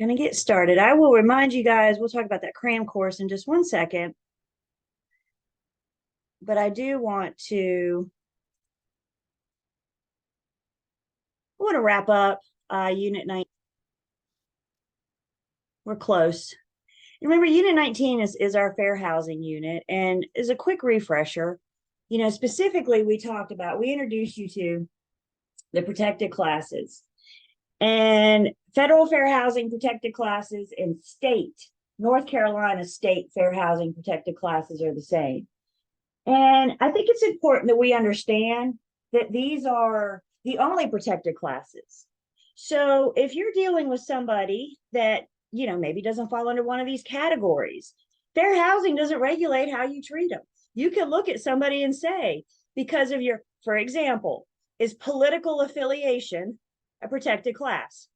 Gonna get started. I will remind you guys, we'll talk about that cram course in just one second, but I do want to wrap up Unit 9. We're close. Remember, Unit 19 is our fair housing unit, and as a quick refresher, specifically we introduced you to the protected classes. And federal fair housing protected classes and North Carolina state fair housing protected classes are the same. And I think it's important that we understand that these are the only protected classes. So if you're dealing with somebody that, maybe doesn't fall under one of these categories, fair housing doesn't regulate how you treat them. You can look at somebody and say, because of for example, is political affiliation a protected class?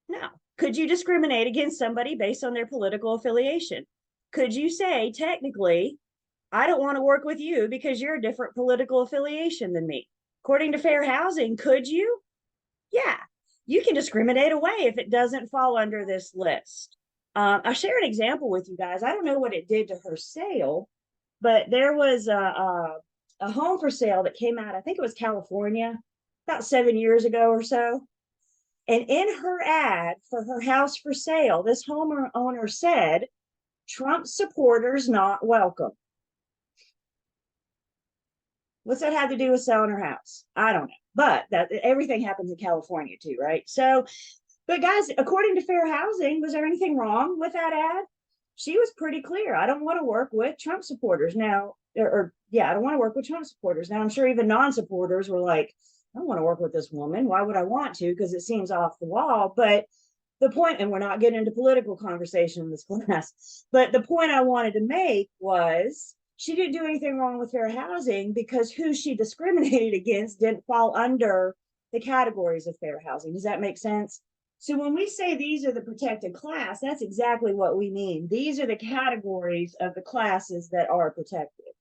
No. Could you discriminate against somebody based on their political affiliation? Could you say, technically, I don't want to work with you because you're a different political affiliation than me? According to fair housing, could you? Yeah, you can discriminate away if it doesn't fall under this list. I'll share an example with you guys. I don't know what it did to her sale, but there was a home for sale that came out, I think it was California, about 7 years ago or so. And in her ad for her house for sale, this homeowner said, Trump supporters not welcome. What's that have to do with selling her house? I don't know. But everything happens in California too, right? So, but guys, according to Fair Housing, was there anything wrong with that ad? She was pretty clear. I don't want to work with Trump supporters now. I don't want to work with Trump supporters. Now, I'm sure even non-supporters were like, I don't want to work with this woman. Why would I want to? Because it seems off the wall. But the point, and we're not getting into political conversation in this class, but the point I wanted to make was she didn't do anything wrong with fair housing because who she discriminated against didn't fall under the categories of fair housing. Does that make sense? So when we say these are the protected class, that's exactly what we mean. These are the categories of the classes that are protected.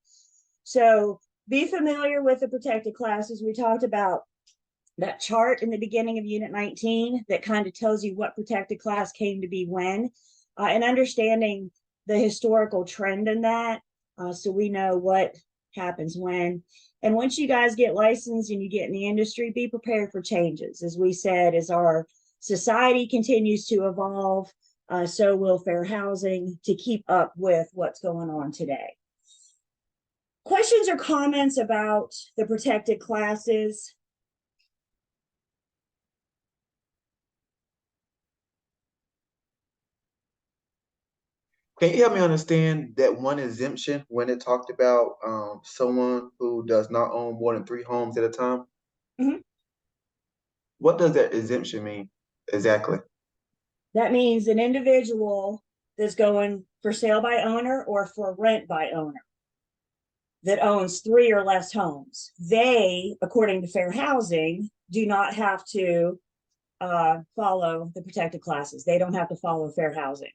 So be familiar with the protected classes. We talked about that chart in the beginning of Unit 19 that kind of tells you what protected class came to be when, and understanding the historical trend in that, so we know what happens when. And once you guys get licensed and you get in the industry, be prepared for changes. As we said, as our society continues to evolve, so will fair housing to keep up with what's going on today. Questions or comments about the protected classes? Can you help me understand that one exemption when it talked about someone who does not own more than 3 homes at a time? Mm-hmm. What does that exemption mean exactly? That means an individual that's going for sale by owner or for rent by owner that owns 3 or less homes. They, according to fair housing, do not have to follow the protected classes. They don't have to follow fair housing.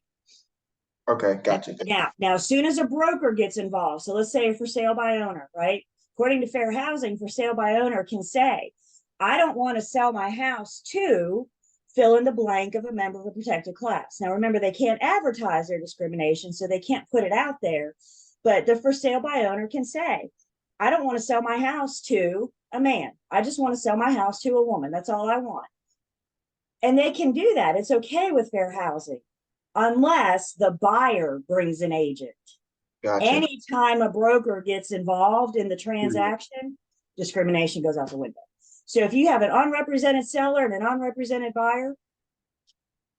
Okay, gotcha. Now, as soon as a broker gets involved, so let's say for sale by owner, right? According to fair housing, for sale by owner can say, I don't want to sell my house to fill in the blank of a member of a protected class. Now, remember, they can't advertise their discrimination, so they can't put it out there. But the for sale by owner can say, I don't want to sell my house to a man. I just want to sell my house to a woman. That's all I want. And they can do that. It's okay with fair housing unless the buyer brings an agent. Gotcha. Anytime a broker gets involved in the transaction, discrimination goes out the window. So if you have an unrepresented seller and an unrepresented buyer,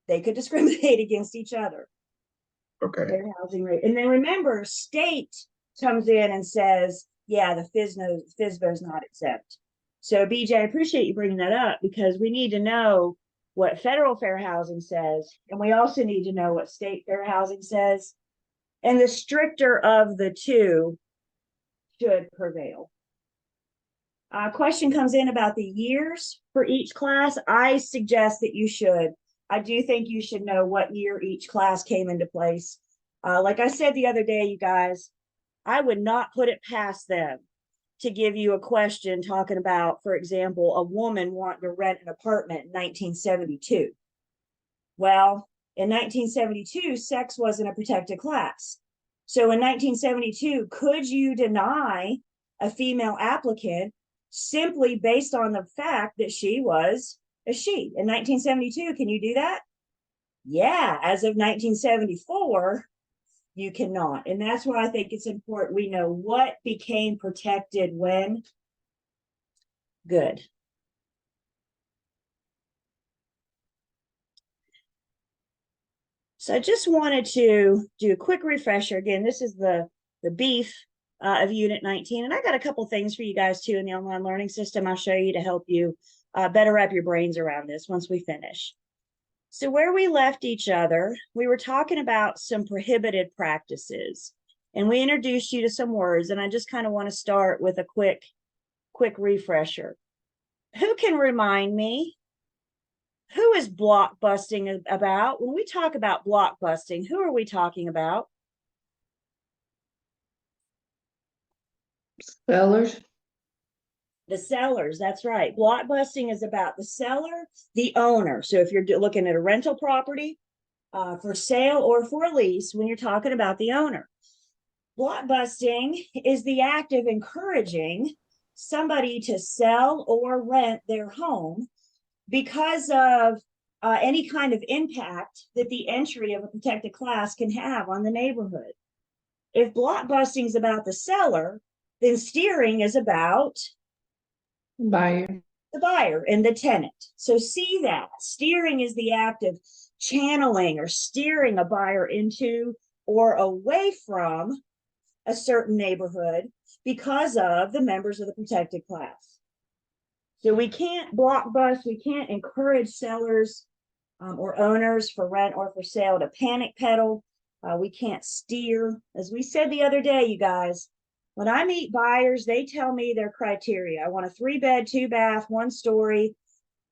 they could discriminate against each other. Okay. Fair housing rate. And then remember, state comes in and says, yeah, the FSBO is not exempt. So BJ, I appreciate you bringing that up because we need to know what federal fair housing says, and we also need to know what state fair housing says. And the stricter of the two should prevail. Question comes in about the years for each class. I suggest that you should. I do think you should know what year each class came into place. Like I said the other day, you guys, I would not put it past them to give you a question talking about, for example, a woman wanting to rent an apartment in 1972. Well, in 1972, sex wasn't a protected class. So in 1972, could you deny a female applicant simply based on the fact that she was a she? In 1972, can you do that? Yeah, as of 1974, you cannot. And that's why I think it's important we know what became protected when. Good. So I just wanted to do a quick refresher. Again, this is the beef of Unit 19. And I got a couple things for you guys too in the online learning system I'll show you to help you better wrap your brains around this once we finish. So where we left each other, we were talking about some prohibited practices. And we introduced you to some words. And I just kind of want to start with a quick refresher. Who can remind me? Who is blockbusting about? When we talk about blockbusting, who are we talking about? Sellers. The sellers, that's right. Blockbusting is about the seller, the owner. So if you're looking at a rental property for sale or for a lease, when you're talking about the owner. Blockbusting is the act of encouraging somebody to sell or rent their home because of any kind of impact that the entry of a protected class can have on the neighborhood. If blockbusting is about the seller, then steering is about Buyer. the buyer and the tenant. So see that steering is the act of channeling or steering a buyer into or away from a certain neighborhood because of the members of the protected class. So we can't blockbust, we can't encourage sellers or owners for rent or for sale to panic pedal. We can't steer. As we said the other day, you guys, when I meet buyers, they tell me their criteria. I want a 3-bed, 2-bath, 1-story,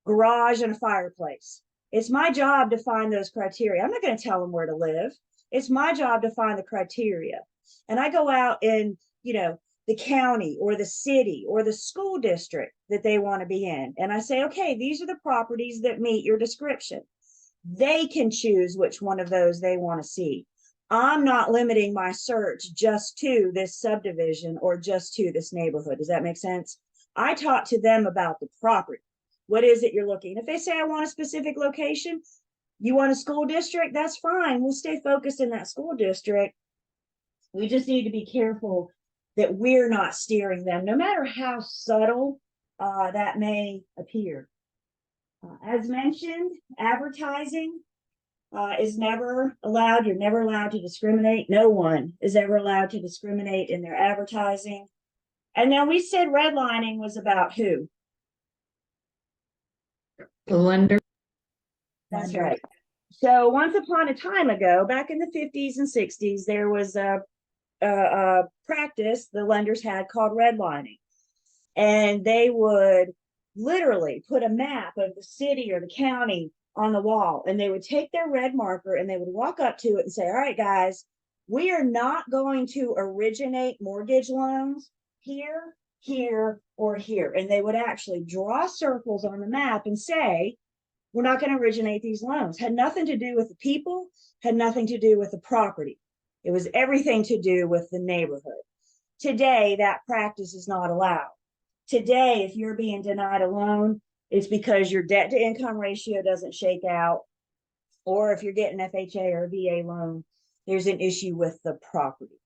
garage, and a fireplace. It's my job to find those criteria. I'm not going to tell them where to live. It's my job to find the criteria. And I go out in, the county or the city or the school district that they want to be in. And I say, okay, these are the properties that meet your description. They can choose which one of those they want to see. I'm not limiting my search just to this subdivision or just to this neighborhood. Does that make sense? I talk to them about the property. What is it you're looking? If they say I want a specific location, you want a school district, that's fine. We'll stay focused in that school district. We just need to be careful that we're not steering them, no matter how subtle that may appear. As mentioned, advertising is never allowed. You're never allowed to discriminate. No one is ever allowed to discriminate in their advertising. And then we said redlining was about who? The lender. That's right. So once upon a time ago, back in the 50s and 60s, there was a practice the lenders had called redlining. And they would literally put a map of the city or the county on the wall, and they would take their red marker and they would walk up to it and say, all right, guys, we are not going to originate mortgage loans here, here, or here. And they would actually draw circles on the map and say, we're not going to originate these loans. Had nothing to do with the people, had nothing to do with the property. It was everything to do with the neighborhood. Today, that practice is not allowed. Today, if you're being denied a loan, it's because your debt to income ratio doesn't shake out, or if you're getting FHA or a VA loan, there's an issue with the property.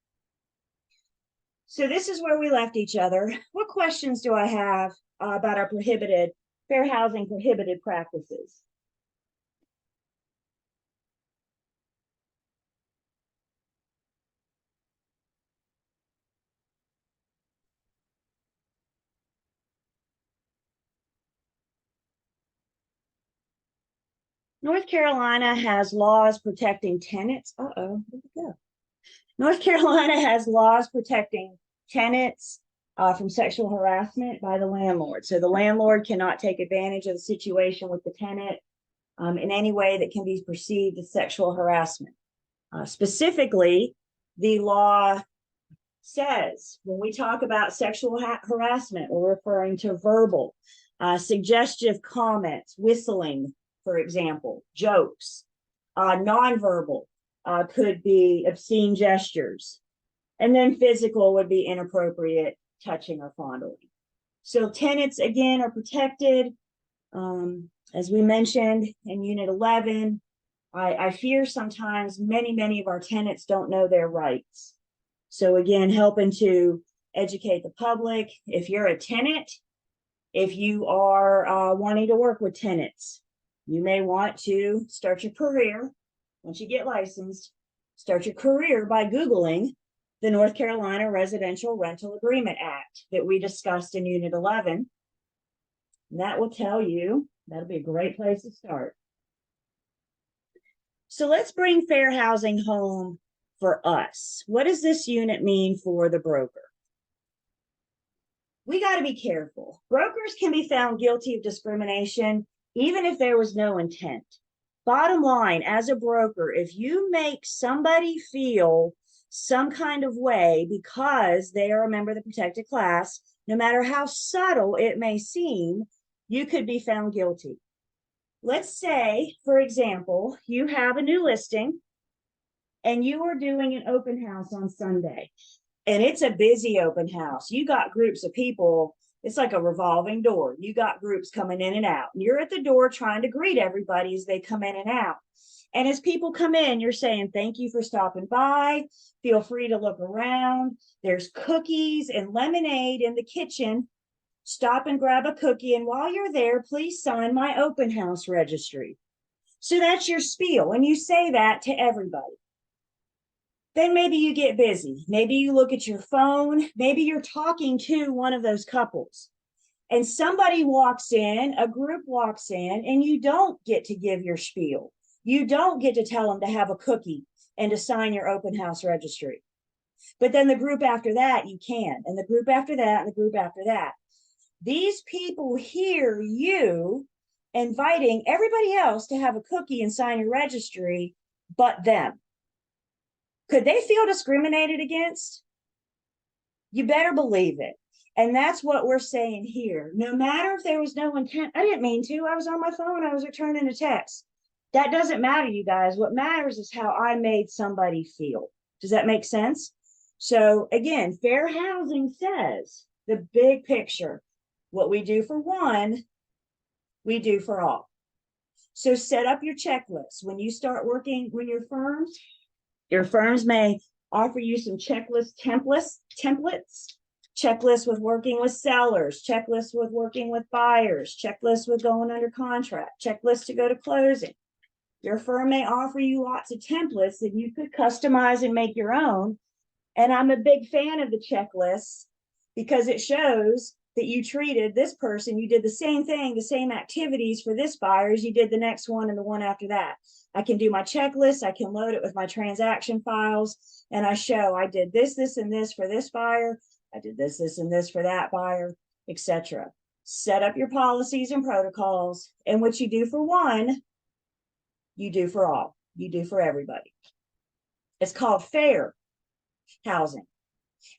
So this is where we left each other. What questions do I have about our fair housing prohibited practices? North Carolina has laws protecting tenants. Where'd it go? North Carolina has laws protecting tenants from sexual harassment by the landlord. So the landlord cannot take advantage of the situation with the tenant in any way that can be perceived as sexual harassment. Specifically, the law says when we talk about sexual harassment, we're referring to verbal, suggestive comments, whistling, for example, jokes, Nonverbal could be obscene gestures. And then physical would be inappropriate touching or fondling. So tenants, again, are protected. As we mentioned in Unit 11, I fear sometimes many of our tenants don't know their rights. So again, helping to educate the public. If you're a tenant, if you are wanting to work with tenants, you may want to start your career. Once you get licensed, start your career by Googling the North Carolina Residential Rental Agreement Act that we discussed in Unit 11. And that will tell you, that'll be a great place to start. So let's bring fair housing home for us. What does this unit mean for the broker? We got to be careful. Brokers can be found guilty of discrimination even if there was no intent. Bottom line, as a broker, if you make somebody feel some kind of way because they are a member of the protected class, no matter how subtle it may seem, you could be found guilty. Let's say, for example, you have a new listing and you are doing an open house on Sunday, and it's a busy open house. You got groups of people. It's like a revolving door. You got groups coming in and out. And you're at the door trying to greet everybody as they come in and out. And as people come in, you're saying, thank you for stopping by. Feel free to look around. There's cookies and lemonade in the kitchen. Stop and grab a cookie. And while you're there, please sign my open house registry. So that's your spiel. And you say that to everybody. Then maybe you get busy. Maybe you look at your phone. Maybe you're talking to one of those couples. And somebody walks in, a group walks in, and you don't get to give your spiel. You don't get to tell them to have a cookie and to sign your open house registry. But then the group after that, you can. And the group after that, and the group after that. These people hear you inviting everybody else to have a cookie and sign your registry, but them. Could they feel discriminated against? You better believe it. And that's what we're saying here. No matter if there was no intent, I didn't mean to. I was on my phone. I was returning a text. That doesn't matter, you guys. What matters is how I made somebody feel. Does that make sense? So again, fair housing says the big picture. What we do for one, we do for all. So set up your checklist. When you start working with your firms may offer you some checklist templates, checklists with working with sellers, checklists with working with buyers, checklists with going under contract, checklists to go to closing. Your firm may offer you lots of templates that you could customize and make your own. And I'm a big fan of the checklists because it shows that you treated this person, you did the same thing, the same activities for this buyer as you did the next one and the one after that. I can do my checklist, I can load it with my transaction files, and I show I did this, this, and this for this buyer, I did this, this, and this for that buyer, etc. Set up your policies and protocols, and what you do for one, you do for all. You do for everybody. It's called fair housing.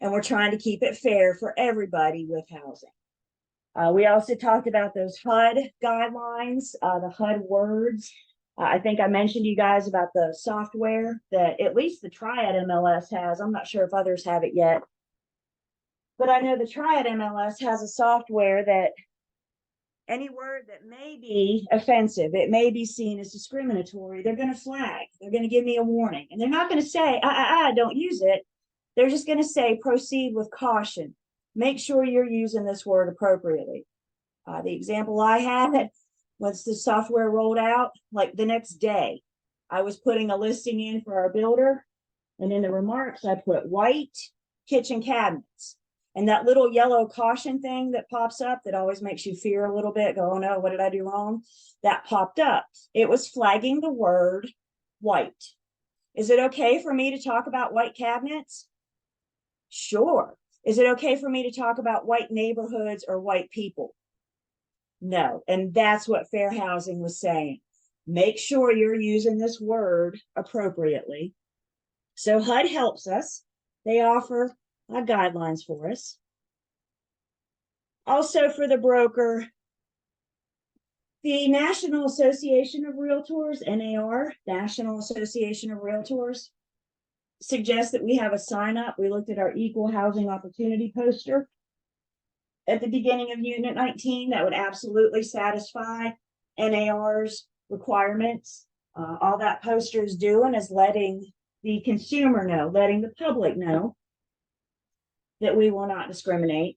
And we're trying to keep it fair for everybody with housing. We also talked about those HUD guidelines, the HUD words. I think I mentioned to you guys about the software that at least the Triad MLS has. I'm not sure if others have it yet. But I know the Triad MLS has a software that any word that may be offensive, it may be seen as discriminatory, they're going to flag. They're going to give me a warning. And they're not going to say, don't use it. They're just going to say, proceed with caution. Make sure you're using this word appropriately. The example I had, once the software rolled out, like the next day, I was putting a listing in for our builder. And in the remarks, I put white kitchen cabinets. And that little yellow caution thing that pops up that always makes you fear a little bit, go, oh no, what did I do wrong? That popped up. It was flagging the word white. Is it okay for me to talk about white cabinets? Sure. Is it okay for me to talk about white neighborhoods or white people? No. And that's what fair housing was saying. Make sure you're using this word appropriately. So HUD helps us. They offer guidelines for us. Also for the broker, The National Association of Realtors, NAR, National Association of Realtors, suggests that we have a sign up. We looked at our equal housing opportunity poster at the beginning of Unit 19 that would absolutely satisfy NAR's requirements. All that poster is doing is letting the consumer know, letting the public know that we will not discriminate.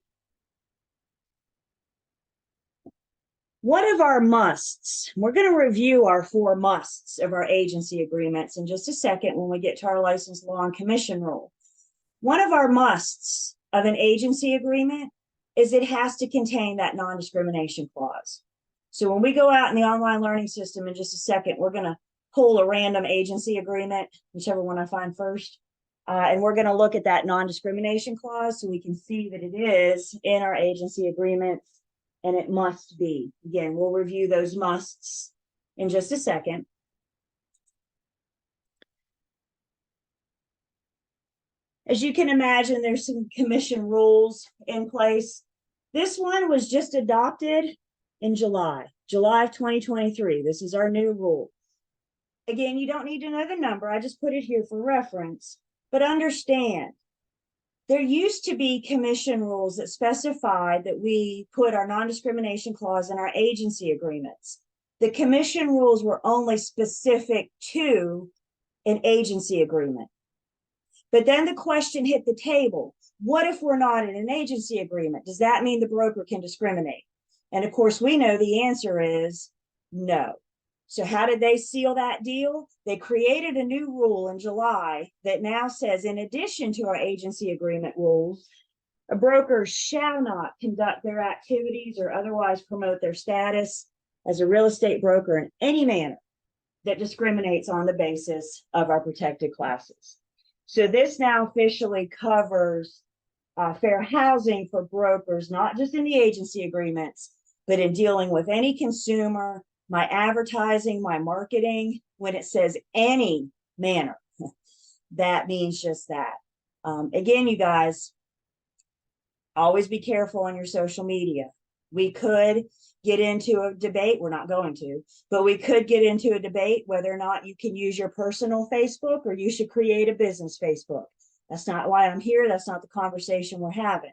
One of our musts, we're going to review our 4 musts of our agency agreements in just a second when we get to our license law and commission rule. One of our musts of an agency agreement is it has to contain that non-discrimination clause. So when we go out in the online learning system in just a second, we're going to pull a random agency agreement, whichever one I find first, and we're going to look at that non-discrimination clause so we can see that it is in our agency agreements. And it must be. Again, we'll review those musts in just a second. As you can imagine, there's some commission rules in place. This one was just adopted in July of 2023. This is our new rule. Again, you don't need to know the number. I just put it here for reference. But understand, there used to be commission rules that specified that we put our non-discrimination clause in our agency agreements. The commission rules were only specific to an agency agreement. But then the question hit the table. What if we're not in an agency agreement? Does that mean the broker can discriminate? And of course, we know the answer is no. So how did they seal that deal? They created a new rule in July that now says, in addition to our agency agreement rules, a broker shall not conduct their activities or otherwise promote their status as a real estate broker in any manner that discriminates on the basis of our protected classes. So this now officially covers fair housing for brokers, not just in the agency agreements, but in dealing with any consumer, my advertising, my marketing. When it says any manner, that means just that. Again, you guys, always be careful on your social media. We could get into a debate. We're not going to, but we could get into a debate whether or not you can use your personal Facebook or you should create a business Facebook. That's not why I'm here. That's not the conversation we're having.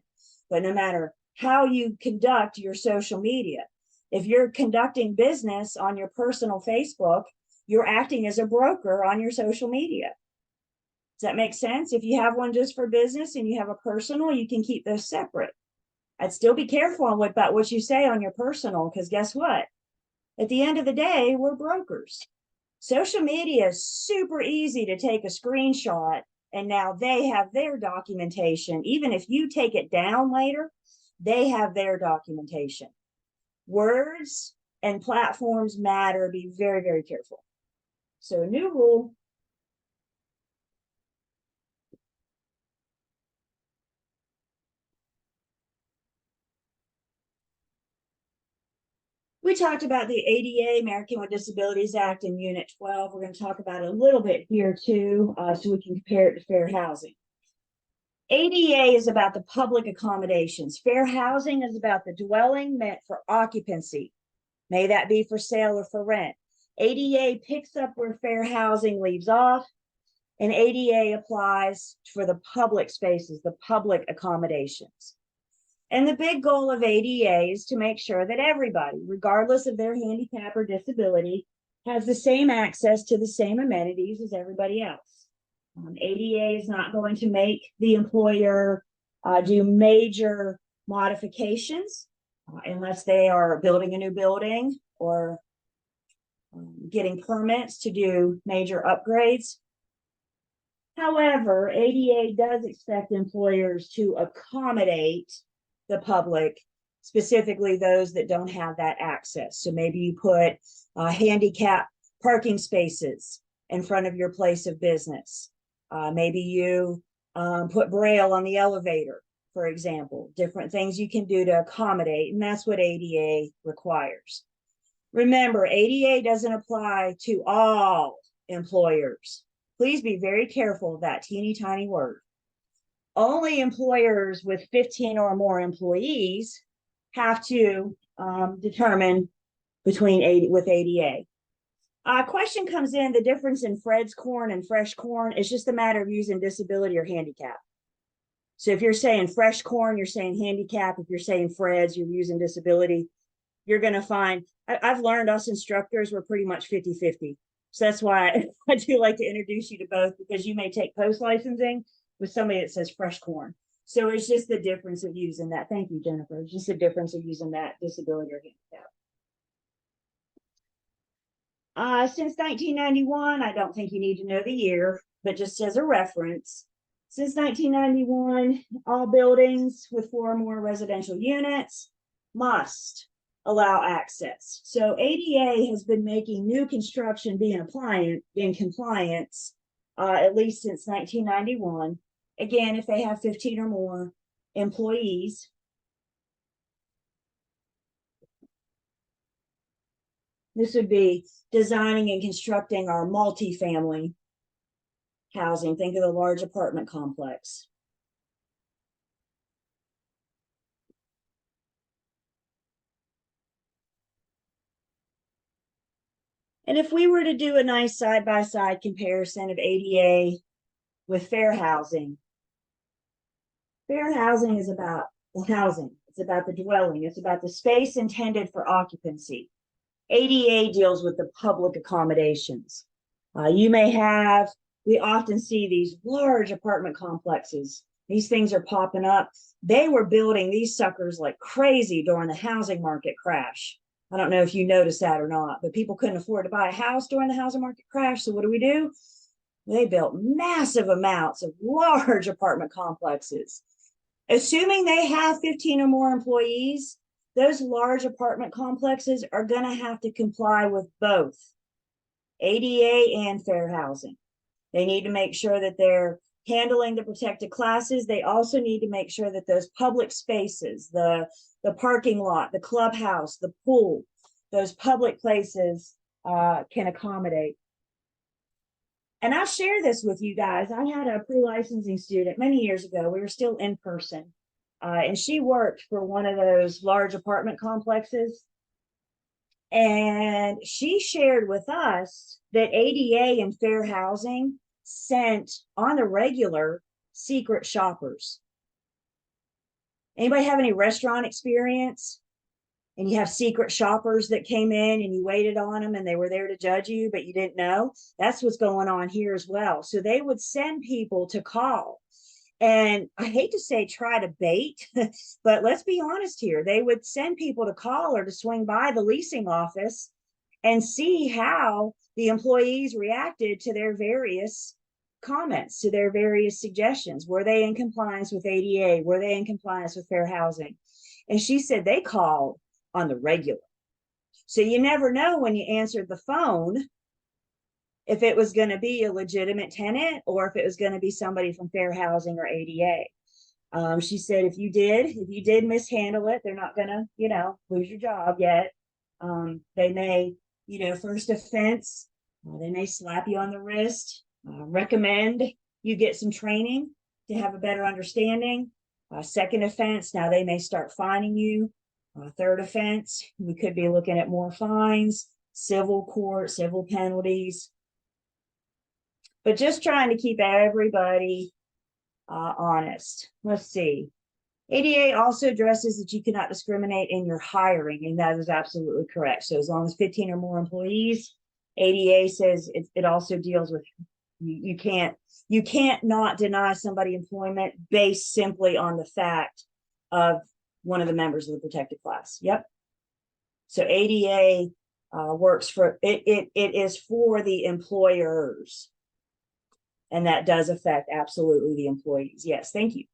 But no matter how you conduct your social media, if you're conducting business on your personal Facebook, you're acting as a broker on your social media. Does that make sense? If you have one just for business and you have a personal, you can keep those separate. I'd still be careful about what you say on your personal, because guess what? At the end of the day, we're brokers. Social media is super easy to take a screenshot, and now they have their documentation. Even if you take it down later, they have their documentation. Words and platforms matter. Be very, very careful. So a new rule. We talked about the ADA, American with Disabilities Act, in Unit 12. We're going to talk about it a little bit here too, so we can compare it to fair housing. ADA is about the public accommodations. Fair housing is about the dwelling meant for occupancy. May that be for sale or for rent. ADA picks up where fair housing leaves off, and ADA applies for the public spaces, the public accommodations. And the big goal of ADA is to make sure that everybody, regardless of their handicap or disability, has the same access to the same amenities as everybody else. ADA is not going to make the employer do major modifications unless they are building a new building or getting permits to do major upgrades. However, ADA does expect employers to accommodate the public, specifically those that don't have that access. So maybe you put handicap parking spaces in front of your place of business. Maybe you put Braille on the elevator, for example. Different things you can do to accommodate, and that's what ADA requires. Remember, ADA doesn't apply to all employers. Please be very careful of that teeny tiny word. Only employers with 15 or more employees have to determine between with ADA. Question comes in, the difference in Fred's corn and fresh corn is just a matter of using disability or handicap. So if you're saying fresh corn, you're saying handicap. If you're saying Fred's, you're using disability. You're going to find, I've learned us instructors, we're pretty much 50-50. So that's why I do like to introduce you to both, because you may take post licensing with somebody that says fresh corn. So it's just the difference of using that. Thank you, Jennifer. It's just the difference of using that disability or handicap. Since 1991, I don't think you need to know the year, but just as a reference, since 1991, all buildings with 4 or more residential units must allow access. So ADA has been making new construction be in compliance at least since 1991. Again, if they have 15 or more employees. This would be designing and constructing our multifamily housing. Think of the large apartment complex. And if we were to do a nice side-by-side comparison of ADA with fair housing is about the housing. It's about the dwelling. It's about the space intended for occupancy. ADA deals with the public accommodations. We often see these large apartment complexes. These things are popping up. They were building these suckers like crazy during the housing market crash. I don't know if you noticed that or not, but people couldn't afford to buy a house during the housing market crash. So what do? They built massive amounts of large apartment complexes. Assuming they have 15 or more employees, those large apartment complexes are going to have to comply with both ADA and fair housing. They need to make sure that they're handling the protected classes. They also need to make sure that those public spaces, the parking lot, the clubhouse, the pool, those public places can accommodate. And I'll share this with you guys. I had a pre-licensing student many years ago. We were still in person. And she worked for one of those large apartment complexes. And she shared with us that ADA and fair housing sent on the regular secret shoppers. Anybody have any restaurant experience? And you have secret shoppers that came in and you waited on them and they were there to judge you, but you didn't know? That's what's going on here as well. So they would send people to call. And I hate to say try to bait, but let's be honest here. They would send people to call or to swing by the leasing office and see how the employees reacted to their various comments, to their various suggestions. Were they in compliance with ADA? Were they in compliance with fair housing? And she said they called on the regular. So you never know when you answered the phone if it was going to be a legitimate tenant or if it was going to be somebody from fair housing or ADA. She said if you did mishandle it, they're not going to, lose your job yet. They may, first offense, they may slap you on the wrist, recommend you get some training to have a better understanding. Second offense, now they may start fining you. Third offense, we could be looking at more fines, civil court, civil penalties. But just trying to keep everybody honest. Let's see. ADA also addresses that you cannot discriminate in your hiring, and that is absolutely correct. So as long as 15 or more employees, ADA says it also deals with you can't not deny somebody employment based simply on the fact of one of the members of the protected class. Yep. So ADA works for it is for the employers. And that does affect absolutely the employees. Yes, thank you.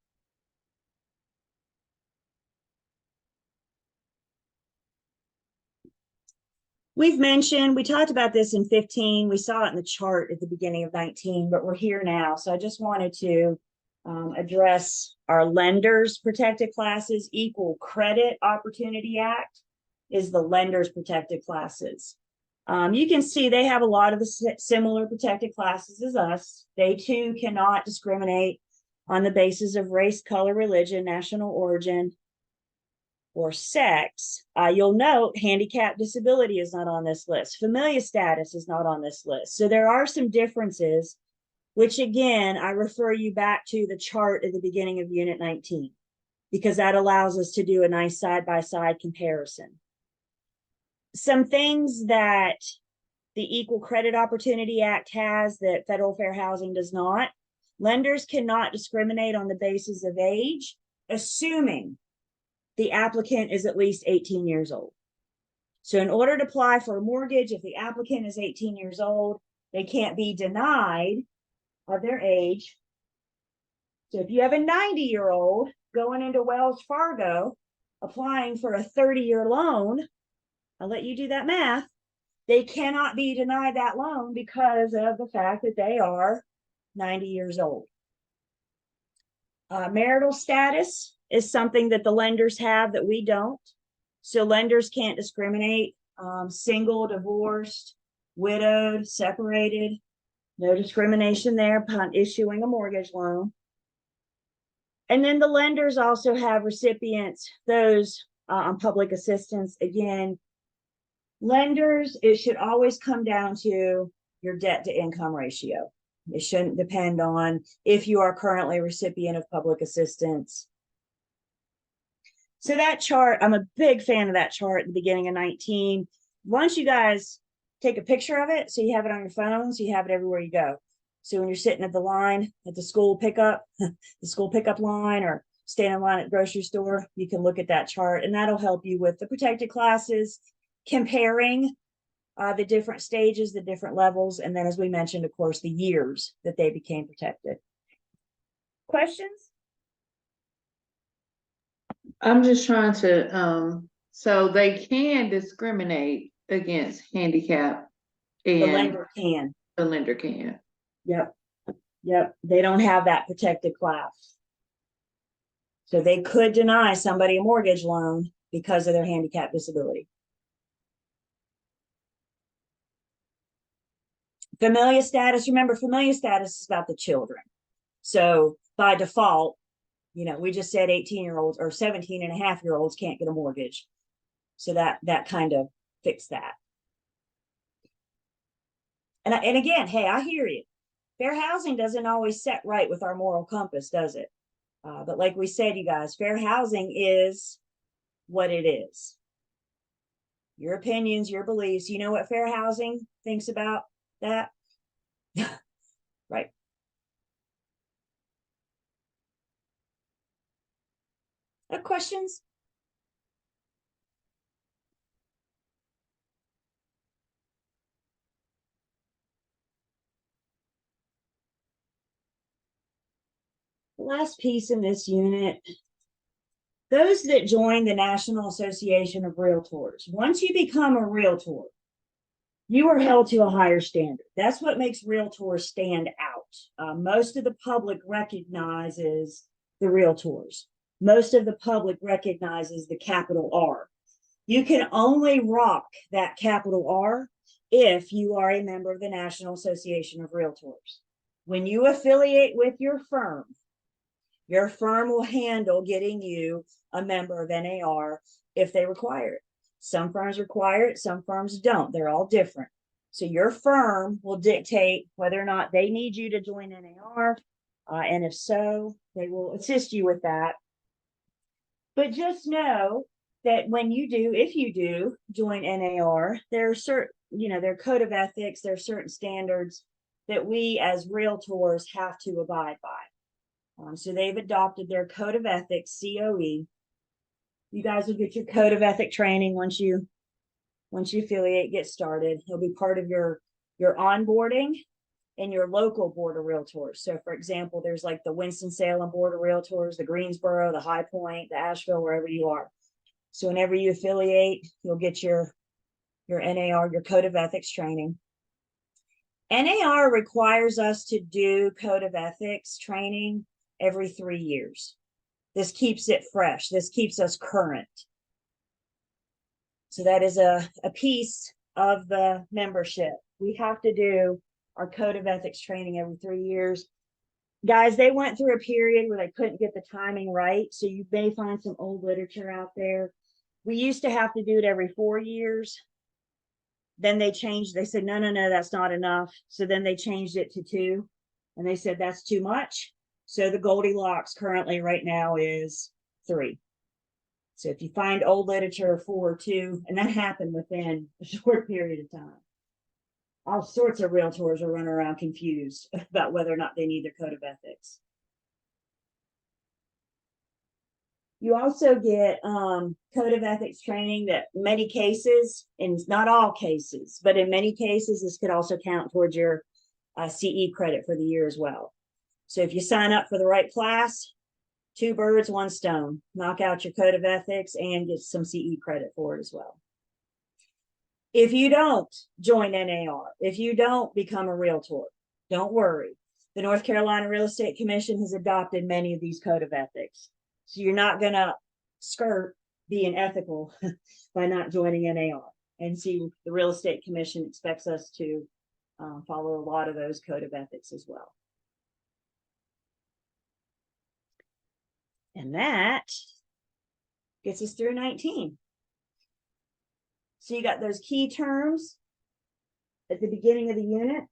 We talked about this in 15. We saw it in the chart at the beginning of 19, but we're here now. So I just wanted to address our lenders protected classes. Equal Credit Opportunity Act is the lenders protected classes. You can see they have a lot of the similar protected classes as us. They too cannot discriminate on the basis of race, color, religion, national origin. or sex, you'll note handicap disability is not on this list. Familial status is not on this list. So there are some differences, which again, I refer you back to the chart at the beginning of Unit 19, because that allows us to do a nice side-by-side comparison. Some things that the Equal Credit Opportunity Act has that Federal Fair Housing does not. Lenders cannot discriminate on the basis of age, assuming the applicant is at least 18 years old. So in order to apply for a mortgage, if the applicant is 18 years old, they can't be denied of their age. So if you have a 90-year-old going into Wells Fargo, applying for a 30-year loan, I'll let you do that math, they cannot be denied that loan because of the fact that they are 90 years old. Marital status is something that the lenders have that we don't. So lenders can't discriminate, single, divorced, widowed, separated, no discrimination there upon issuing a mortgage loan. And then the lenders also have recipients, those on public assistance. Again, lenders, it should always come down to your debt to income ratio. It shouldn't depend on if you are currently a recipient of public assistance. So that chart, I'm a big fan of that chart at the beginning of 19. Once you guys take a picture of it, so you have it on your phone, so you have it everywhere you go. So when you're sitting at the line at the school pickup, the school pickup line, or standing in line at the grocery store, you can look at that chart, and that'll help you with the protected classes, comparing the different stages, the different levels, and then, as we mentioned, of course, the years that they became protected. Questions? I'm just trying to, so they can discriminate against handicap The and lender can. the lender can. Yep. Yep. They don't have that protected class. So they could deny somebody a mortgage loan because of their handicap disability. Familial status, remember, familial status is about the children. So by default, you know, we just said 18-year-olds or 17-and-a-half-year-olds can't get a mortgage. So that kind of fixed that. And again, hey, I hear you. Fair housing doesn't always set right with our moral compass, does it? But like we said, you guys, fair housing is what it is. Your opinions, your beliefs. You know what fair housing thinks about that? Right. Questions? The last piece in this unit, those that join the National Association of Realtors, once you become a realtor, you are held to a higher standard. That's what makes realtors stand out. Most of the public recognizes the realtors. Most of the public recognizes the capital R. You can only rock that capital R if you are a member of the National Association of Realtors. When you affiliate with your firm will handle getting you a member of NAR if they require it. Some firms require it, some firms don't. They're all different. So your firm will dictate whether or not they need you to join NAR, and if so, they will assist you with that. But just know that when you do, if you do join NAR, there are certain, their code of ethics, there are certain standards that we as realtors have to abide by. So they've adopted their code of ethics, COE. You guys will get your code of ethic training once you affiliate, get started. It'll be part of your onboarding and your local board of realtors. So for example, there's like the Winston-Salem board of realtors, the Greensboro, the High Point, the Asheville, wherever you are. So whenever you affiliate, you'll get your NAR, your code of ethics training. NAR requires us to do code of ethics training every 3 years. This keeps it fresh. This keeps us current. So that is a piece of the membership. We have to do our code of ethics training every 3 years. Guys, they went through a period where they couldn't get the timing right. So you may find some old literature out there We used to have to do it every 4 years. Then they changed, they said, no, no, no, that's not enough. So then they changed it to 2, and they said that's too much. So the Goldilocks currently right now is 3. So if you find old literature 4 or 2, and that happened within a short period of time, all sorts of realtors are running around confused about whether or not they need their code of ethics. You also get code of ethics training that many cases, and not all cases, but in many cases, this could also count towards your CE credit for the year as well. So if you sign up for the right class, 2 birds, 1 stone, knock out your code of ethics and get some CE credit for it as well. If you don't join NAR, if you don't become a realtor, don't worry. The North Carolina Real Estate Commission has adopted many of these code of ethics. So you're not going to skirt being ethical by not joining NAR. And see, the Real Estate Commission expects us to follow a lot of those code of ethics as well. And that gets us through 19. So you got those key terms at the beginning of the unit.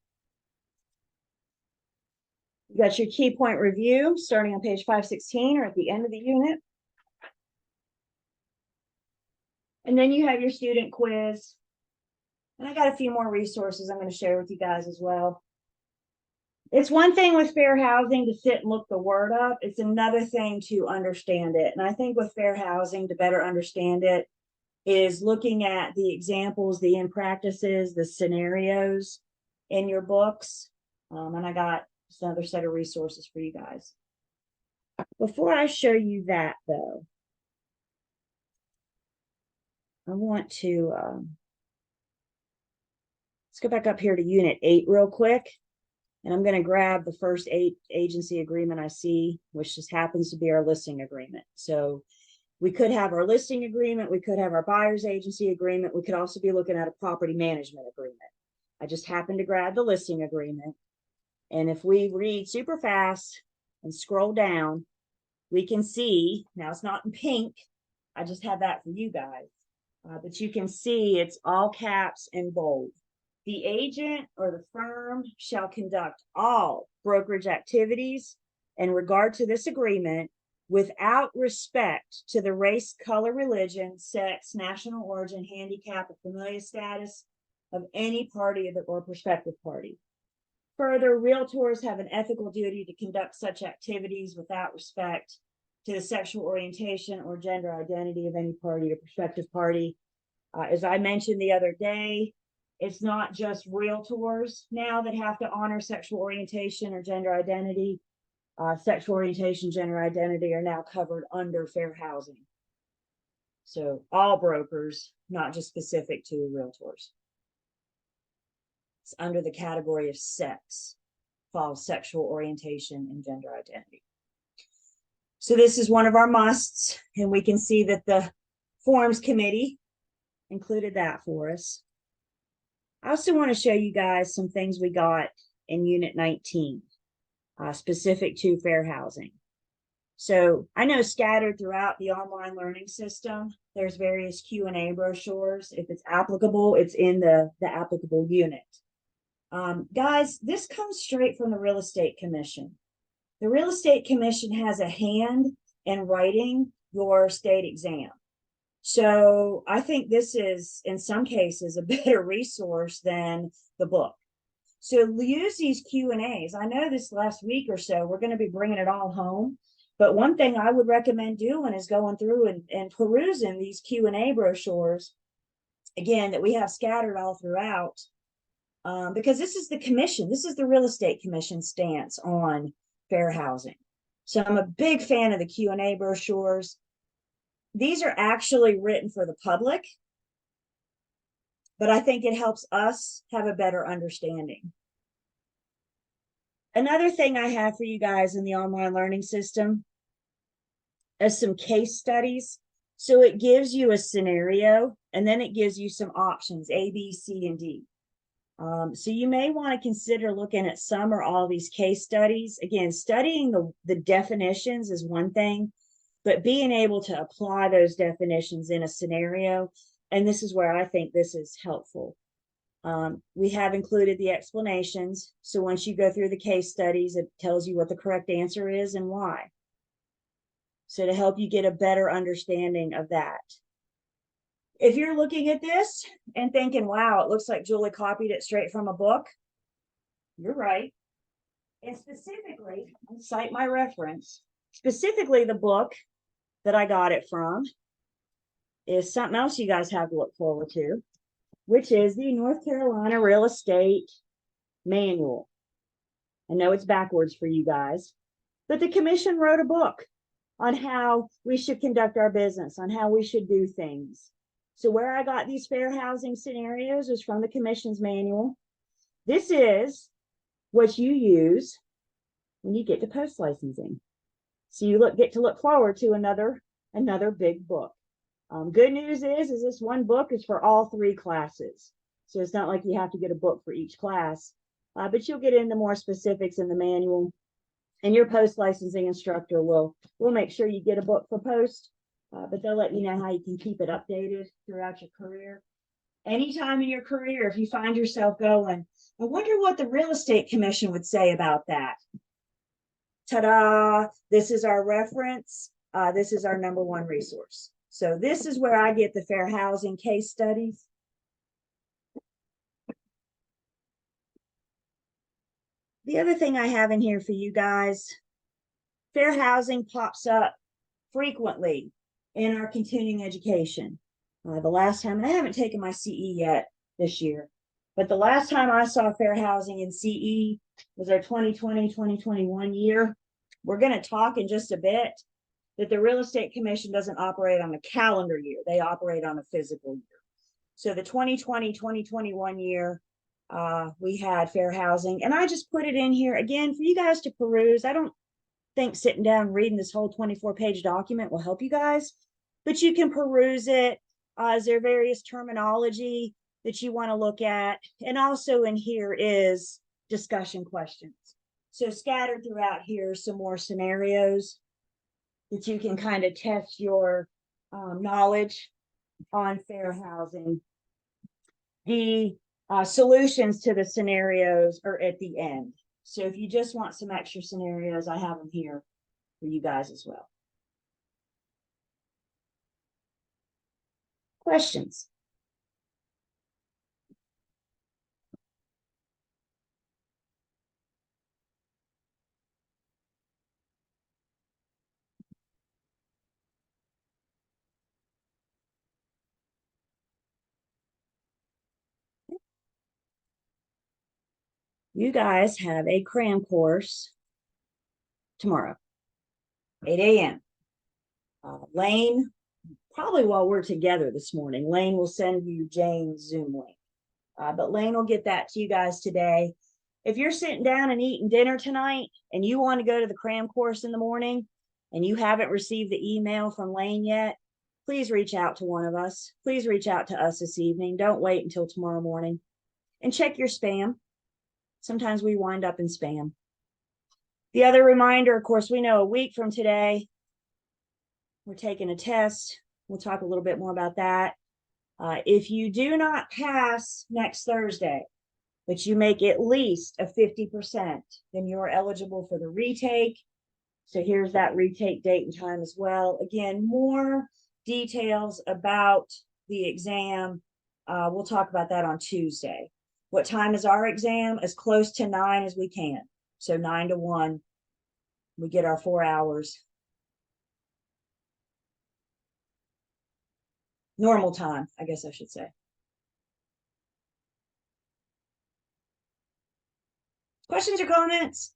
You got your key point review starting on page 516 or at the end of the unit. And then you have your student quiz. And I got a few more resources I'm going to share with you guys as well. It's one thing with fair housing to sit and look the word up. It's another thing to understand it. And I think with fair housing, to better understand it, is looking at the examples, the in practices, the scenarios in your books. And I got another set of resources for you guys. Before I show you that, though, I want to let's go back up here to Unit 8 real quick. And I'm going to grab the first agency agreement I see, which just happens to be our listing agreement. So we could have our listing agreement. We could have our buyer's agency agreement. We could also be looking at a property management agreement. I just happened to grab the listing agreement. And if we read super fast and scroll down, we can see, now it's not in pink. I just have that for you guys. But you can see it's all caps and bold. The agent or the firm shall conduct all brokerage activities in regard to this agreement without respect to the race, color, religion, sex, national origin, handicap, or familial status of any party or prospective party. Further, realtors have an ethical duty to conduct such activities without respect to the sexual orientation or gender identity of any party or prospective party. As I mentioned the other day, it's not just realtors now that have to honor sexual orientation or gender identity. Sexual orientation, gender identity are now covered under fair housing. So all brokers, not just specific to realtors. It's under the category of sex, falls sexual orientation and gender identity. So this is one of our musts, and we can see that the forms committee included that for us. I also want to show you guys some things we got in Unit 19, specific to fair housing. So I know scattered throughout the online learning system, there's various Q&A brochures. If it's applicable, it's in the applicable unit. Guys, this comes straight from the Real Estate Commission. The Real Estate Commission has a hand in writing your state exam. So I think this is, in some cases, a better resource than the book. So use these Q&As. I know this last week or so, we're going to be bringing it all home. But one thing I would recommend doing is going through and perusing these Q&A brochures, again, that we have scattered all throughout. Because this is the commission, this is the Real Estate Commission stance on fair housing. So I'm a big fan of the Q&A brochures. These are actually written for the public, but I think it helps us have a better understanding. Another thing I have for you guys in the online learning system is some case studies. So it gives you a scenario, and then it gives you some options, A, B, C, and D. So you may want to consider looking at some or all these case studies. Again, studying the definitions is one thing, but being able to apply those definitions in a scenario, and this is where I think this is helpful. We have included the explanations. So once you go through the case studies, it tells you what the correct answer is and why. So to help you get a better understanding of that. If you're looking at this and thinking, wow, it looks like Julie copied it straight from a book, you're right. And specifically, I'll cite my reference, specifically the book that I got it from is something else you guys have to look forward to, which is the North Carolina Real Estate Manual. I know it's backwards for you guys, but the commission wrote a book on how we should conduct our business, on how we should do things. So where I got these fair housing scenarios is from the commission's manual. This is what you use when you get to post licensing. So you get to look forward to another big book. Good news is this one book is for all 3 classes. So it's not like you have to get a book for each class, but you'll get into more specifics in the manual. And your post licensing instructor will make sure you get a book for post, but they'll let you know how you can keep it updated throughout your career. Anytime in your career, if you find yourself going, I wonder what the real estate commission would say about that. Ta-da! This is our reference. This is our #1 resource. So this is where I get the fair housing case studies. The other thing I have in here for you guys, fair housing pops up frequently in our continuing education. The last time, and I haven't taken my CE yet this year, but the last time I saw fair housing in CE was our 2020-2021 year. We're going to talk in just a bit that the Real Estate Commission doesn't operate on a calendar year. They operate on a physical year. So the 2020-2021 year, we had fair housing, and I just put it in here again for you guys to peruse. I don't think sitting down and reading this whole 24-page document will help you guys, but you can peruse it. Is there various terminology that you want to look at? And also in here is discussion questions. So scattered throughout here, some more scenarios that you can kind of test your knowledge on fair housing. The solutions to the scenarios are at the end. So if you just want some extra scenarios, I have them here for you guys as well. Questions? You guys have a cram course tomorrow, 8 a.m. Lane, probably while we're together this morning, Lane will send you Jane's Zoom link. But Lane will get that to you guys today. If you're sitting down and eating dinner tonight and you want to go to the cram course in the morning and you haven't received the email from Lane yet, please reach out to one of us. Please reach out to us this evening. Don't wait until tomorrow morning. And check your spam. Sometimes we wind up in spam. The other reminder, of course, we know a week from today, we're taking a test. We'll talk a little bit more about that. If you do not pass next Thursday, but you make at least a 50%, then you're eligible for the retake. So here's that retake date and time as well. Again, more details about the exam. We'll talk about that on Tuesday. What time is our exam? As close to 9 as we can. So 9 to 1, we get our 4 hours. Normal time, I guess I should say. Questions or comments?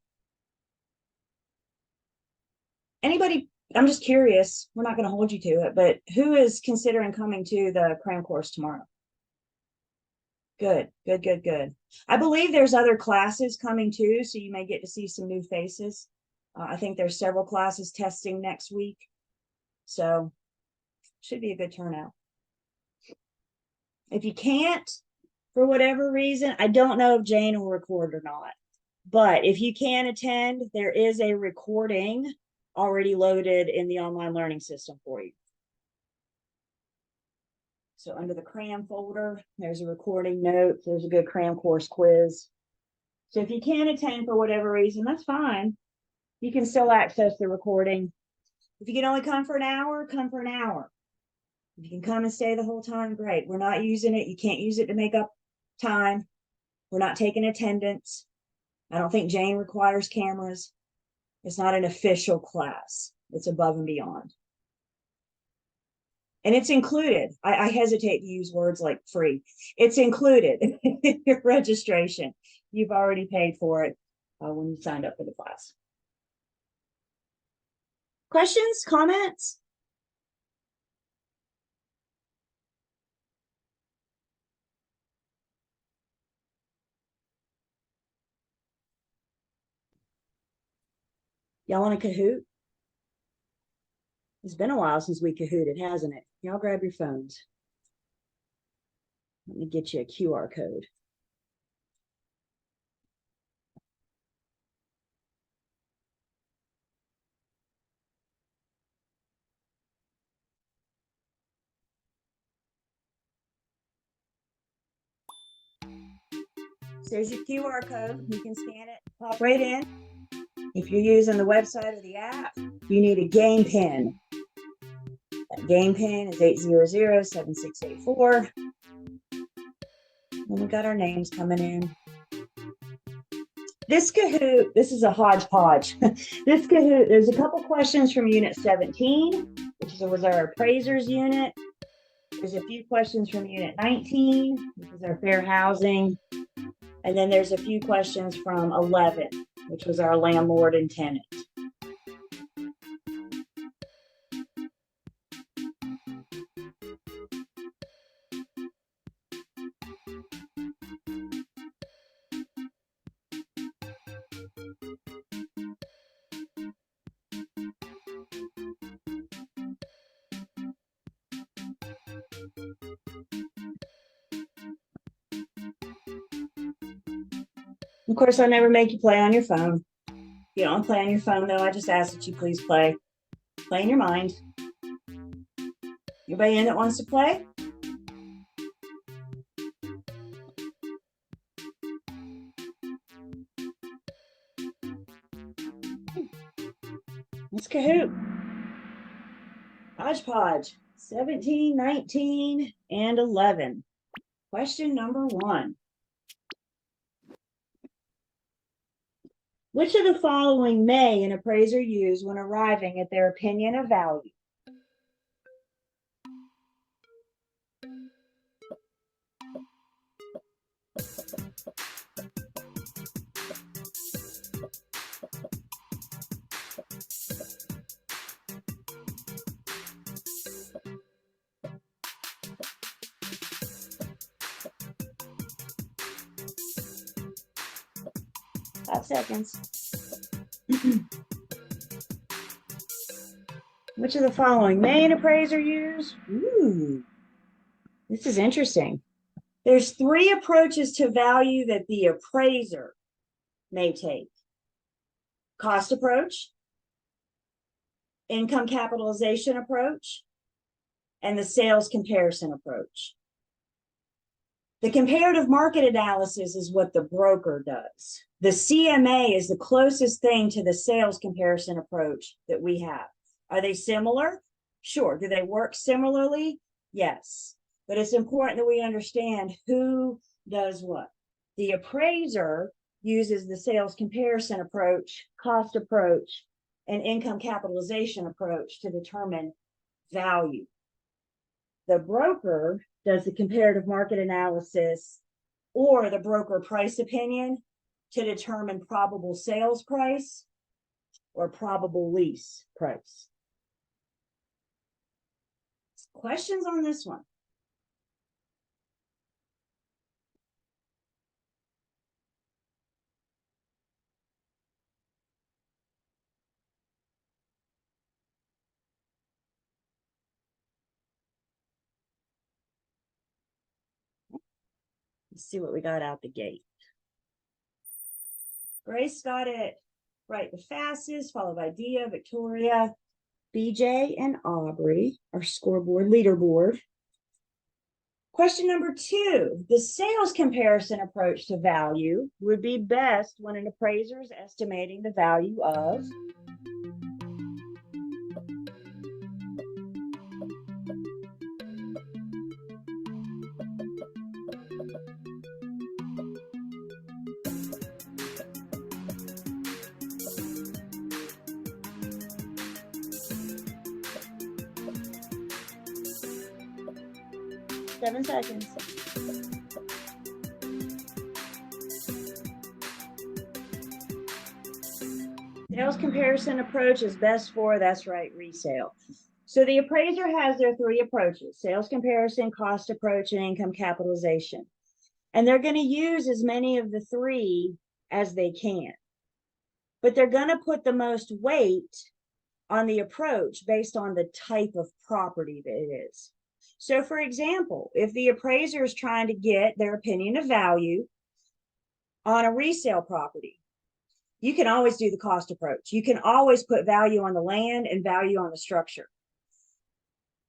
Anybody? I'm just curious. We're not going to hold you to it, but who is considering coming to the cram course tomorrow? Good, good, good, good. I believe there's other classes coming too, so you may get to see some new faces. I think there's several classes testing next week, so should be a good turnout. If you can't, for whatever reason, I don't know if Jane will record or not, but if you can attend, there is a recording already loaded in the online learning system for you. So under the cram folder, there's a recording note. There's a good cram course quiz. So if you can't attend for whatever reason, that's fine. You can still access the recording. If you can only come for an hour, come for an hour. If you can come and stay the whole time, great. We're not using it. You can't use it to make up time. We're not taking attendance. I don't think Jane requires cameras. It's not an official class. It's above and beyond. And it's included. I hesitate to use words like free. It's included in your registration. You've already paid for it when you signed up for the class. Questions, comments? Y'all want a Kahoot? It's been a while since we Kahooted, hasn't it? Y'all grab your phones. Let me get you a QR code. So there's your QR code. You can scan it, pop right in. If you're using the website or the app, you need a game pin. That game pin is 800-7684. And we got our names coming in. This Kahoot, this is a hodgepodge. This Kahoot, there's a couple questions from Unit 17, which was our appraisers unit. There's a few questions from Unit 19, which is our fair housing. And then there's a few questions from 11, which was our landlord and tenant. Of course, I never make you play on your phone. If you don't play on your phone, though, I just ask that you please play. Play in your mind. Anybody in that wants to play? It's Kahoot. Hodgepodge. 17, 19, and 11. Question number 1. Which of the following may an appraiser use when arriving at their opinion of value? Five seconds. Which of the following may an appraiser use? Ooh, this is interesting. There's 3 approaches to value that the appraiser may take. Cost approach, income capitalization approach, and the sales comparison approach. The comparative market analysis is what the broker does. The CMA is the closest thing to the sales comparison approach that we have. Are they similar? Sure. Do they work similarly? Yes. But it's important that we understand who does what. The appraiser uses the sales comparison approach, cost approach, and income capitalization approach to determine value. The broker does the comparative market analysis or the broker price opinion to determine probable sales price or probable lease price. Questions on this one? Let's see what we got out the gate. Grace got it Right the fastest, followed by Dia, Victoria, BJ, and Aubrey, our scoreboard leaderboard. Question number 2, the sales comparison approach to value would be best when an appraiser is estimating the value of. Seven seconds. Sales comparison approach is best for, that's right, resale. So the appraiser has their 3 approaches: sales comparison, cost approach, and income capitalization. And they're going to use as many of the 3 as they can. But they're going to put the most weight on the approach based on the type of property that it is. So for example, if the appraiser is trying to get their opinion of value on a resale property, you can always do the cost approach. You can always put value on the land and value on the structure.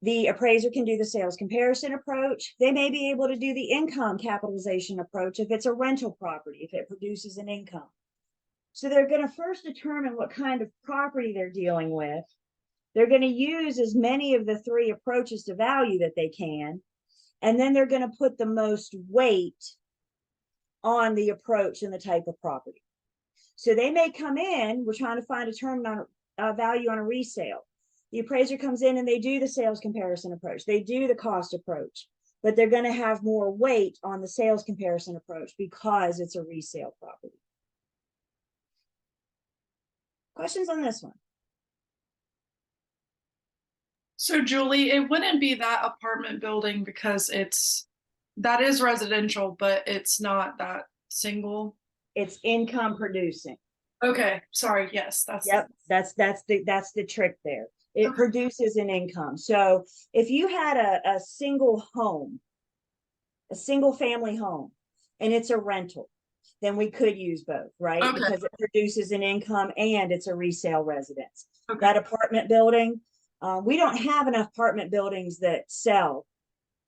The appraiser can do the sales comparison approach. They may be able to do the income capitalization approach if it's a rental property, if it produces an income. So they're going to first determine what kind of property they're dealing with. They're going to use as many of the 3 approaches to value that they can, and then they're going to put the most weight on the approach and the type of property. So they may come in, we're trying to find a term on value on a resale. The appraiser comes in and they do the sales comparison approach. They do the cost approach, but they're going to have more weight on the sales comparison approach because it's a resale property. Questions on this one? So Julie, it wouldn't be that apartment building because that is residential, but it's not that single. It's income producing. Okay, sorry. Yes, Yep, that's the trick there. It Okay. produces an income. So if you had a single home, a single family home, and it's a rental, then we could use both, right? Okay. Because it produces an income and it's a resale residence. Okay. That apartment building, we don't have enough apartment buildings that sell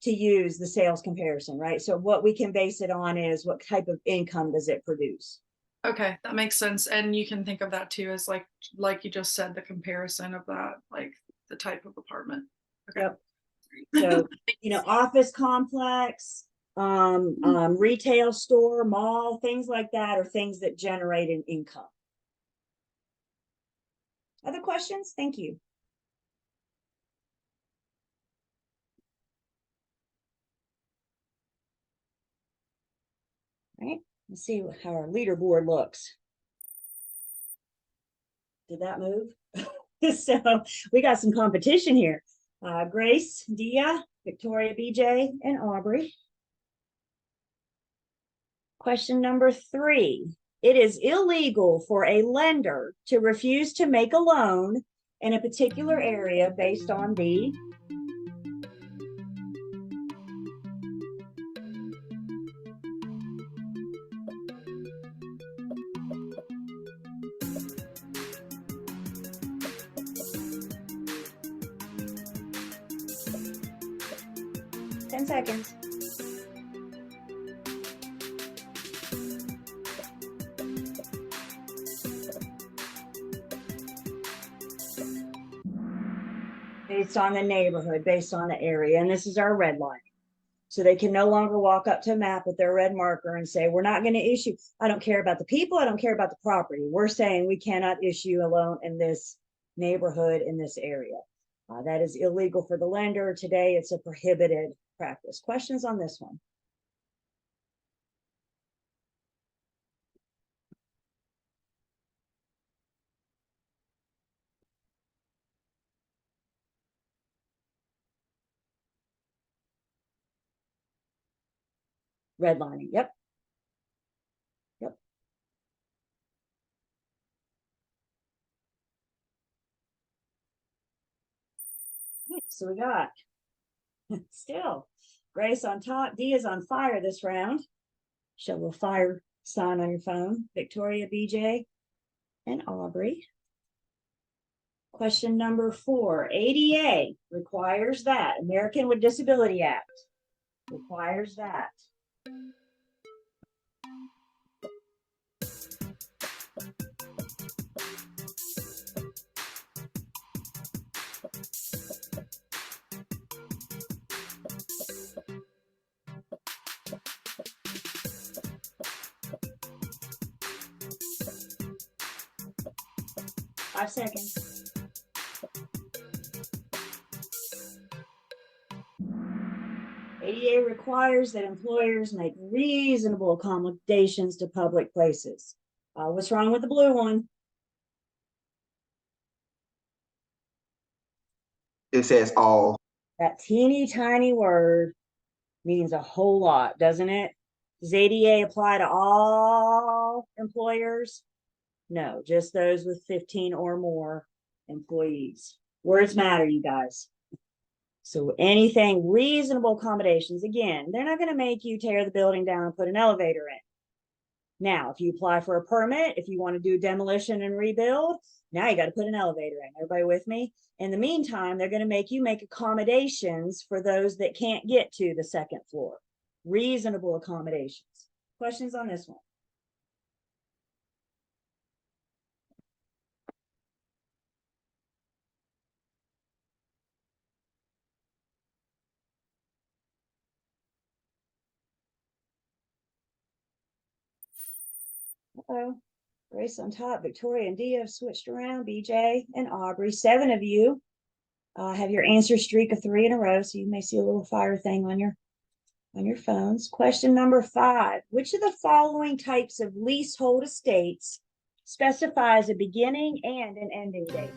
to use the sales comparison, right? So what we can base it on is what type of income does it produce? Okay, that makes sense. And you can think of that too as like you just said, the comparison of that, like the type of apartment. Okay. Yep. So, office complex, retail store, mall, things like that are things that generate an income. Other questions? Thank you. All right, let's see how our leaderboard looks. Did that move? So we got some competition here. Grace, Dia, Victoria, BJ, and Aubrey. Question number 3. It is illegal for a lender to refuse to make a loan in a particular area based on the seconds. Based on the neighborhood, based on the area, and this is our red line. So they can no longer walk up to a map with their red marker and say, we're not going to issue. I don't care about the people. I don't care about the property. We're saying we cannot issue a loan in this neighborhood, in this area. That is illegal for the lender. Today, it's a prohibited practice. Questions on this one? Redlining. Yep. Yep. So we got still Grace on top. Dia's on fire this round. Show a little fire sign on your phone. Victoria, BJ, and Aubrey. Question number 4, ADA requires that, American with Disability Act requires that. Five seconds. ADA requires that employers make reasonable accommodations to public places. What's wrong with the blue one? It says all. That teeny tiny word means a whole lot, doesn't it? Does ADA apply to all employers? No, just those with 15 or more employees. Words matter, you guys. So anything reasonable accommodations, again, they're not going to make you tear the building down and put an elevator in. Now, if you apply for a permit, if you want to do demolition and rebuild, now you got to put an elevator in. Everybody with me? In the meantime, they're going to make you make accommodations for those that can't get to the second floor. Reasonable accommodations. Questions on this one? Uh-oh. Grace on top, Victoria and Dia have switched around, BJ and Aubrey. 7 of you have your answer streak of 3 in a row, so you may see a little fire thing on your phones. Question number 5. Which of the following types of leasehold estates specifies a beginning and an ending date?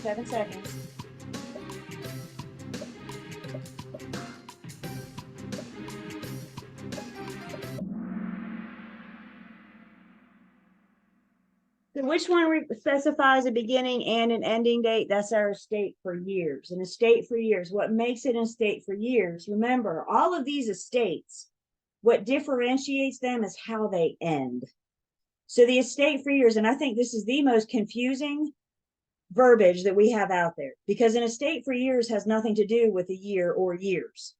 Seven seconds. So which one specifies a beginning and an ending date? That's our estate for years. An estate for years. What makes it an estate for years? Remember, all of these estates, what differentiates them is how they end. So the estate for years, and I think this is the most confusing verbiage that we have out there, because an estate for years has nothing to do with a year or years.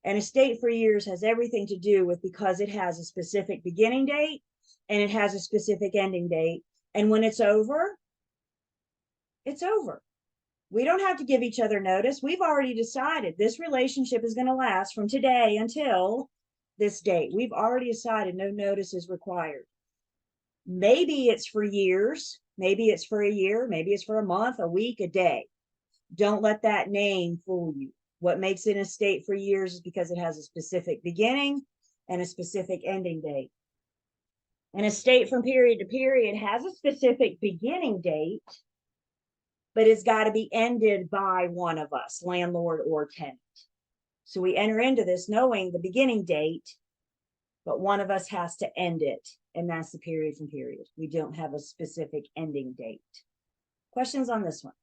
An estate for years has everything to do with, because it has a specific beginning date and it has a specific ending date. And when it's over, it's over. We don't have to give each other notice. We've already decided this relationship is going to last from today until this date. We've already decided no notice is required. Maybe it's for years. Maybe it's for a year. Maybe it's for a month, a week, a day. Don't let that name fool you. What makes it an estate for years is because it has a specific beginning and a specific ending date. An estate from period to period has a specific beginning date, but it's got to be ended by one of us, landlord or tenant. So we enter into this knowing the beginning date, but one of us has to end it, and that's the period from period. We don't have a specific ending date. Questions on this one?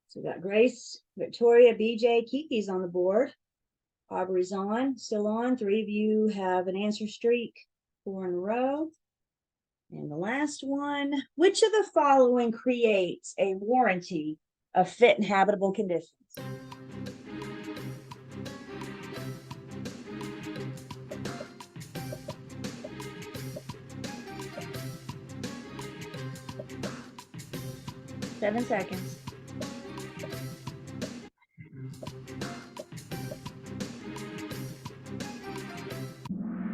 So we got Grace, Victoria, BJ, Kiki's on the board. Aubrey's on, still on. 3 of you have an answer streak, 4 in a row. And the last one, which of the following creates a warranty of fit and habitable conditions? Seven seconds.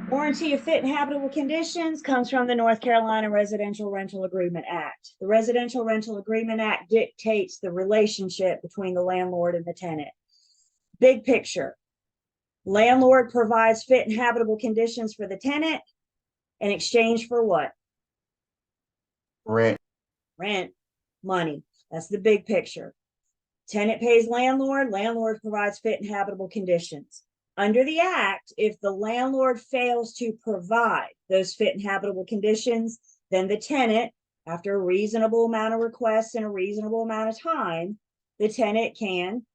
Warranty of fit and habitable conditions comes from the North Carolina Residential Rental Agreement Act. The Residential Rental Agreement Act dictates the relationship between the landlord and the tenant. Big picture. Landlord provides fit and habitable conditions for the tenant, In exchange for what? Rent. Rent, money. That's the big picture. Tenant pays landlord, landlord provides fit and habitable conditions. Under the act, if the landlord fails to provide those fit and habitable conditions, then the tenant, after a reasonable amount of requests and a reasonable amount of time, the tenant can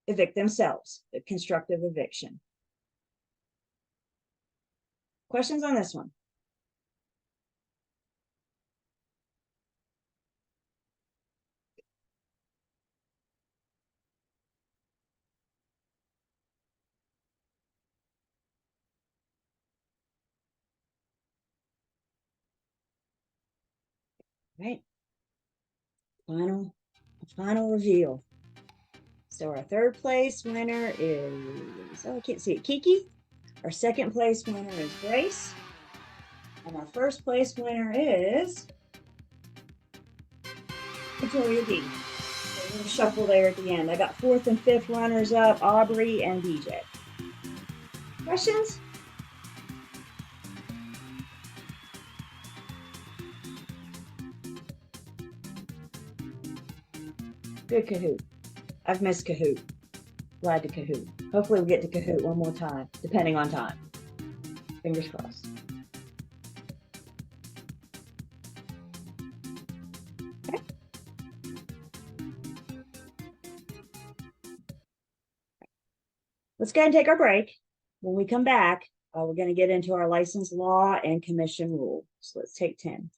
evict themselves, a constructive eviction. Questions on this one? Right. Final reveal. So our third place winner is, oh, I can't see it, Kiki. Our second place winner is Grace. And our first place winner is Victoria D. So a little shuffle there at the end. I got fourth and fifth runners up, Aubrey and DJ. Questions? Good Kahoot. I've missed Kahoot. Glad to Kahoot. Hopefully we'll get to Kahoot one more time, depending on time. Fingers crossed. Okay. Let's go ahead and take our break. When we come back, we're going to get into our license law and commission rule. So let's take 10.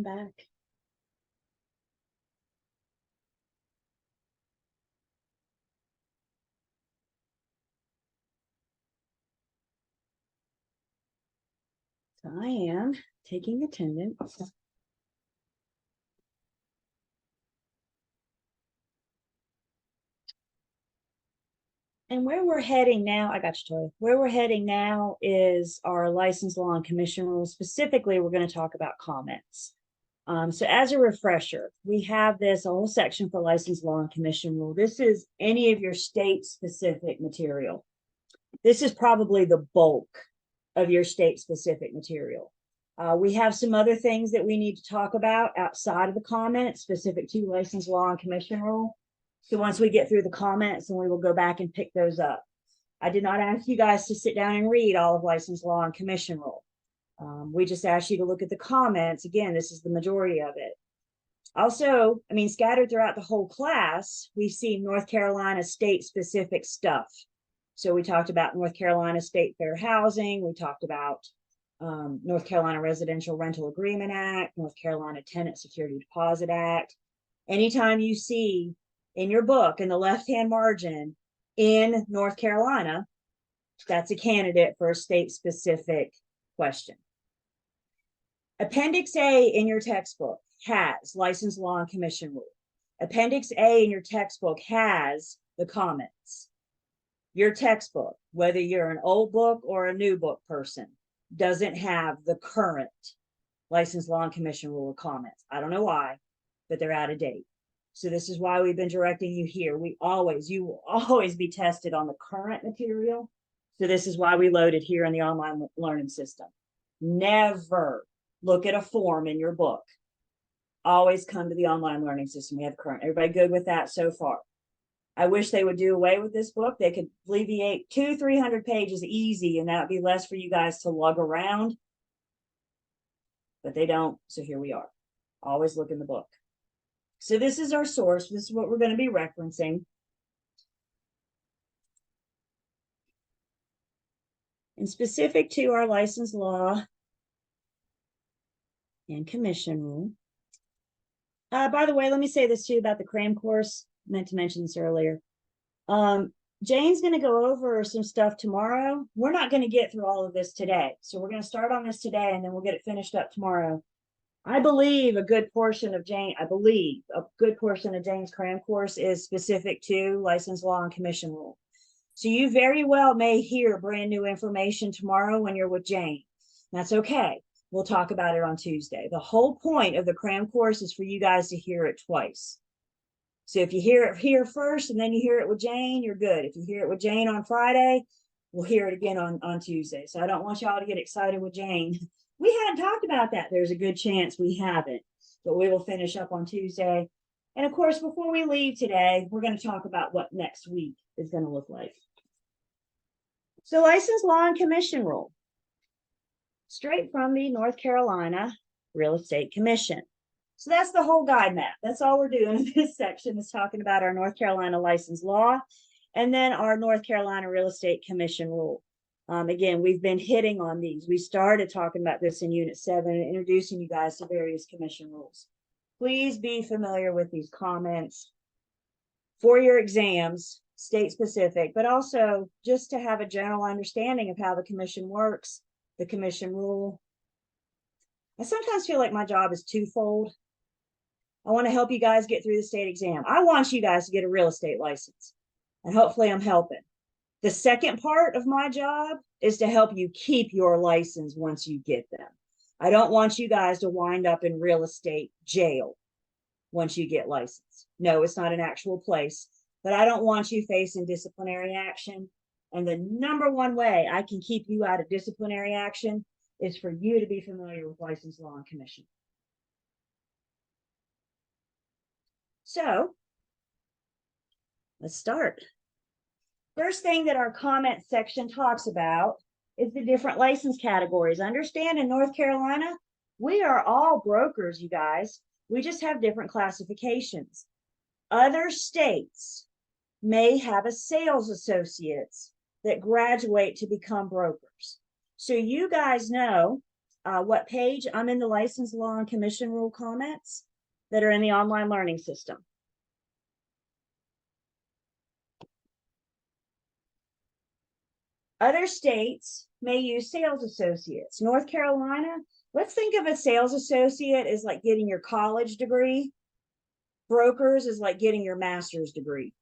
back. So I am taking attendance. And where we're heading now, I got you, Toy. Where we're heading now is our license law and commission rules. Specifically, we're going to talk about comments. So as a refresher, we have this whole section for license law and commission rule. This is any of your state specific material. This is probably the bulk of your state specific material. We have some other things that we need to talk about outside of the comments specific to license law and commission rule. So once we get through the comments, and we will go back and pick those up. I did not ask you guys to sit down and read all of license law and commission rule. We just asked you to look at the comments. Again, this is the majority of it. Also, I mean, scattered throughout the whole class, we see North Carolina state specific stuff. So we talked about North Carolina State Fair Housing. We talked about North Carolina Residential Rental Agreement Act, North Carolina Tenant Security Deposit Act. Anytime you see in your book in the left-hand margin in North Carolina, that's a candidate for a state-specific question. Appendix A in your textbook has license law and commission rule. Appendix A in your textbook has the comments. Your textbook, whether you're an old book or a new book person, doesn't have the current license law and commission rule of comments. I don't know why, but they're out of date. So this is why we've been directing you here. You will always be tested on the current material. So this is why we load it here in the online learning system. Never look at a form in your book. Always come to the online learning system. We have current. Everybody good with that so far? I wish they would do away with this book. They could alleviate 200-300 pages easy, and that would be less for you guys to lug around. But they don't. So here we are. Always look in the book. So this is our source. This is what we're going to be referencing. And specific to our license law and commission rule. By the way, let me say this too about the cram course. I meant to mention this earlier. Jane's going to go over some stuff tomorrow. We're not going to get through all of this today. So we're going to start on this today, and then we'll get it finished up tomorrow. I believe a good portion of Jane's cram course is specific to license law and commission rule. So you very well may hear brand new information tomorrow when you're with Jane. That's okay. We'll talk about it on Tuesday. The whole point of the cram course is for you guys to hear it twice. So if you hear it here first and then you hear it with Jane, you're good. If you hear it with Jane on Friday, we'll hear it again on Tuesday. So I don't want y'all to get excited with Jane. We hadn't talked about that. There's a good chance we haven't, but we will finish up on Tuesday. And of course, before we leave today, we're going to talk about what next week is going to look like. So license law and commission rule, straight from the North Carolina Real Estate Commission. So that's the whole guide map. That's all we're doing in this section is talking about our North Carolina license law and then our North Carolina Real Estate Commission rule. Again, we've been hitting on these. We started talking about this in Unit 7 and introducing you guys to various commission rules. Please be familiar with these comments for your exams, state specific, but also just to have a general understanding of how the commission works, the commission rule. I sometimes feel like my job is twofold. I want to help you guys get through the state exam. I want you guys to get a real estate license, and hopefully I'm helping. The second part of my job is to help you keep your license once you get them. I don't want you guys to wind up in real estate jail once you get licensed. No, it's not an actual place, but I don't want you facing disciplinary action. And the number one way I can keep you out of disciplinary action is for you to be familiar with license law and commission. So let's start. First thing that our comment section talks about is the different license categories. Understand, in North Carolina, we are all brokers, you guys. We just have different classifications. Other states may have a sales associates that graduate to become brokers. So you guys know what page? I'm in the license law and commission rule comments that are in the online learning system. Other states may use sales associates. North Carolina, let's think of a sales associate as like getting your college degree. Brokers is like getting your master's degree.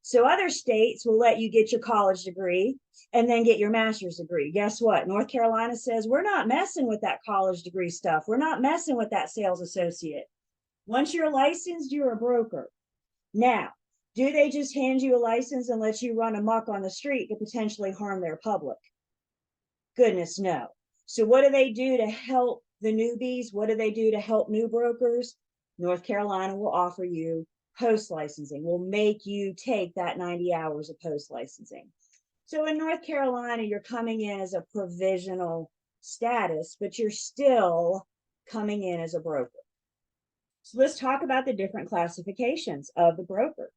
So other states will let you get your college degree and then get your master's degree. Guess what? North Carolina says, we're not messing with that college degree stuff. We're not messing with that sales associate. Once you're licensed, you're a broker. Now, do they just hand you a license and let you run amok on the street to potentially harm their public? Goodness, no. So what do they do to help the newbies? What do they do to help new brokers? North Carolina will offer you post licensing, will make you take that 90 hours of post licensing. So in North Carolina, you're coming in as a provisional status, but you're still coming in as a broker. So let's talk about the different classifications of the broker.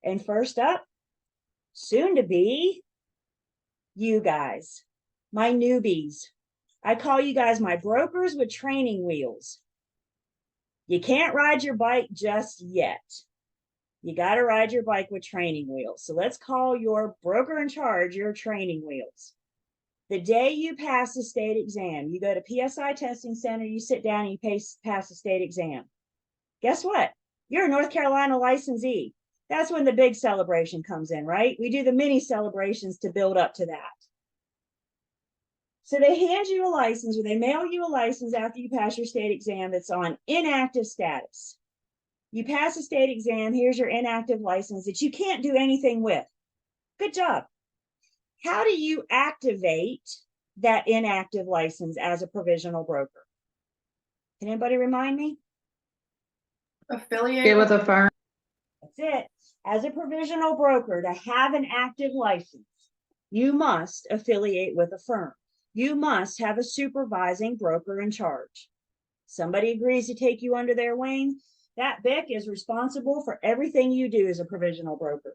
And first up, soon to be you guys, my newbies. I call you guys my brokers with training wheels. You can't ride your bike just yet. You got to ride your bike with training wheels. So let's call your broker in charge your training wheels. The day you pass the state exam, you go to PSI Testing Center, you sit down and you pass the state exam. Guess what? You're a North Carolina licensee. That's when the big celebration comes in, right? We do the mini celebrations to build up to that. So they hand you a license, or they mail you a license after you pass your state exam that's on inactive status. You pass the state exam, here's your inactive license that you can't do anything with. Good job. How do you activate that inactive license as a provisional broker? Can anybody remind me? Affiliate Get with a firm. That's it. As a provisional broker, to have an active license, you must affiliate with a firm. You must have a supervising broker in charge. Somebody agrees to take you under their wing. That BIC is responsible for everything you do as a provisional broker.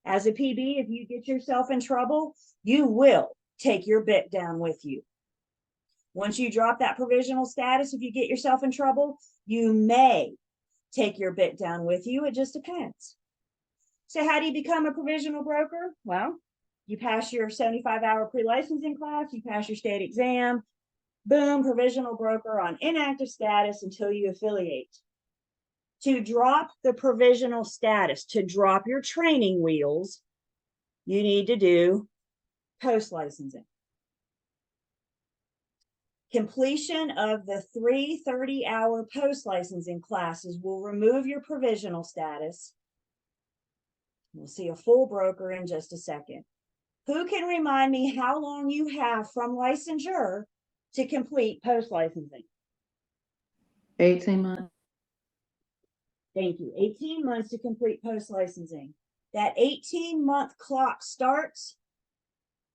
As a PB, if you get yourself in trouble, you will take your BIC down with you. Once you drop that provisional status, if you get yourself in trouble, you may take your BIC down with you. It just depends. So how do you become a provisional broker? Well, you pass your 75-hour pre-licensing class, you pass your state exam, boom, provisional broker on inactive status until you affiliate. To drop the provisional status, to drop your training wheels, you need to do post-licensing. Completion of the 3 30-hour post-licensing classes will remove your provisional status. We'll see a full broker in just a second. Who can remind me how long you have from licensure to complete post-licensing? 18 months. Thank you. 18 months to complete post-licensing. That 18-month clock starts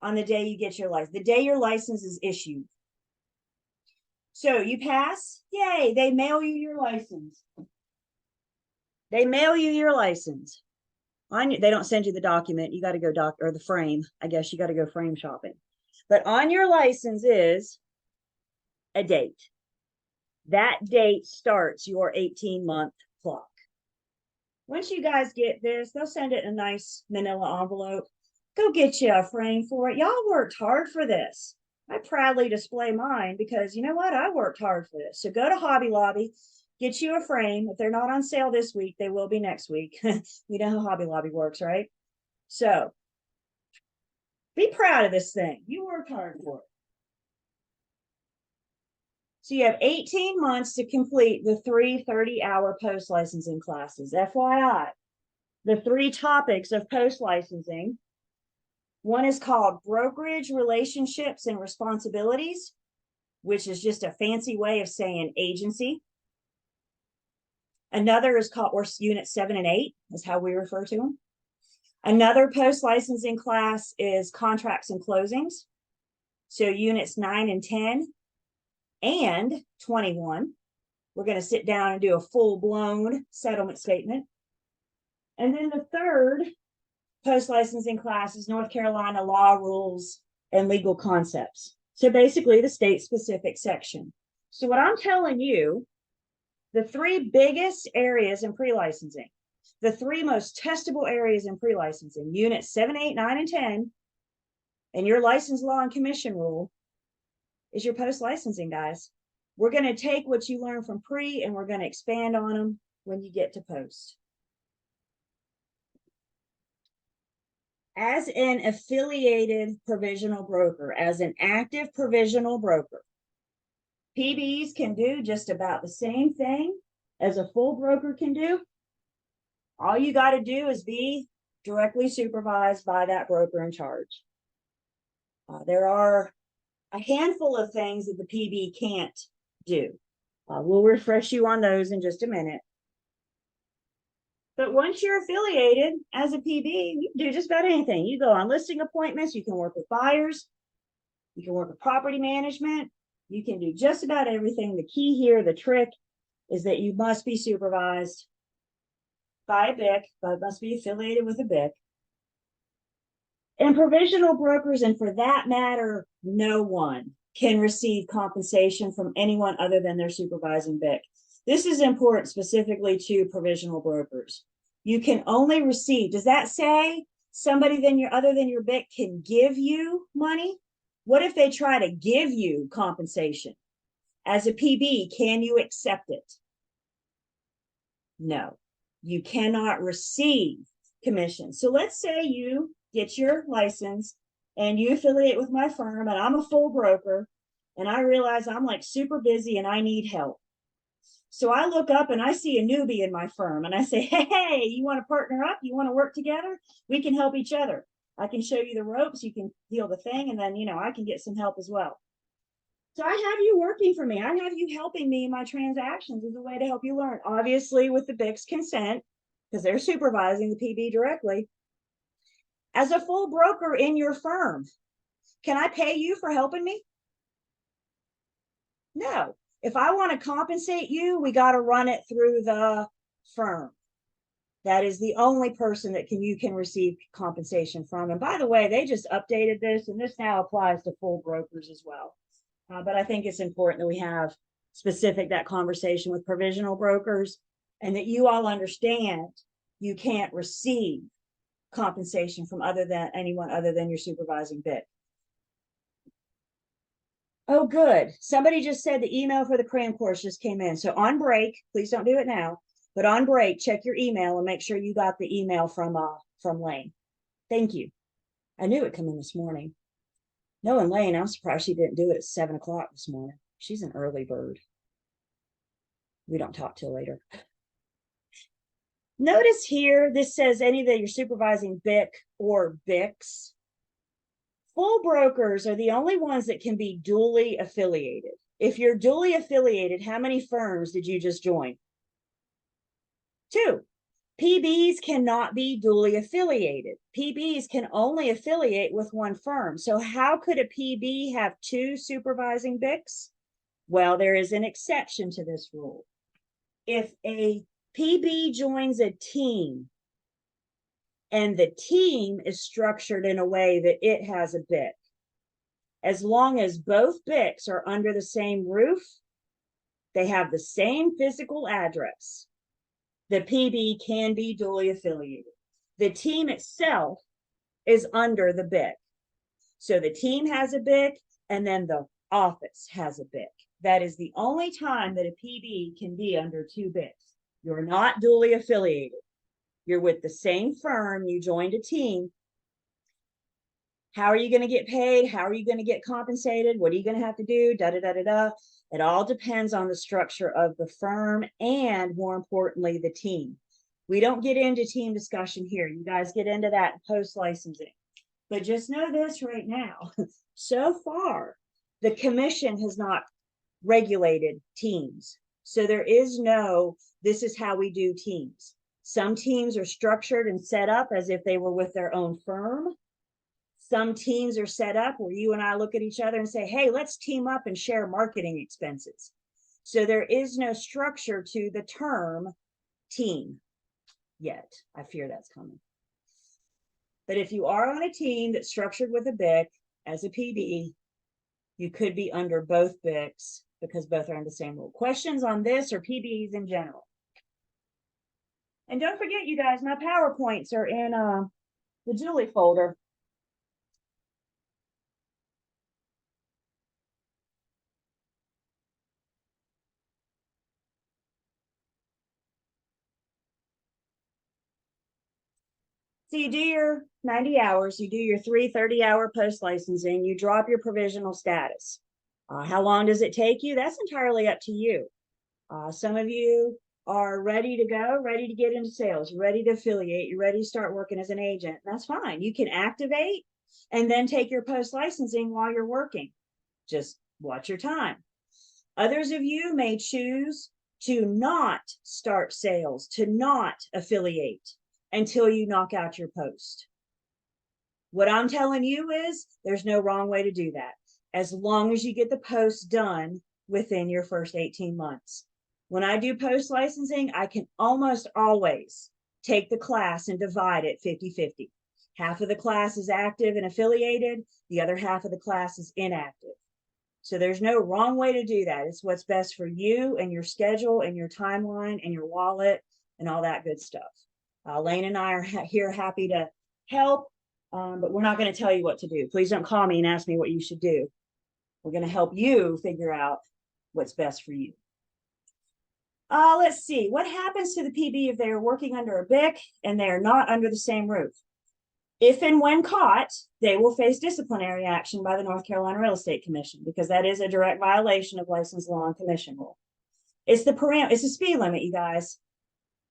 on the day you get your license, the day your license is issued. So you pass, yay, they mail you your license. They mail you your license. They don't send you the document. You got to go or the frame. I guess you got to go frame shopping. But on your license is a date. That date starts your 18-month clock. Once you guys get this, they'll send it in a nice manila envelope. Go get you a frame for it. Y'all worked hard for this. I proudly display mine because you know what? I worked hard for this. So go to Hobby Lobby, get you a frame. If they're not on sale this week, they will be next week. We know how Hobby Lobby works, right? So be proud of this thing. You worked hard for it. So you have 18 months to complete the 3 30-hour post-licensing classes. FYI, the 3 topics of post-licensing. One is called Brokerage Relationships and Responsibilities, which is just a fancy way of saying agency. Another is called, or Unit 7 and 8 is how we refer to them. Another post-licensing class is Contracts and Closings. So Units 9 and 10 and 21. We're going to sit down and do a full-blown settlement statement. And then the third post-licensing class is North Carolina law, rules, and legal concepts. So basically the state specific section. So what I'm telling you, the three biggest areas in pre-licensing, the three most testable areas in pre-licensing, units 7, 8, 9, and 10, and your license law and commission rule is your post-licensing, guys. We're going to take what you learn from pre and we're going to expand on them when you get to post. As an affiliated provisional broker, as an active provisional broker, PBs can do just about the same thing as a full broker can do. All you got to do is be directly supervised by that broker in charge. There are a handful of things that the PB can't do. We'll refresh you on those in just a minute. But once you're affiliated as a PB, you can do just about anything. You go on listing appointments, you can work with buyers, you can work with property management, you can do just about everything. The key here, the trick, is that you must be supervised by a BIC, but must be affiliated with a BIC. And provisional brokers, and for that matter, no one can receive compensation from anyone other than their supervising BIC. This is important specifically to provisional brokers. You can only receive, does that say somebody other than your BIC can give you money? What if they try to give you compensation? As a PB, can you accept it? No, you cannot receive commission. So let's say you get your license and you affiliate with my firm and I'm a full broker and I realize I'm like super busy and I need help. So I look up and I see a newbie in my firm and I say, hey, you want to partner up? You want to work together? We can help each other. I can show you the ropes. You can deal the thing. And then, I can get some help as well. So I have you working for me. I have you helping me in my transactions as a way to help you learn, obviously with the BIC's consent, because they're supervising the PB directly. As a full broker in your firm, can I pay you for helping me? No. If I want to compensate you, we got to run it through the firm. That is the only person that you can receive compensation from. And by the way, they just updated this, and this now applies to full brokers as well. But I think it's important that we have that conversation with provisional brokers, and that you all understand you can't receive compensation from anyone other than your supervising BIC. Oh, good. Somebody just said the email for the cram course just came in. So on break, please don't do it now, but on break, check your email and make sure you got the email from Lane. Thank you. I knew it come in this morning. Knowing Lane, I'm surprised she didn't do it at 7 o'clock this morning. She's an early bird. We don't talk till later. Notice here, this says any that you're supervising BIC or BICs. Full brokers are the only ones that can be duly affiliated. If you're duly affiliated, how many firms did you just join? 2. PBs cannot be duly affiliated. PBs can only affiliate with one firm. So how could a PB have 2 supervising BICs? Well, there is an exception to this rule. If a PB joins a team and the team is structured in a way that it has a BIC, as long as both BICs are under the same roof, they have the same physical address, the PB can be duly affiliated. The team itself is under the BIC. So the team has a BIC and then the office has a BIC. That is the only time that a PB can be under 2 BICs. You're not duly affiliated. You're with the same firm. You joined a team. How are you going to get paid? How are you going to get compensated? What are you going to have to do? It all depends on the structure of the firm and, more importantly, the team. We don't get into team discussion here. You guys get into that post-licensing. But just know this right now. So far, the commission has not regulated teams. So there is no, this is how we do teams. Some teams are structured and set up as if they were with their own firm. Some teams are set up where you and I look at each other and say, hey, let's team up and share marketing expenses. So there is no structure to the term team yet. I fear that's coming. But if you are on a team that's structured with a BIC as a PB, You could be under both BICs because both are under the same rule. Questions on this or PBs in general? And don't forget, you guys, my PowerPoints are in the Julie folder. So you do your 90 hours, you do your 30-hour post-licensing, you drop your provisional status. How long does it take you? That's entirely up to you. Some of you are ready to go, ready to get into sales, you're ready to affiliate, you're ready to start working as an agent. That's fine. You can activate and then take your post-licensing while you're working. Just watch your time. Others of you may choose to not start sales, to not affiliate until you knock out your post. What I'm telling you is there's no wrong way to do that, as long as you get the post done within your first 18 months. When I do post licensing, I can almost always take the class and divide it 50-50. Half of the class is active and affiliated, the other half of the class is inactive. So there's no wrong way to do that. It's what's best for you and your schedule and your timeline and your wallet and all that good stuff. Lane and I are here happy to help, but we're not going to tell you what to do. Please don't call me and ask me what you should do. We're going to help you figure out what's best for you. Let's see. What happens to the PB if they are working under a BIC and they are not under the same roof? If and when caught, they will face disciplinary action by the North Carolina Real Estate Commission, because that is a direct violation of license law and commission rule. It's the speed limit, you guys.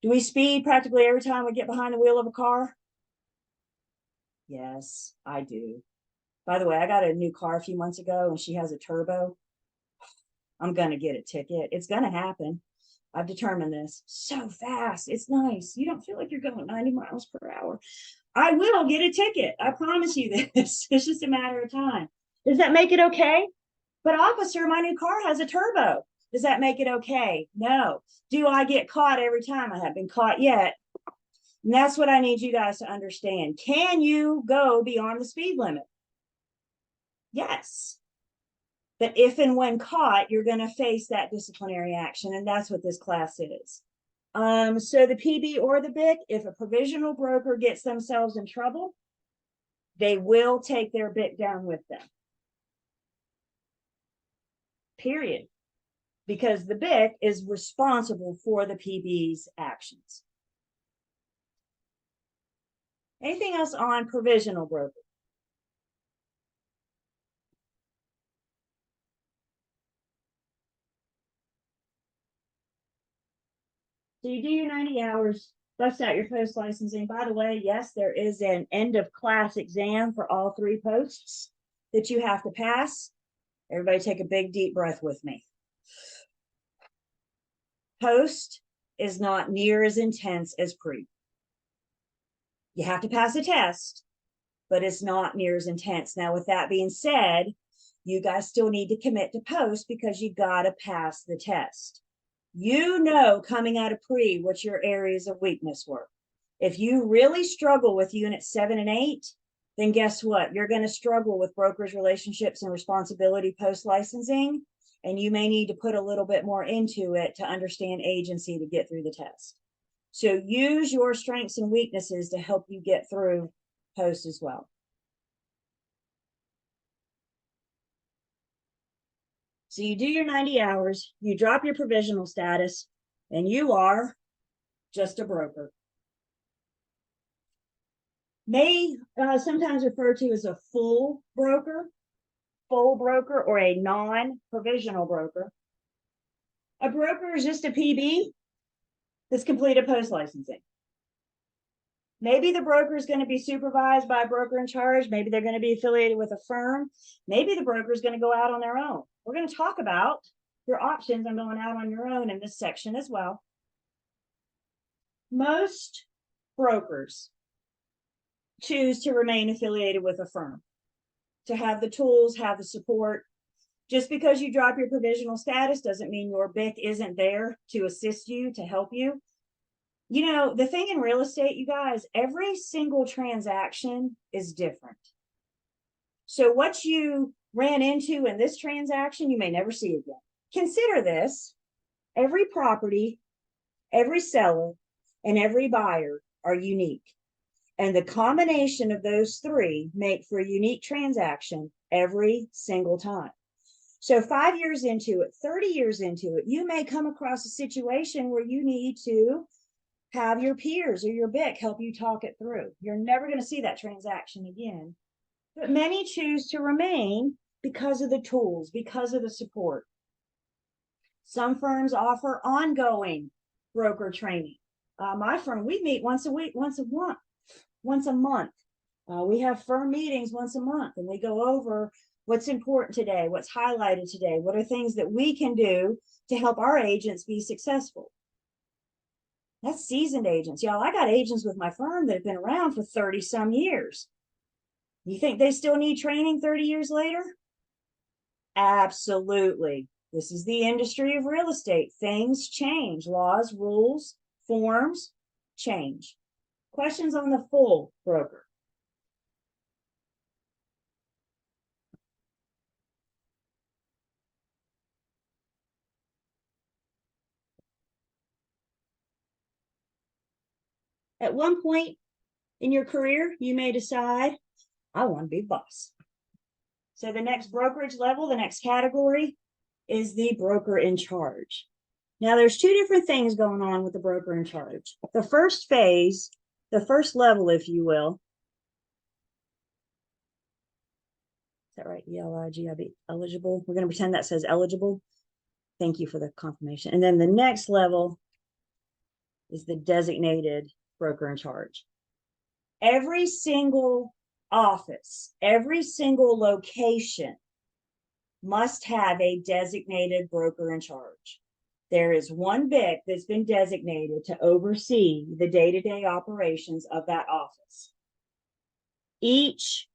Do we speed practically every time we get behind the wheel of a car? Yes, I do. By the way, I got a new car a few months ago and she has a turbo. I'm going to get a ticket. It's going to happen. I've determined this. So fast. It's nice. You don't feel like you're going 90 miles per hour. I will get a ticket. I promise you this. It's just a matter of time. Does that make it okay? But officer, my new car has a turbo. Does that make it okay? No. Do I get caught every time? I haven't been caught yet. And that's what I need you guys to understand. Can you go beyond the speed limit? Yes. But if and when caught, you're going to face that disciplinary action. And that's what this class is. So the PB or the BIC, if a provisional broker gets themselves in trouble, they will take their BIC down with them. Period. Because the BIC is responsible for the PB's actions. Anything else on provisional broker? So you do your 90 hours, bust out your post licensing. By the way, yes, there is an end of class exam for all 3 posts that you have to pass. Everybody take a big deep breath with me. Post is not near as intense as pre. You have to pass a test, but it's not near as intense. Now, with that being said, you guys still need to commit to post because you got to pass the test. You know, coming out of pre, what your areas of weakness were. If you really struggle with units 7 and 8, then guess what? You're going to struggle with brokers, relationships, and responsibility post-licensing, and you may need to put a little bit more into it to understand agency to get through the test. So use your strengths and weaknesses to help you get through post as well. So you do your 90 hours, you drop your provisional status, and you are just a broker. May sometimes referred to as a full broker, or a non-provisional broker. A broker is just a PB that's completed post-licensing. Maybe the broker is going to be supervised by a broker in charge. Maybe they're going to be affiliated with a firm. Maybe the broker is going to go out on their own. We're going to talk about your options on going out on your own in this section as well. Most brokers choose to remain affiliated with a firm, to have the tools, have the support. Just because you drop your provisional status doesn't mean your BIC isn't there to assist you, to help you. You know, the thing in real estate, you guys, every single transaction is different. So what you ran into in this transaction, you may never see again. Consider this: every property, every seller, and every buyer are unique. And the combination of those three make for a unique transaction every single time. So 5 years into it, 30 years into it, you may come across a situation where you need to have your peers or your BIC help you talk it through. You're never going to see that transaction again. But many choose to remain because of the tools, because of the support. Some firms offer ongoing broker training. My firm, we meet once a week, once a month. We have firm meetings once a month, and we go over what's important today, what's highlighted today, what are things that we can do to help our agents be successful. That's seasoned agents. Y'all, I got agents with my firm that have been around for 30 some years. You think they still need training 30 years later? Absolutely. This is the industry of real estate. Things change. Laws, rules, forms change. Questions on the full broker? At one point in your career, you may decide, I want to be boss. So the next brokerage level, the next category is the broker in charge. Now there's two different things going on with the broker in charge. The first phase, the first level, if you will. Is that right? ELIGIB, eligible. We're going to pretend that says eligible. Thank you for the confirmation. And then the next level is the designated broker in charge. Every single office, every single location must have a designated broker in charge. There is one BIC that's been designated to oversee the day-to-day operations of that office. Each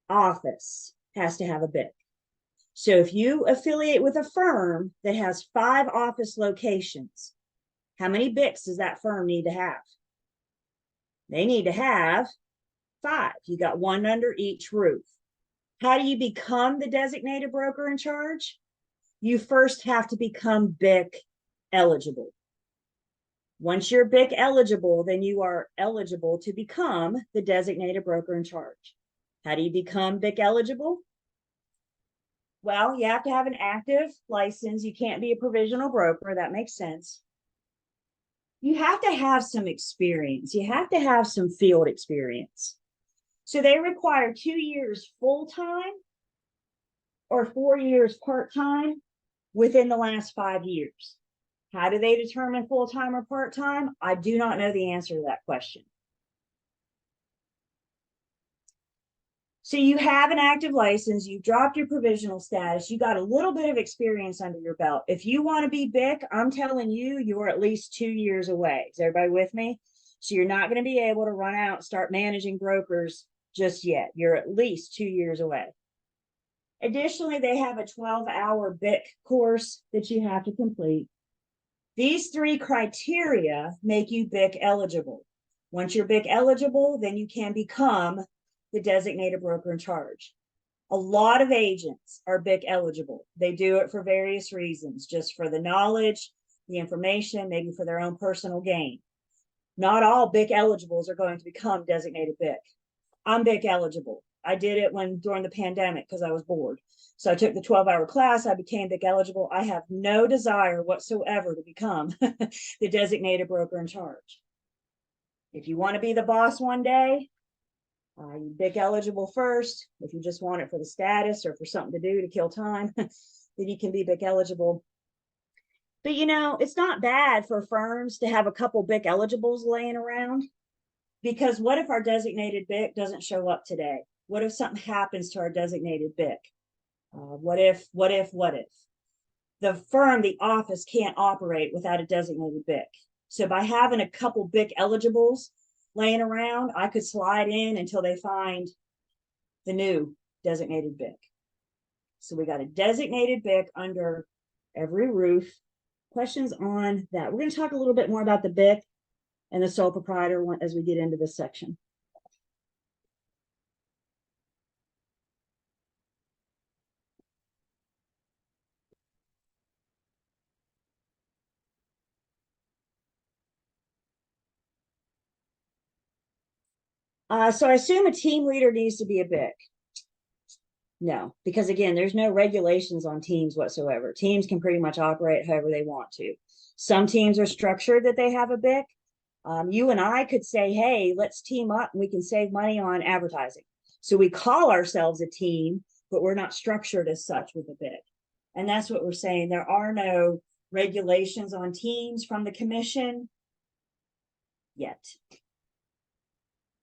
office has to have a BIC. So if you affiliate with a firm that has 5 office locations, how many BICs does that firm need to have? They need to have 5. You got one under each roof. How do you become the designated broker in charge? You first have to become BIC eligible. Once you're BIC eligible, then you are eligible to become the designated broker in charge. How do you become BIC eligible? Well, you have to have an active license. You can't be a provisional broker. That makes sense. You have to have some experience. You have to have some field experience. So they require 2 years full-time or 4 years part-time within the last 5 years. How do they determine full-time or part-time? I do not know the answer to that question. So you have an active license, you dropped your provisional status, you got a little bit of experience under your belt. If you want to be BIC, I'm telling you, you're at least 2 years away. Is everybody with me? So you're not going to be able to run out and start managing brokers just yet. You're at least 2 years away. Additionally, they have a 12-hour BIC course that you have to complete. These 3 criteria make you BIC eligible. Once you're BIC eligible, then you can become the designated broker in charge. A lot of agents are BIC eligible. They do it for various reasons, just for the knowledge, the information, maybe for their own personal gain. Not all BIC eligibles are going to become designated BIC. I'm BIC eligible. I did it during the pandemic because I was bored. So I took the 12-hour class. I became BIC eligible. I have no desire whatsoever to become the designated broker in charge. If you want to be the boss one day, you BIC eligible first. If you just want it for the status or for something to do to kill time, then you can be BIC eligible. But you know, it's not bad for firms to have a couple BIC eligibles laying around, because what if our designated BIC doesn't show up today? What if something happens to our designated BIC? What if? The firm, the office can't operate without a designated BIC. So by having a couple BIC eligibles laying around, I could slide in until they find the new designated BIC. So we got a designated BIC under every roof. Questions on that? We're going to talk a little bit more about the BIC and the sole proprietor as we get into this section. So I assume a team leader needs to be a BIC. No, because again, there's no regulations on teams whatsoever. Teams can pretty much operate however they want to. Some teams are structured that they have a BIC. You and I could say, hey, let's team up and we can save money on advertising. So we call ourselves a team, but we're not structured as such with a BIC. And that's what we're saying. There are no regulations on teams from the commission yet.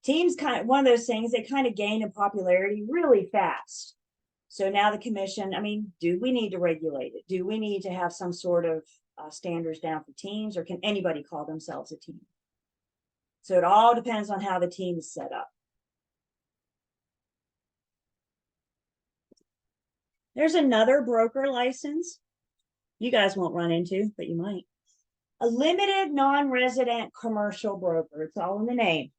Teams kind of one of those things, they kind of gain in popularity really fast. So now the commission, I mean, do we need to regulate it? Do we need to have some sort of standards down for teams, or can anybody call themselves a team? So it all depends on how the team is set up. There's another broker license you guys won't run into, but you might. A limited non-resident commercial broker. It's all in the name.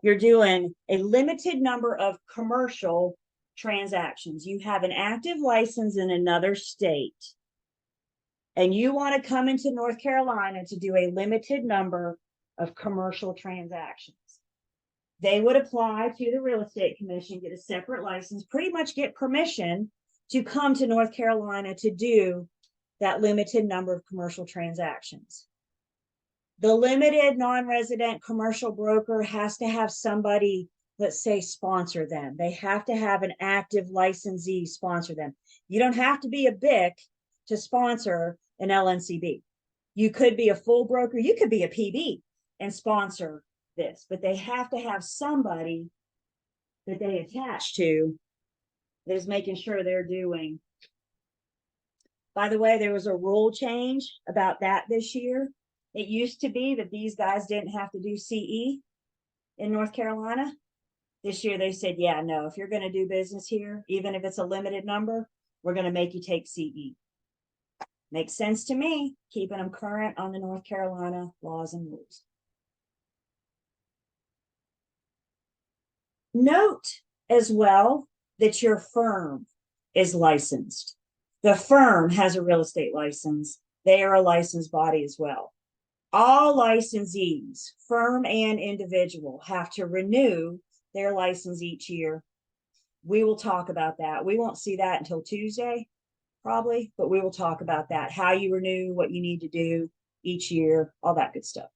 You're doing a limited number of commercial transactions. You have an active license in another state, and you want to come into North Carolina to do a limited number of commercial transactions. They would apply to the real estate commission, get a separate license, pretty much get permission to come to North Carolina to do that limited number of commercial transactions. The limited non-resident commercial broker has to have somebody, let's say, sponsor them. They have to have an active licensee sponsor them. You don't have to be a BIC to sponsor an LNCB. You could be a full broker. You could be a PB and sponsor this, but they have to have somebody that they attach to that is making sure they're doing. By the way, there was a rule change about that this year. It used to be that these guys didn't have to do CE in North Carolina. This year they said, yeah, no, if you're going to do business here, even if it's a limited number, we're going to make you take CE. Makes sense to me, keeping them current on the North Carolina laws and rules. Note as well that your firm is licensed. The firm has a real estate license. They are a licensed body as well. All licensees, firm and individual, have to renew their license each year. We will talk about that. We won't see that until Tuesday, probably, but we will talk about that. How you renew, what you need to do each year, all that good stuff.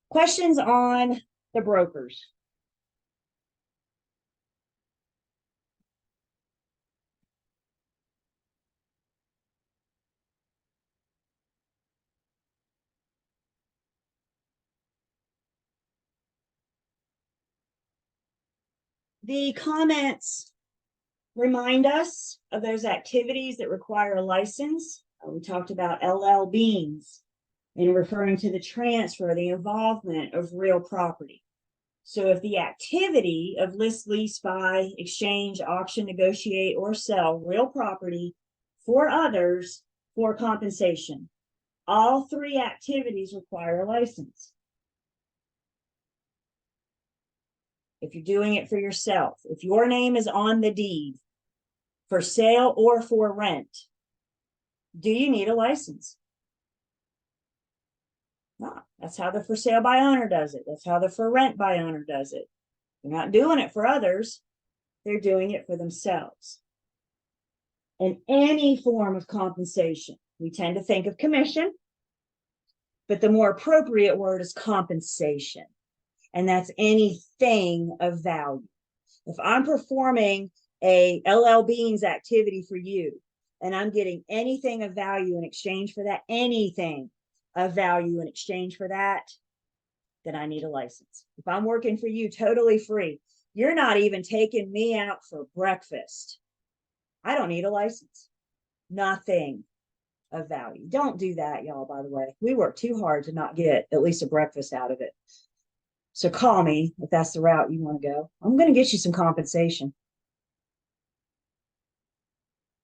Questions on the brokers? The comments remind us of those activities that require a license. We talked about LL Beans in referring to the transfer, the involvement of real property. So if the activity of list, lease, buy, exchange, auction, negotiate, or sell real property for others for compensation, all three activities require a license. If you're doing it for yourself, if your name is on the deed for sale or for rent, do you need a license? No, that's how the for sale by owner does it. That's how the for rent by owner does it. They're not doing it for others. They're doing it for themselves. And any form of compensation, we tend to think of commission, but the more appropriate word is compensation. And that's anything of value. If I'm performing a LL Beans activity for you, and I'm getting anything of value in exchange for that, anything of value in exchange for that, then I need a license. If I'm working for you totally free, you're not even taking me out for breakfast, I don't need a license. Nothing of value. Don't do that, y'all, by the way. We work too hard to not get at least a breakfast out of it. So call me if that's the route you want to go. I'm going to get you some compensation.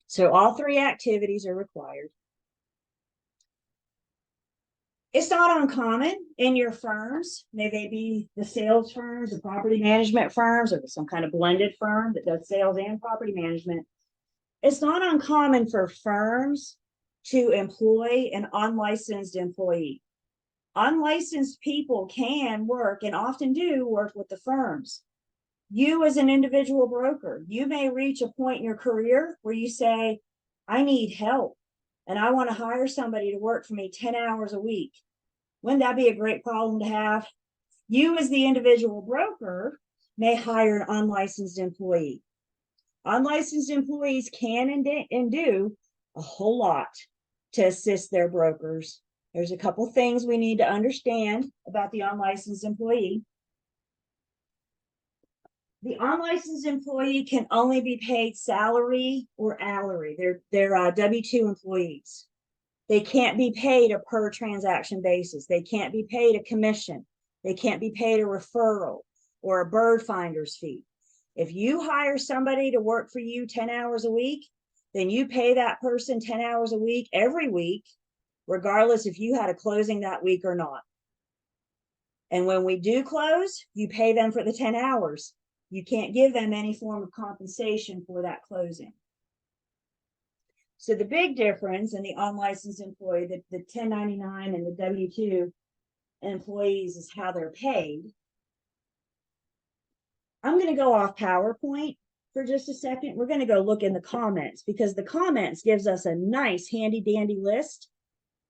So all three activities are required. It's not uncommon in your firms, may they be the sales firms, the property management firms, or some kind of blended firm that does sales and property management. It's not uncommon for firms to employ an unlicensed employee. Unlicensed people can work and often do work with the firms. You as an individual broker, you may reach a point in your career where you say, I need help and I want to hire somebody to work for me 10 hours a week. Wouldn't that be a great problem to have? You as the individual broker may hire an unlicensed employee. Unlicensed employees can and do a whole lot to assist their brokers. There's a couple things we need to understand about the unlicensed employee. The unlicensed employee can only be paid salary or hourly. They're W-2 employees. They can't be paid a per transaction basis. They can't be paid a commission. They can't be paid a referral or a bird finder's fee. If you hire somebody to work for you 10 hours a week, then you pay that person 10 hours a week every week, regardless if you had a closing that week or not. And when we do close, you pay them for the 10 hours. You can't give them any form of compensation for that closing. So the big difference in the unlicensed employee, the 1099 and the W-2 employees, is how they're paid. I'm going to go off PowerPoint for just a second. We're going to go look in the comments, because the comments gives us a nice handy dandy list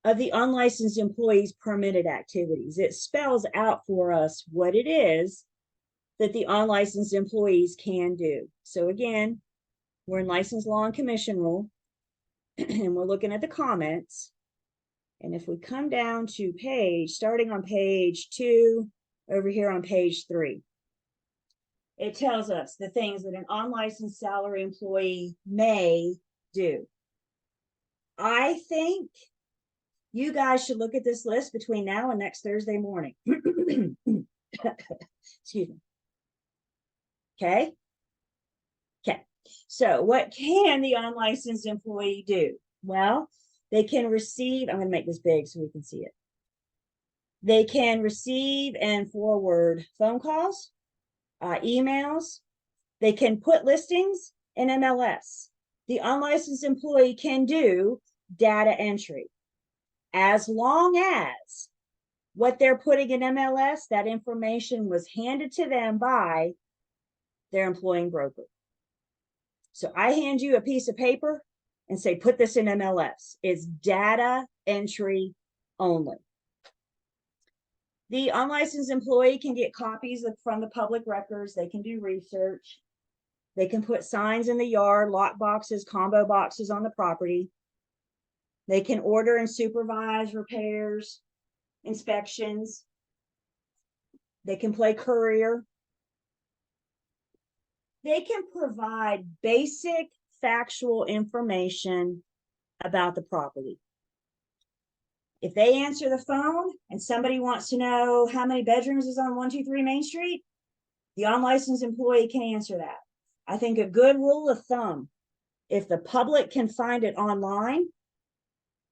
of the unlicensed employees' permitted activities. It spells out for us what it is that the unlicensed employees can do. So again, we're in license law and commission rule, and we're looking at the comments. And if we come down to starting on page 2, over here on page 3, it tells us the things that an unlicensed salary employee may do. I think you guys should look at this list between now and next Thursday morning. Excuse me. Okay. So what can the unlicensed employee do? Well, they can receive, I'm going to make this big so we can see it. They can receive and forward phone calls, emails. They can put listings in MLS. The unlicensed employee can do data entry, as long as what they're putting in MLS, that information was handed to them by their employing broker. So I hand you a piece of paper and say, put this in MLS. It's data entry only. The unlicensed employee can get copies from the public records. They can do research. They can put signs in the yard, lock boxes, combo boxes on the property. They can order and supervise repairs, inspections. They can play courier. They can provide basic factual information about the property. If they answer the phone and somebody wants to know how many bedrooms is on 123 Main Street, the unlicensed employee can answer that. I think a good rule of thumb, if the public can find it online,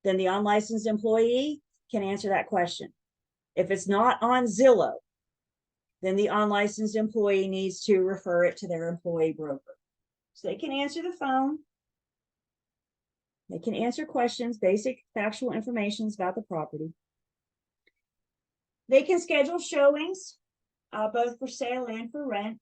then the unlicensed employee can answer that question. If it's not on Zillow, then the unlicensed employee needs to refer it to their employee broker. So they can answer the phone. They can answer questions, basic factual information about the property. They can schedule showings, both for sale and for rent.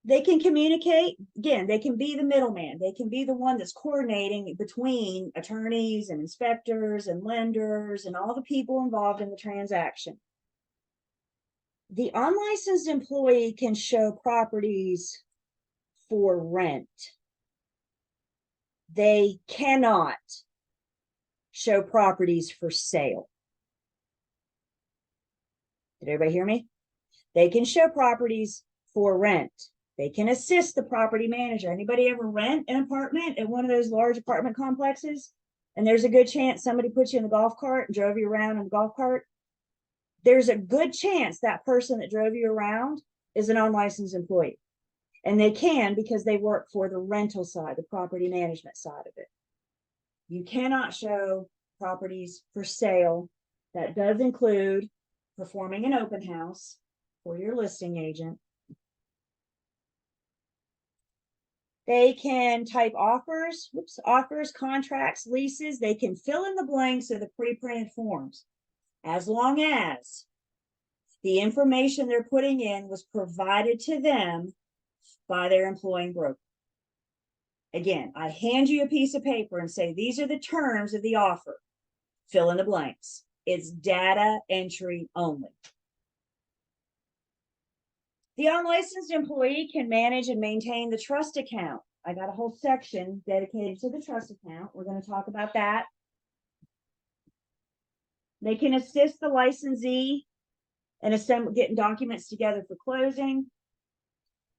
They can communicate. Again, they can be the middleman. They can be the one that's coordinating between attorneys and inspectors and lenders and all the people involved in the transaction. The unlicensed employee can show properties for rent. They cannot show properties for sale. Did everybody hear me? They can show properties for rent. They can assist the property manager. Anybody ever rent an apartment at one of those large apartment complexes? And there's a good chance somebody put you in the golf cart and drove you around in the golf cart. There's a good chance that person that drove you around is an unlicensed employee. And they can, because they work for the rental side, the property management side of it. You cannot show properties for sale. That does include performing an open house for your listing agent. They can type offers, contracts, leases. They can fill in the blanks of the pre-printed forms, as long as The information they're putting in was provided to them by their employing broker. Again, I hand you a piece of paper and say, these are the terms of the offer. Fill in the blanks. It's data entry only. The unlicensed employee can manage and maintain the trust account. I got a whole section dedicated to the trust account. We're going to talk about that. They can assist the licensee in getting documents together for closing.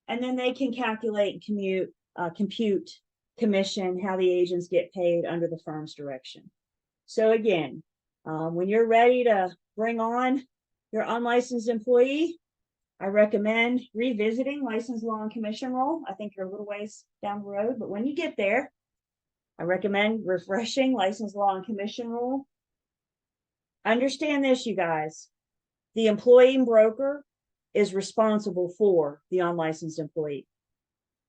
And then they can calculate and compute commission, how the agents get paid under the firm's direction. So again, when you're ready to bring on your unlicensed employee, I recommend revisiting license law and commission rule. I think you're a little ways down the road, but when you get there, I recommend refreshing license law and commission rule. Understand this, you guys. The employee broker is responsible for the unlicensed employee.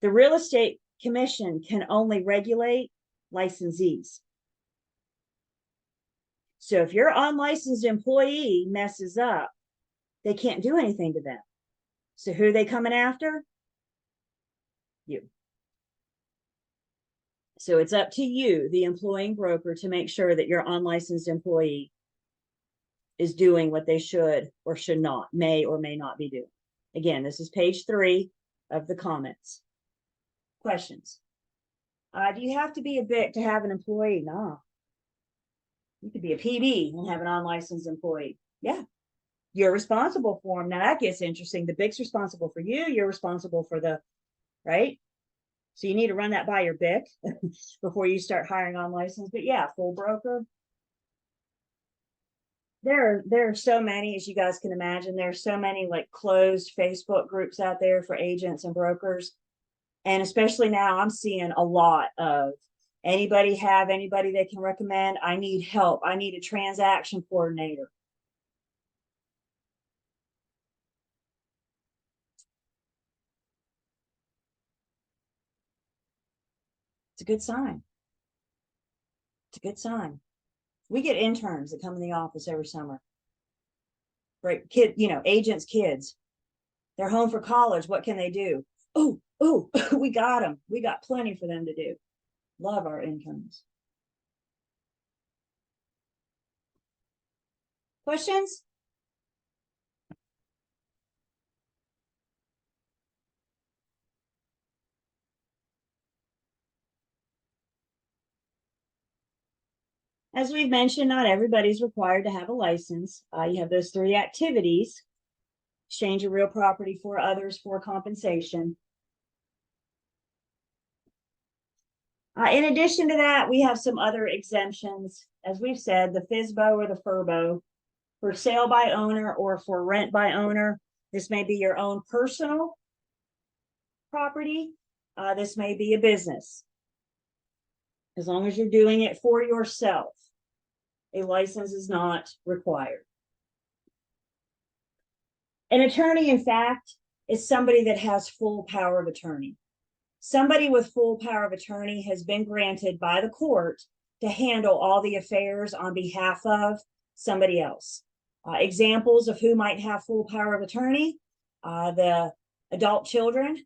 The real estate commission can only regulate licensees. So if your unlicensed employee messes up, they can't do anything to them. So who are they coming after? You. So it's up to you, the employing broker, to make sure that your unlicensed employee is doing what they should or should not, may or may not be doing. Again, this is page 3 of the comments. Questions? Do you have to be a BIC to have an employee? No. You could be a PB and have an unlicensed employee. Yeah. You're responsible for them. Now that gets interesting. The BIC's responsible for you. You're responsible for the, right? So you need to run that by your BIC before you start hiring unlicensed. But yeah, full broker. There are so many, as you guys can imagine, there are so many like closed Facebook groups out there for agents and brokers. And especially now I'm seeing a lot of anybody they can recommend. I need help. I need a transaction coordinator. It's a good sign. It's a good sign. We get interns that come in the office every summer. Right, agents' kids. They're home for college. What can they do? Oh, we got them. We got plenty for them to do. Love our interns. Questions? As we've mentioned, not everybody's required to have a license. You have those 3 activities: exchange of real property for others for compensation. In addition to that, we have some other exemptions. As we've said, the FSBO or the FRBO, for sale by owner or for rent by owner. This may be your own personal property. This may be a business. As long as you're doing it for yourself, a license is not required. An attorney, in fact, is somebody that has full power of attorney. Somebody with full power of attorney has been granted by the court to handle all the affairs on behalf of somebody else. Examples of who might have full power of attorney: the adult children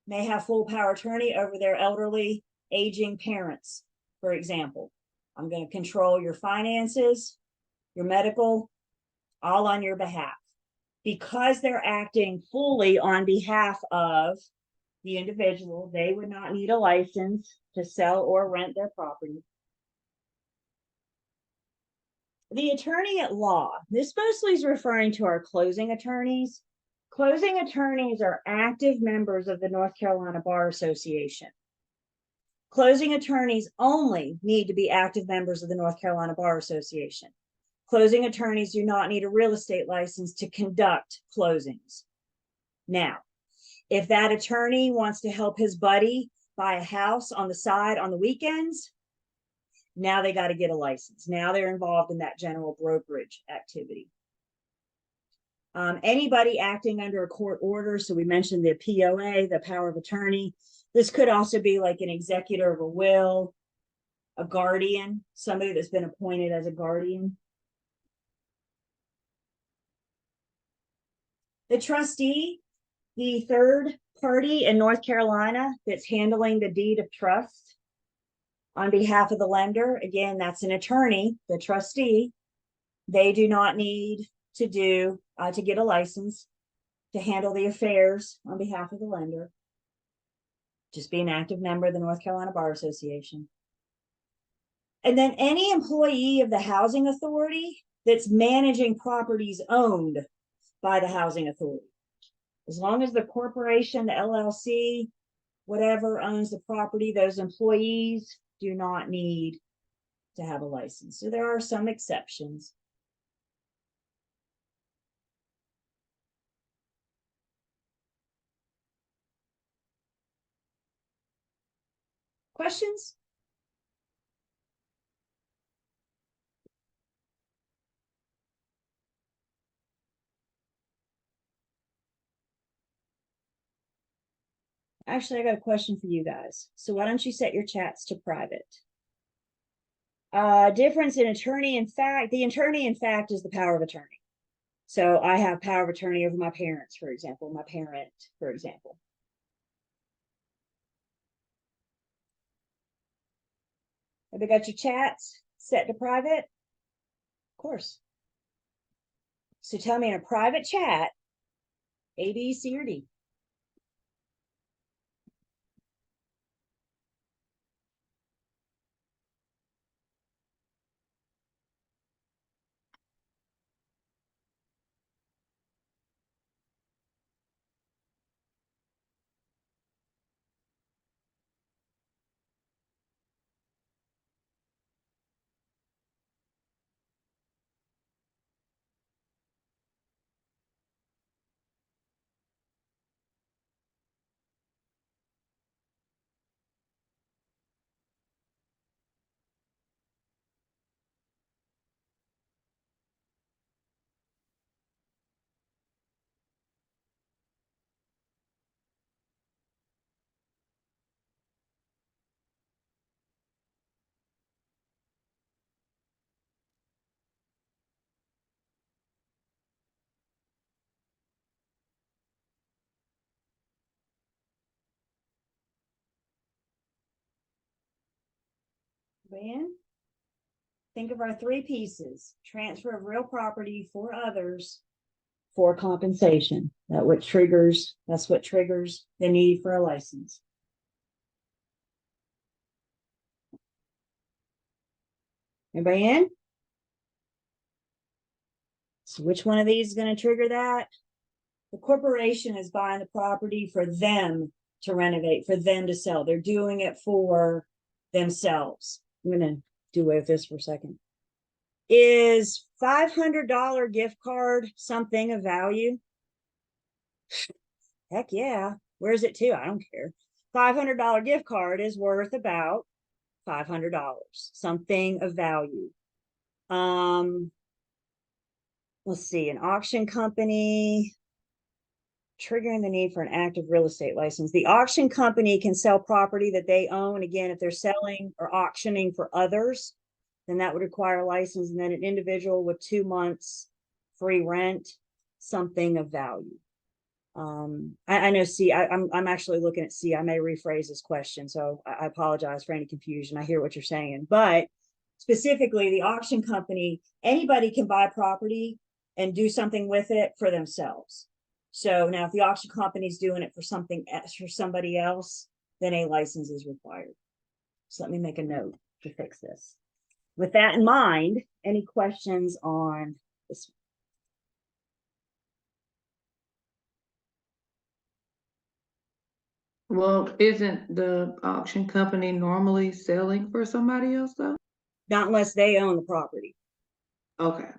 may have full power of attorney over their elderly, aging parents, for example. I'm going to control your finances, your medical, all on your behalf. Because they're acting fully on behalf of the individual, they would not need a license to sell or rent their property. The attorney at law, this mostly is referring to our closing attorneys. Closing attorneys are active members of the North Carolina Bar Association. Closing attorneys only need to be active members of the North Carolina Bar Association. Closing attorneys do not need a real estate license to conduct closings. Now, if that attorney wants to help his buddy buy a house on the side on the weekends, now they got to get a license. Now they're involved in that general brokerage activity. Anybody acting under a court order, so we mentioned the POA, the power of attorney. This could also be like an executor of a will, a guardian, somebody that's been appointed as a guardian. The trustee, the third party in North Carolina that's handling the deed of trust on behalf of the lender, again, that's an attorney, the trustee. They do not need to to get a license to handle the affairs on behalf of the lender. Just be an active member of the North Carolina Bar Association. And then any employee of the housing authority that's managing properties owned by the housing authority. As long as the corporation, the LLC, whatever owns the property, those employees do not need to have a license. So there are some exceptions. Questions? Actually, I got a question for you guys. So why don't you set your chats to private? Difference in attorney in fact, the attorney in fact is the power of attorney. So I have power of attorney over my parents, for example, my parent, for example. Have you got your chats set to private? Of course. So tell me in a private chat, A, B, C, or D. Then think of our three pieces: transfer of real property for others for compensation. That's what triggers the need for a license. Everybody in? So which one of these is going to trigger that? The corporation is buying the property for them to renovate, for them to sell. They're doing it for themselves. I'm going to do away with this for a second. Is $500 gift card something of value? Heck yeah. Where's it to? I don't care. $500 gift card is worth about $500, something of value. Let's see, an auction company triggering the need for an active real estate license. The auction company can sell property that they own. Again, if they're selling or auctioning for others, then that would require a license. And then an individual with 2 months free rent, something of value. I know C, I'm actually looking at C. I may rephrase this question, so I apologize for any confusion. I hear what you're saying, but specifically the auction company, anybody can buy property and do something with it for themselves. So now if the auction company is doing it for somebody else, then a license is required. So let me make a note to fix this. With that in mind, any questions on this? Well, isn't the auction company normally selling for somebody else though? Not unless they own the property. Okay.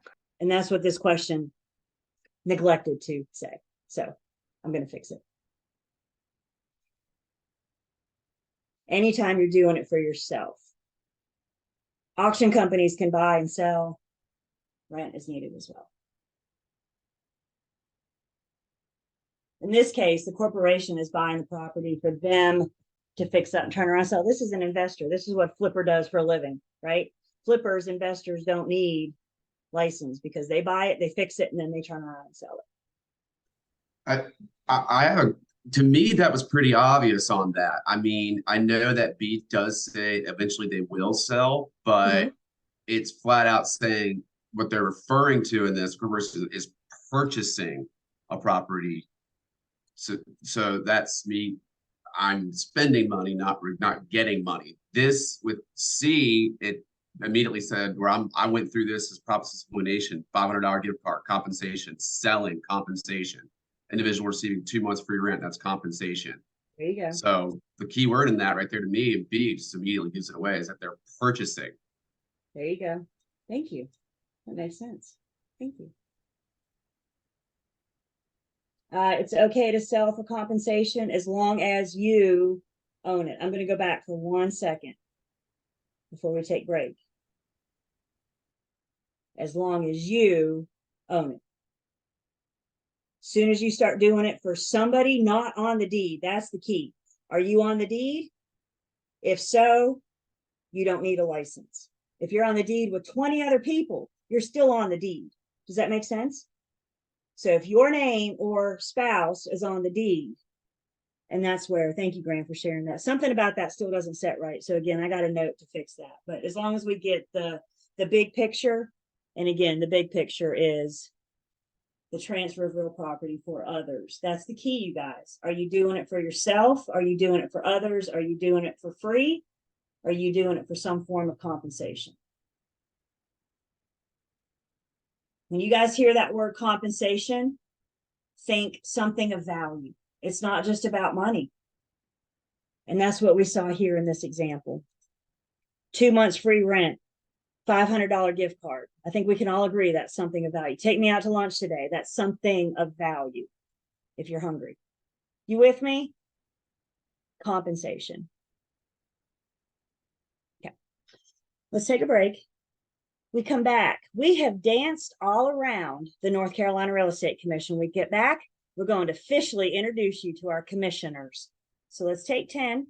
And that's what this question neglected to say. So I'm going to fix it. Anytime you're doing it for yourself. Auction companies can buy and sell. Rent is needed as well. In this case, the corporation is buying the property for them to fix up and turn around and sell. This is an investor. This is what Flipper does for a living, right? Flippers, investors don't need license because they buy it, they fix it, and then they turn around and sell it. I, I have a, to me, that was pretty obvious on that. I mean, I know that B does say eventually they will sell, Mhm. but it's flat out saying what they're referring to in this conversation is purchasing a property. So that's me. I'm spending money, not getting money. This with C, it immediately said where I went through this as process explanation, $500 gift card, compensation, selling compensation, individual receiving 2 months free rent, that's compensation. There you go. So the key word in that right there to me, and B just immediately gives it away, is that they're purchasing. There you go. Thank you. That makes sense. Thank you. It's okay to sell for compensation as long as you own it. I'm going to go back for 1 second before we take break. As long as you own it. Soon as you start doing it for somebody not on the deed, that's the key. Are you on the deed? If so, you don't need a license. If you're on the deed with 20 other people, you're still on the deed. Does that make sense? So if your name or spouse is on the deed, and that's where, thank you, Graham, for sharing that. Something about that still doesn't set right. So again, I got a note to fix that. But as long as we get the big picture, and again, the big picture is the transfer of real property for others. That's the key, you guys. Are you doing it for yourself? Are you doing it for others? Are you doing it for free? Are you doing it for some form of compensation? When you guys hear that word compensation, think something of value. It's not just about money. And that's what we saw here in this example. 2 months free rent, $500 gift card. I think we can all agree that's something of value. Take me out to lunch today. That's something of value if you're hungry. You with me? Compensation. Okay. Let's take a break. We come back. We have danced all around the North Carolina Real Estate Commission. We get back, we're going to officially introduce you to our commissioners. So let's take 10.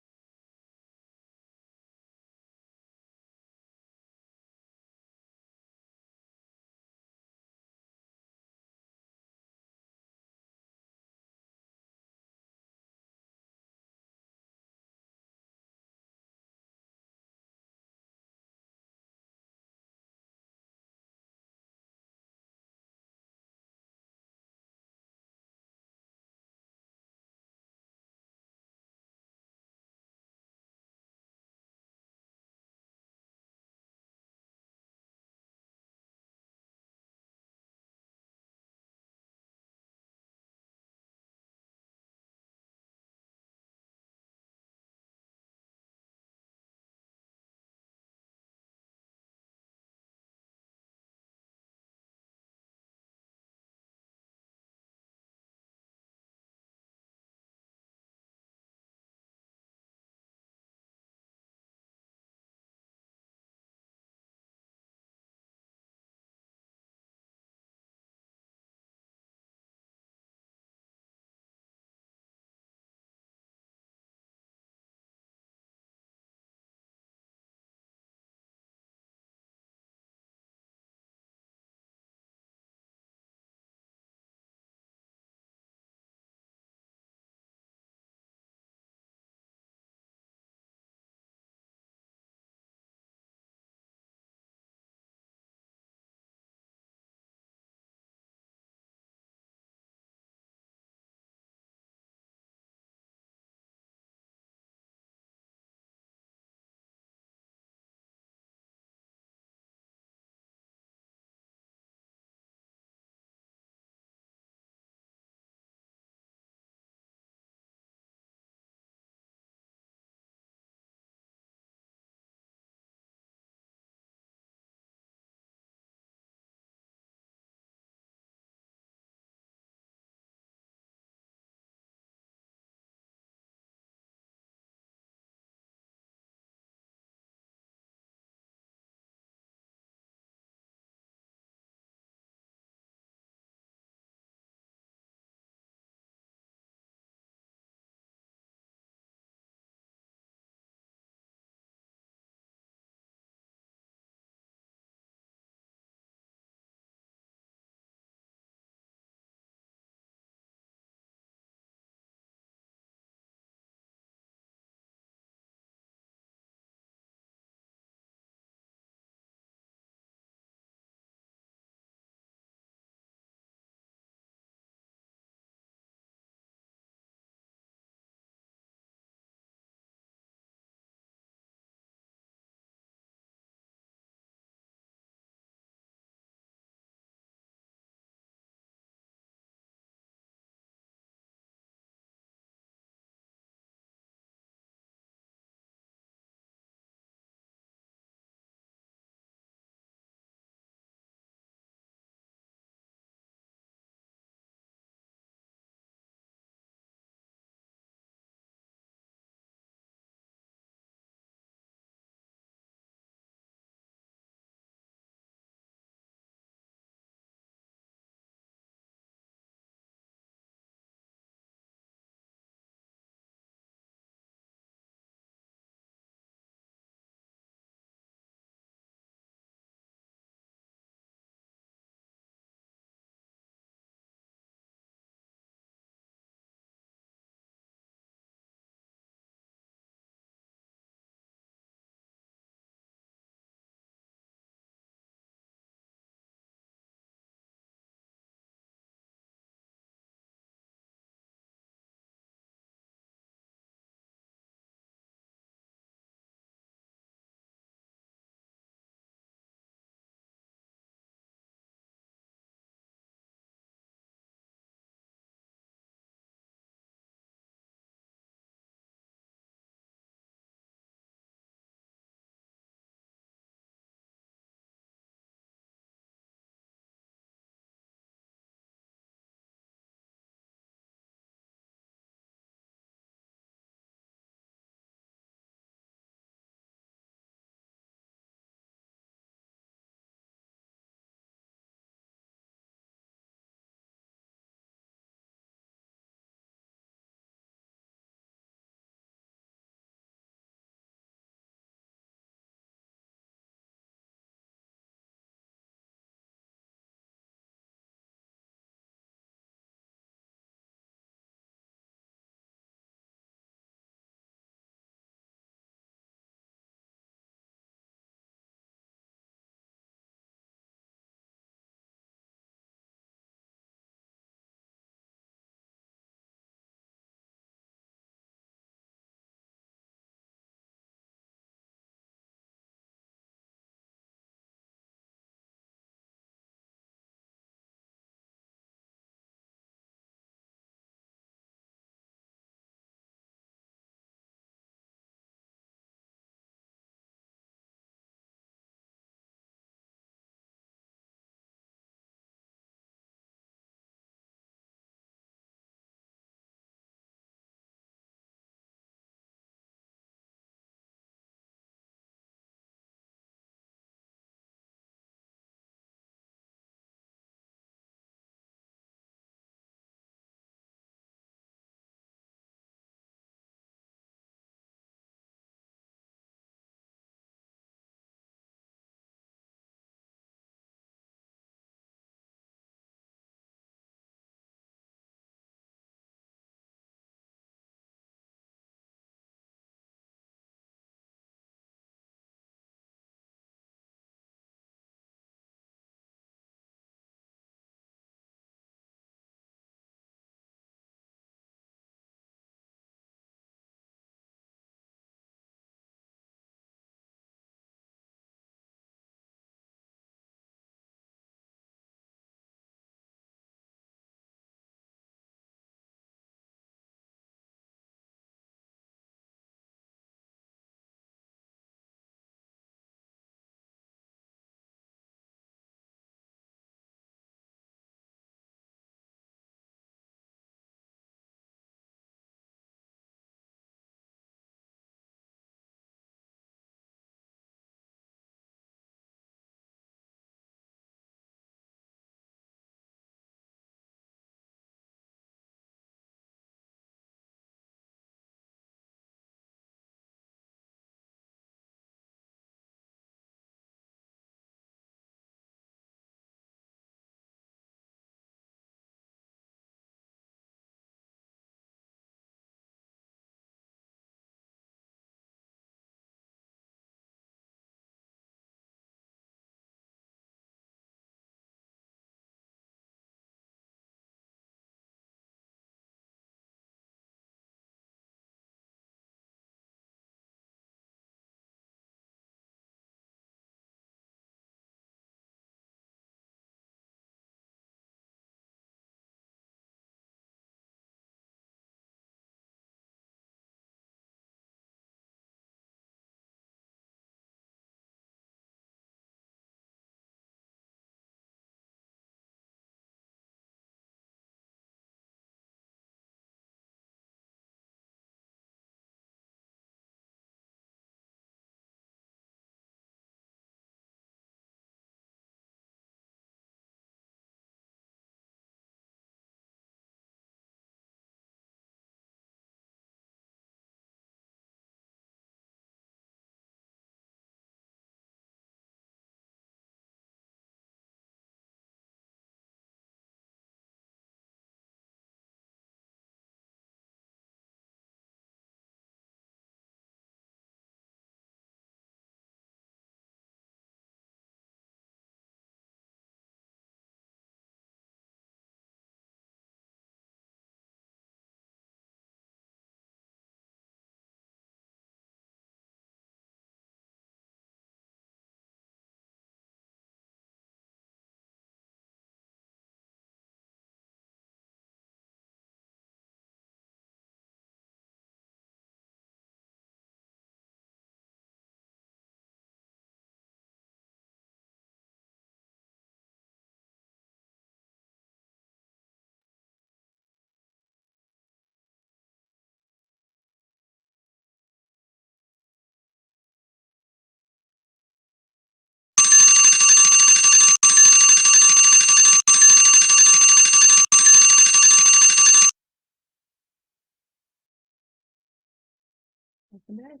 Welcome back.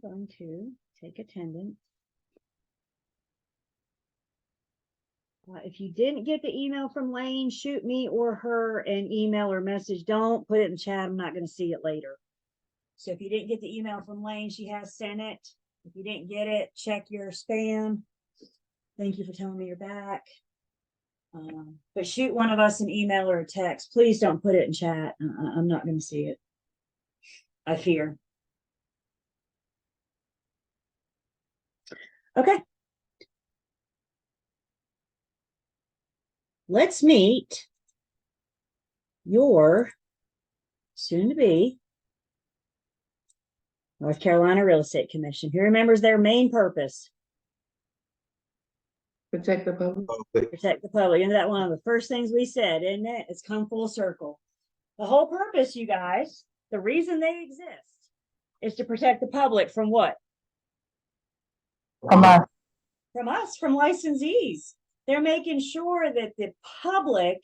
I'm going to take attendance. If you didn't get the email from Lane, shoot me or her an email or message. Don't put it in chat. I'm not going to see it later. So if you didn't get the email from Lane, she has sent it. If you didn't get it, check your spam. Thank you for telling me you're back. But shoot one of us an email or a text. Please don't put it in chat. I'm not going to see it. I fear. Okay. Let's meet your soon-to-be North Carolina Real Estate Commission. Who remembers their main purpose? Protect the public. Protect the public. Isn't that one of the first things we said, isn't it? It's come full circle. The whole purpose, you guys, the reason they exist is to protect the public from what? From us, from licensees. They're making sure that the public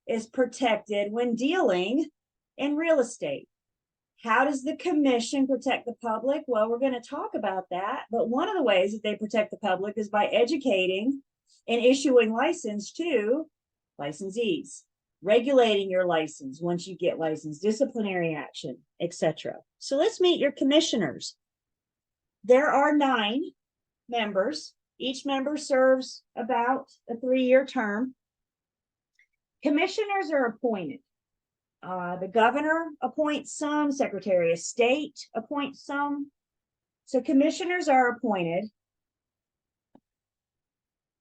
is protected when dealing in real estate. How does the commission protect the public? Well, we're going to talk about that. But one of the ways that they protect the public is by educating and issuing license to licensees, regulating your license once you get licensed, disciplinary action, etc. So let's meet your commissioners. There are 9 members. Each member serves about a 3-year term. Commissioners are appointed. The governor appoints some, Secretary of State appoints some. So commissioners are appointed.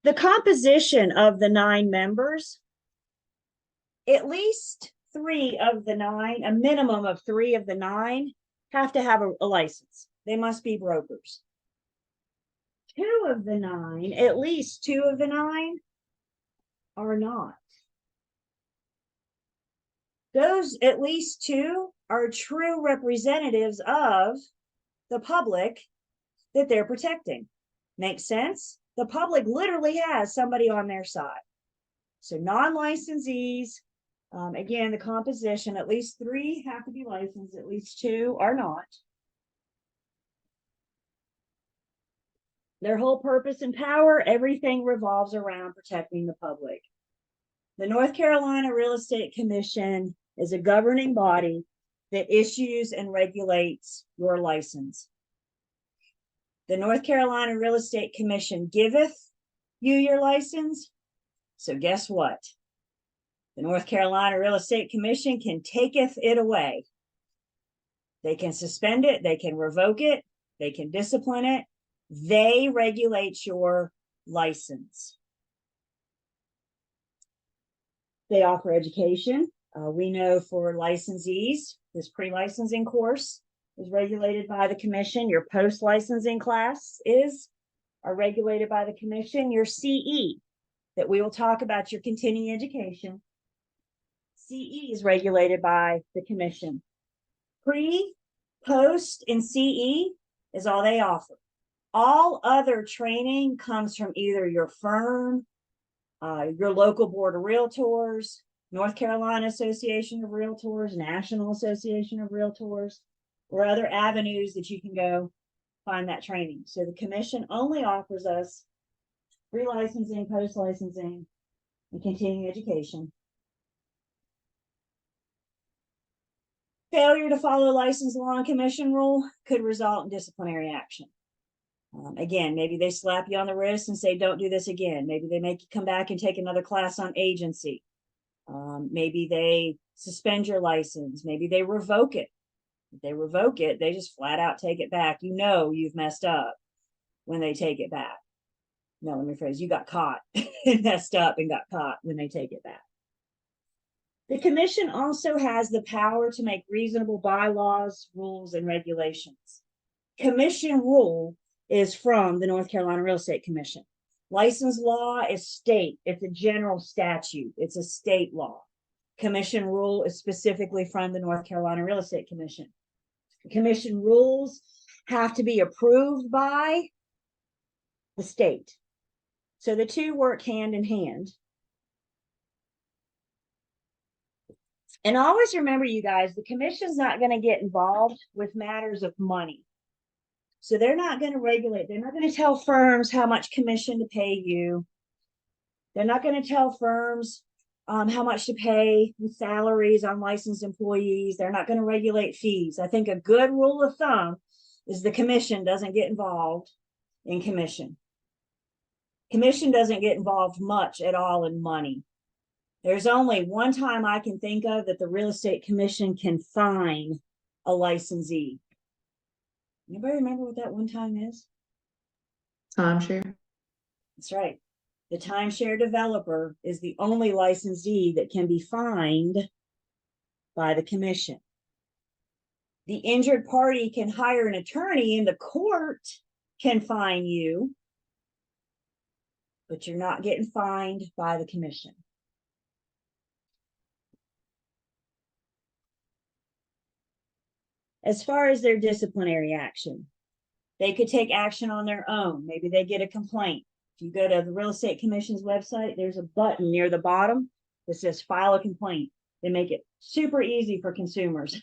The composition of the 9 members, at least 3 of the 9, a minimum of 3 of the 9 have to have a license. They must be brokers. 2 of the 9, at least 2 of the 9 are not. Those at least 2 are true representatives of the public that they're protecting. Makes sense? The public literally has somebody on their side. So non-licensees, again, the composition, at least 3 have to be licensed, at least 2 are not. Their whole purpose and power, everything revolves around protecting the public. The North Carolina Real Estate Commission is a governing body that issues and regulates your license. The North Carolina Real Estate Commission giveth you your license. So guess what? The North Carolina Real Estate Commission can taketh it away. They can suspend it, they can revoke it, they can discipline it. They regulate your license. They offer education. We know for licensees, this pre-licensing course is regulated by the commission. Your post-licensing class are regulated by the commission. Your CE, that we will talk about, your continuing education, CE is regulated by the commission. Pre, post, and CE is all they offer. All other training comes from either your firm, your local board of realtors, North Carolina Association of Realtors, National Association of Realtors, or other avenues that you can go find that training. So the commission only offers us pre-licensing, post-licensing, and continuing education. Failure to follow license law and commission rule could result in disciplinary action. Again, maybe they slap you on the wrist and say, don't do this again. Maybe they make you come back and take another class on agency. Maybe they suspend your license. Maybe they revoke it. If they revoke it, they just flat out take it back. You know you've messed up when they take it back. No, let me rephrase, you got caught and messed up and got caught when they take it back. The commission also has the power to make reasonable bylaws, rules, and regulations. Commission rule is from the North Carolina Real Estate Commission. License law is state. It's a general statute. It's a state law. Commission rule is specifically from the North Carolina Real Estate Commission. Commission rules have to be approved by the state. So the two work hand in hand. And always remember, you guys, the commission's not going to get involved with matters of money. So they're not going to regulate, they're not going to tell firms how much commission to pay you. They're not going to tell firms how much to pay with salaries on licensed employees. They're not going to regulate fees. I think a good rule of thumb is the commission doesn't get involved in commission. Commission doesn't get involved much at all in money. There's only one time I can think of that the real estate commission can fine a licensee. Anybody remember what that one time is? Timeshare. That's right. The timeshare developer is the only licensee that can be fined by the commission. The injured party can hire an attorney and the court can fine you, but you're not getting fined by the commission. As far as their disciplinary action, they could take action on their own. Maybe they get a complaint. If you go to the Real Estate Commission's website, there's a button near the bottom that says file a complaint. They make it super easy for consumers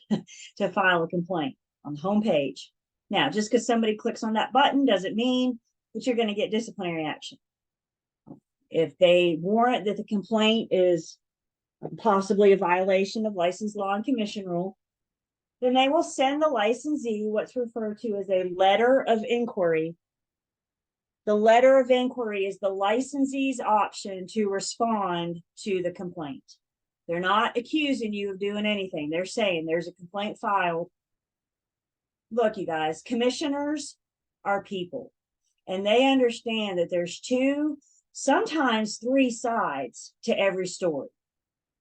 to file a complaint on the homepage. Now, just because somebody clicks on that button doesn't mean that you're going to get disciplinary action. If they warrant that the complaint is possibly a violation of license law and commission rule, then they will send the licensee what's referred to as a letter of inquiry. The letter of inquiry is the licensee's option to respond to the complaint. They're not accusing you of doing anything. They're saying there's a complaint filed. Look, you guys, commissioners are people, and they understand that there's two, sometimes three sides to every story.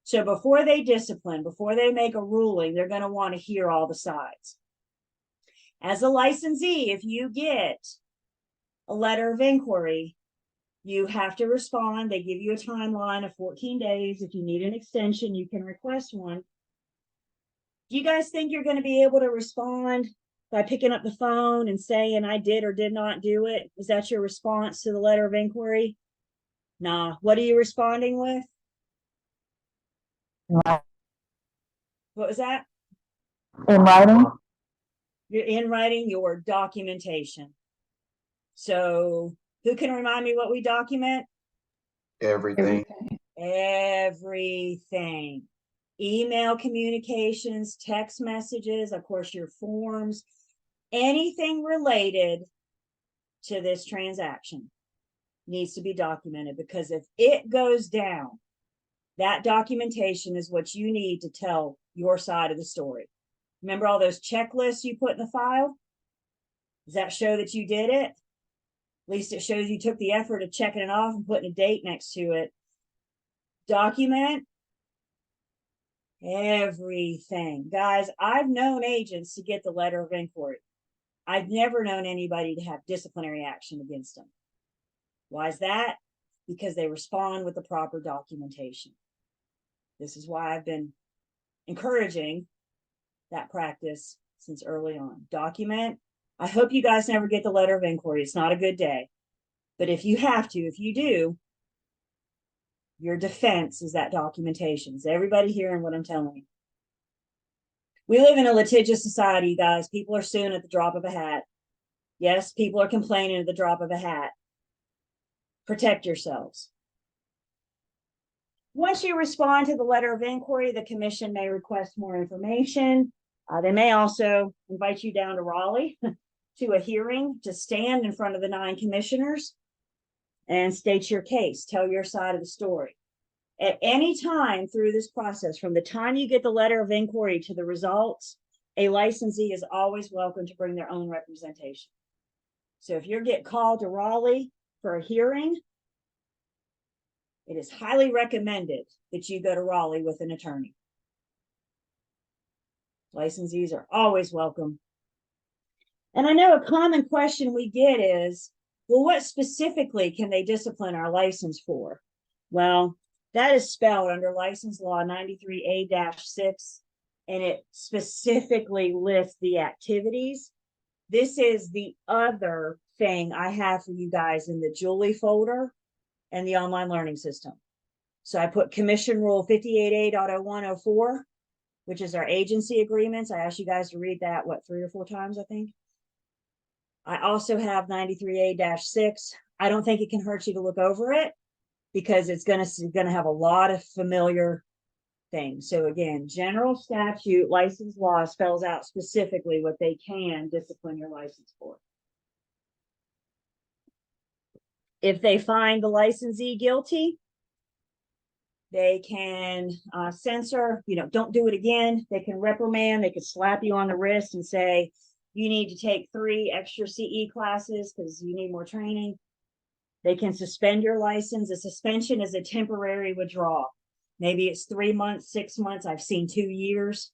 So before they discipline, before they make a ruling, they're going to want to hear all the sides. As a licensee, if you get a letter of inquiry, you have to respond. They give you a timeline of 14 days. If you need an extension, you can request one. Do you guys think you're going to be able to respond by picking up the phone and saying, I did or did not do it? Is that your response to the letter of inquiry? Nah. What are you responding with? What was that? In writing? You're in writing your documentation. So who can remind me what we document? Everything. Everything. Email communications, text messages, of course, your forms, anything related to this transaction needs to be documented, because if it goes down, that documentation is what you need to tell your side of the story. Remember all those checklists you put in the file? Does that show that you did it? At least it shows you took the effort of checking it off and putting a date next to it. Document everything. Guys, I've known agents to get the letter of inquiry. I've never known anybody to have disciplinary action against them. Why is that? Because they respond with the proper documentation. This is why I've been encouraging that practice since early on. Document. I hope you guys never get the letter of inquiry. It's not a good day. But if you have to, if you do, your defense is that documentation. Is everybody hearing what I'm telling you? We live in a litigious society, you guys. People are suing at the drop of a hat. Yes, people are complaining at the drop of a hat. Protect yourselves. Once you respond to the letter of inquiry, the commission may request more information. They may also invite you down to Raleigh to a hearing to stand in front of the 9 commissioners and state your case, tell your side of the story. At any time through this process, from the time you get the letter of inquiry to the results, a licensee is always welcome to bring their own representation. So if you get called to Raleigh for a hearing, it is highly recommended that you go to Raleigh with an attorney. Licensees are always welcome. And I know a common question we get is, well, what specifically can they discipline our license for? Well, that is spelled under license law 93A-6, and it specifically lists the activities. This is the other thing I have for you guys in the Julie folder and the online learning system. So I put Commission Rule 58A.0104 which is our agency agreements. I asked you guys to read that, what, 3 or 4 times, I think. I also have 93A-6. I don't think it can hurt you to look over it because it's gonna have a lot of familiar things. So again, general statute, license law spells out specifically what they can discipline your license for. If they find the licensee guilty, they can censor, don't do it again. They can reprimand, they could slap you on the wrist and say, you need to take 3 extra CE classes because you need more training. They can suspend your license. A suspension is a temporary withdrawal. Maybe it's 3 months, 6 months. I've seen 2 years.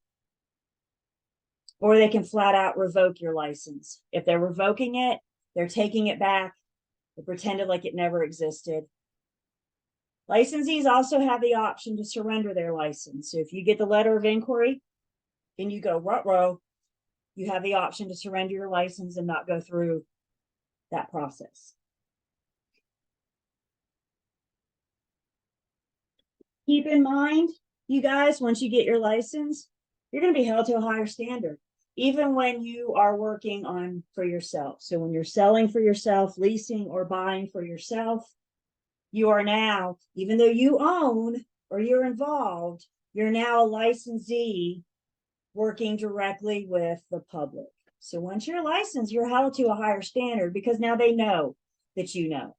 Or they can flat out revoke your license. If they're revoking it, they're taking it back. They pretended like it never existed. Licensees also have the option to surrender their license. So if you get the letter of inquiry and you go, ruh-roh, you have the option to surrender your license and not go through that process. Keep in mind, you guys, once you get your license, you're going to be held to a higher standard, even when you are working on for yourself. So when you're selling for yourself, leasing or buying for yourself, you are now, even though you own or you're involved, you're now a licensee working directly with the public. So once you're licensed, you're held to a higher standard because now they know that you know.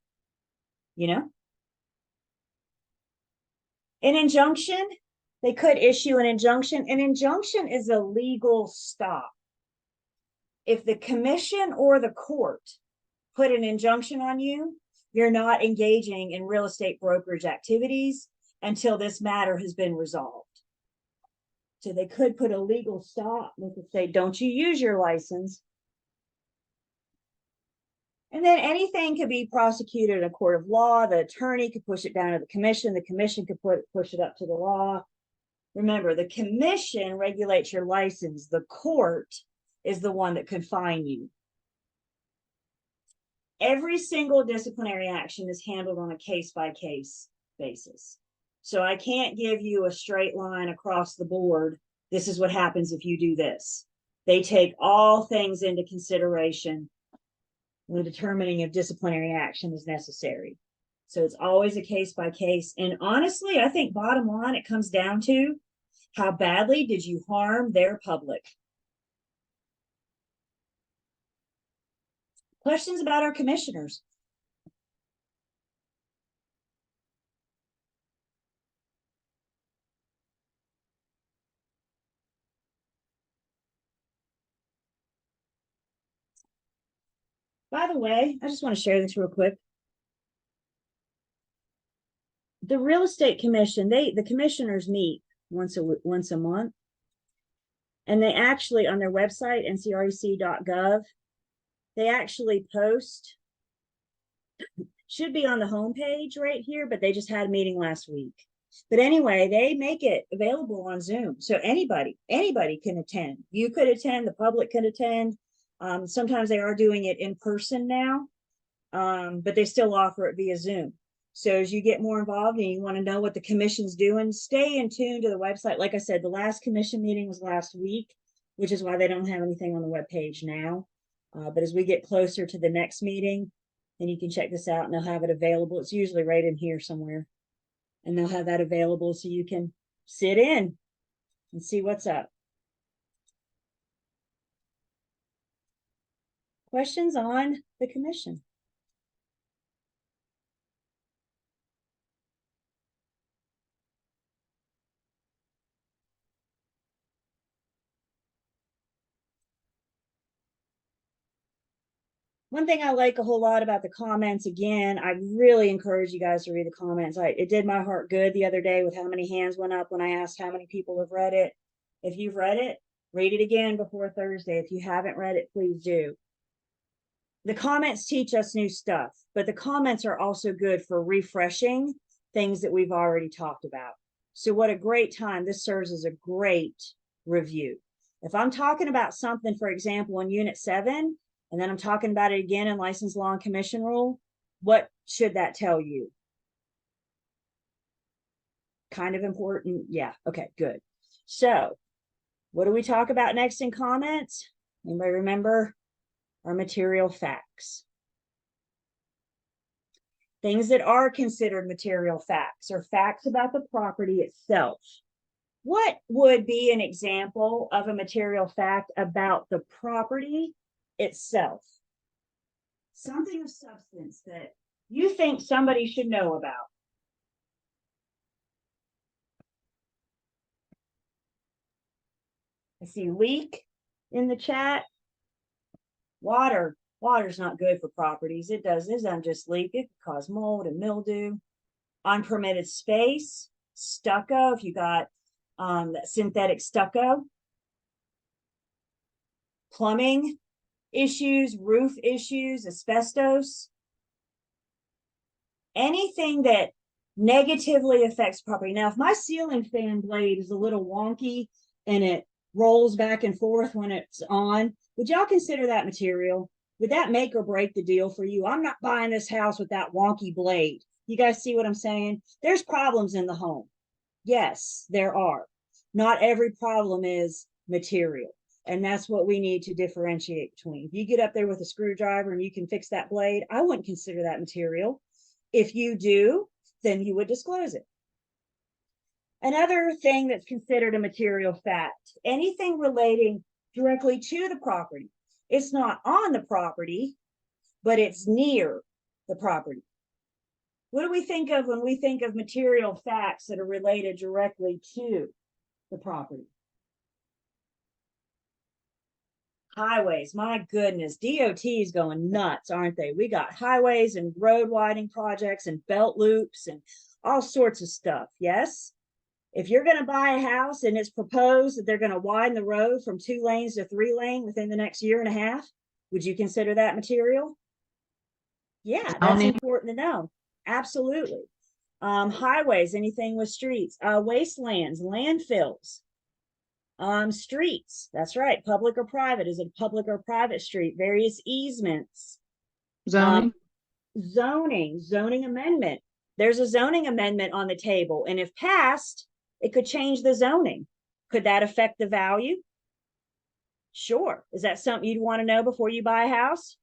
An injunction, they could issue an injunction. An injunction is a legal stop. If the commission or the court put an injunction on you, you're not engaging in real estate brokerage activities until this matter has been resolved. So they could put a legal stop. They could say, don't you use your license. And then anything could be prosecuted in a court of law. The attorney could push it down to the commission. The commission could push it up to the law. Remember, the commission regulates your license. The court is the one that could fine you. Every single disciplinary action is handled on a case-by-case basis. So I can't give you a straight line across the board. This is what happens if you do this. They take all things into consideration when determining if disciplinary action is necessary. So it's always a case-by-case. And honestly, I think bottom line, it comes down to how badly did you harm their public? Questions about our commissioners? By the way, I just want to share this real quick. The real estate commission, the commissioners meet once a month. And they actually, on their website, ncrec.gov, they actually post, should be on the homepage right here, but they just had a meeting last week. But anyway, they make it available on Zoom. So anybody can attend. You could attend, the public could attend. Sometimes they are doing it in person now, but they still offer it via Zoom. So as you get more involved and you want to know what the commission's doing, stay in tune to the website. Like I said, the last commission meeting was last week, which is why they don't have anything on the webpage now. But as we get closer to the next meeting, then you can check this out and they'll have it available. It's usually right in here somewhere. And they'll have that available so you can sit in and see what's up. Questions on the commission? One thing I like a whole lot about the comments, again, I really encourage you guys to read the comments. It did my heart good the other day with how many hands went up when I asked how many people have read it. If you've read it, read it again before Thursday. If you haven't read it, please do. The comments teach us new stuff, but the comments are also good for refreshing things that we've already talked about. So what a great time. This serves as a great review. If I'm talking about something, for example, in Unit 7, and then I'm talking about it again in License Law and Commission Rule, what should that tell you? Kind of important. Yeah. Okay, good. So What do we talk about next in comments? Anybody remember? Our material facts. Things that are considered material facts are facts about the property itself. What would be an example of a material fact about the property itself? Something of substance that you think somebody should know about. I see leak in the chat. Water's not good for properties. It doesn't just leak. It can cause mold and mildew. Unpermitted space, stucco, if you got that synthetic stucco. Plumbing issues, roof issues, asbestos. Anything that negatively affects property. Now, if my ceiling fan blade is a little wonky and it rolls back and forth when it's on, would y'all consider that material? Would that make or break the deal for you? I'm not buying this house with that wonky blade. You guys see what I'm saying? There's problems in the home. Yes, there are. Not every problem is material. And that's what we need to differentiate between. If you get up there with a screwdriver and you can fix that blade, I wouldn't consider that material. If you do, then you would disclose it. Another thing that's considered a material fact, anything relating directly to the property. It's not on the property, but it's near the property. What do we think of when we think of material facts that are related directly to the property? Highways, my goodness, DOT is going nuts, aren't they? We got highways and road widening projects and belt loops and all sorts of stuff, yes? If you're going to buy a house and it's proposed that they're going to widen the road from 2 lanes to 3 lane within the next year and a half, would you consider that material? Yeah, that's important to know. Absolutely. Highways, anything with streets, wastelands, landfills, streets. That's right. Public or private. Is it a public or private street? Various easements. Zoning. Zoning amendment. There's a zoning amendment on the table, and if passed, it could change the zoning. Could that affect the value? Sure. Is that something you'd want to know before you buy a house?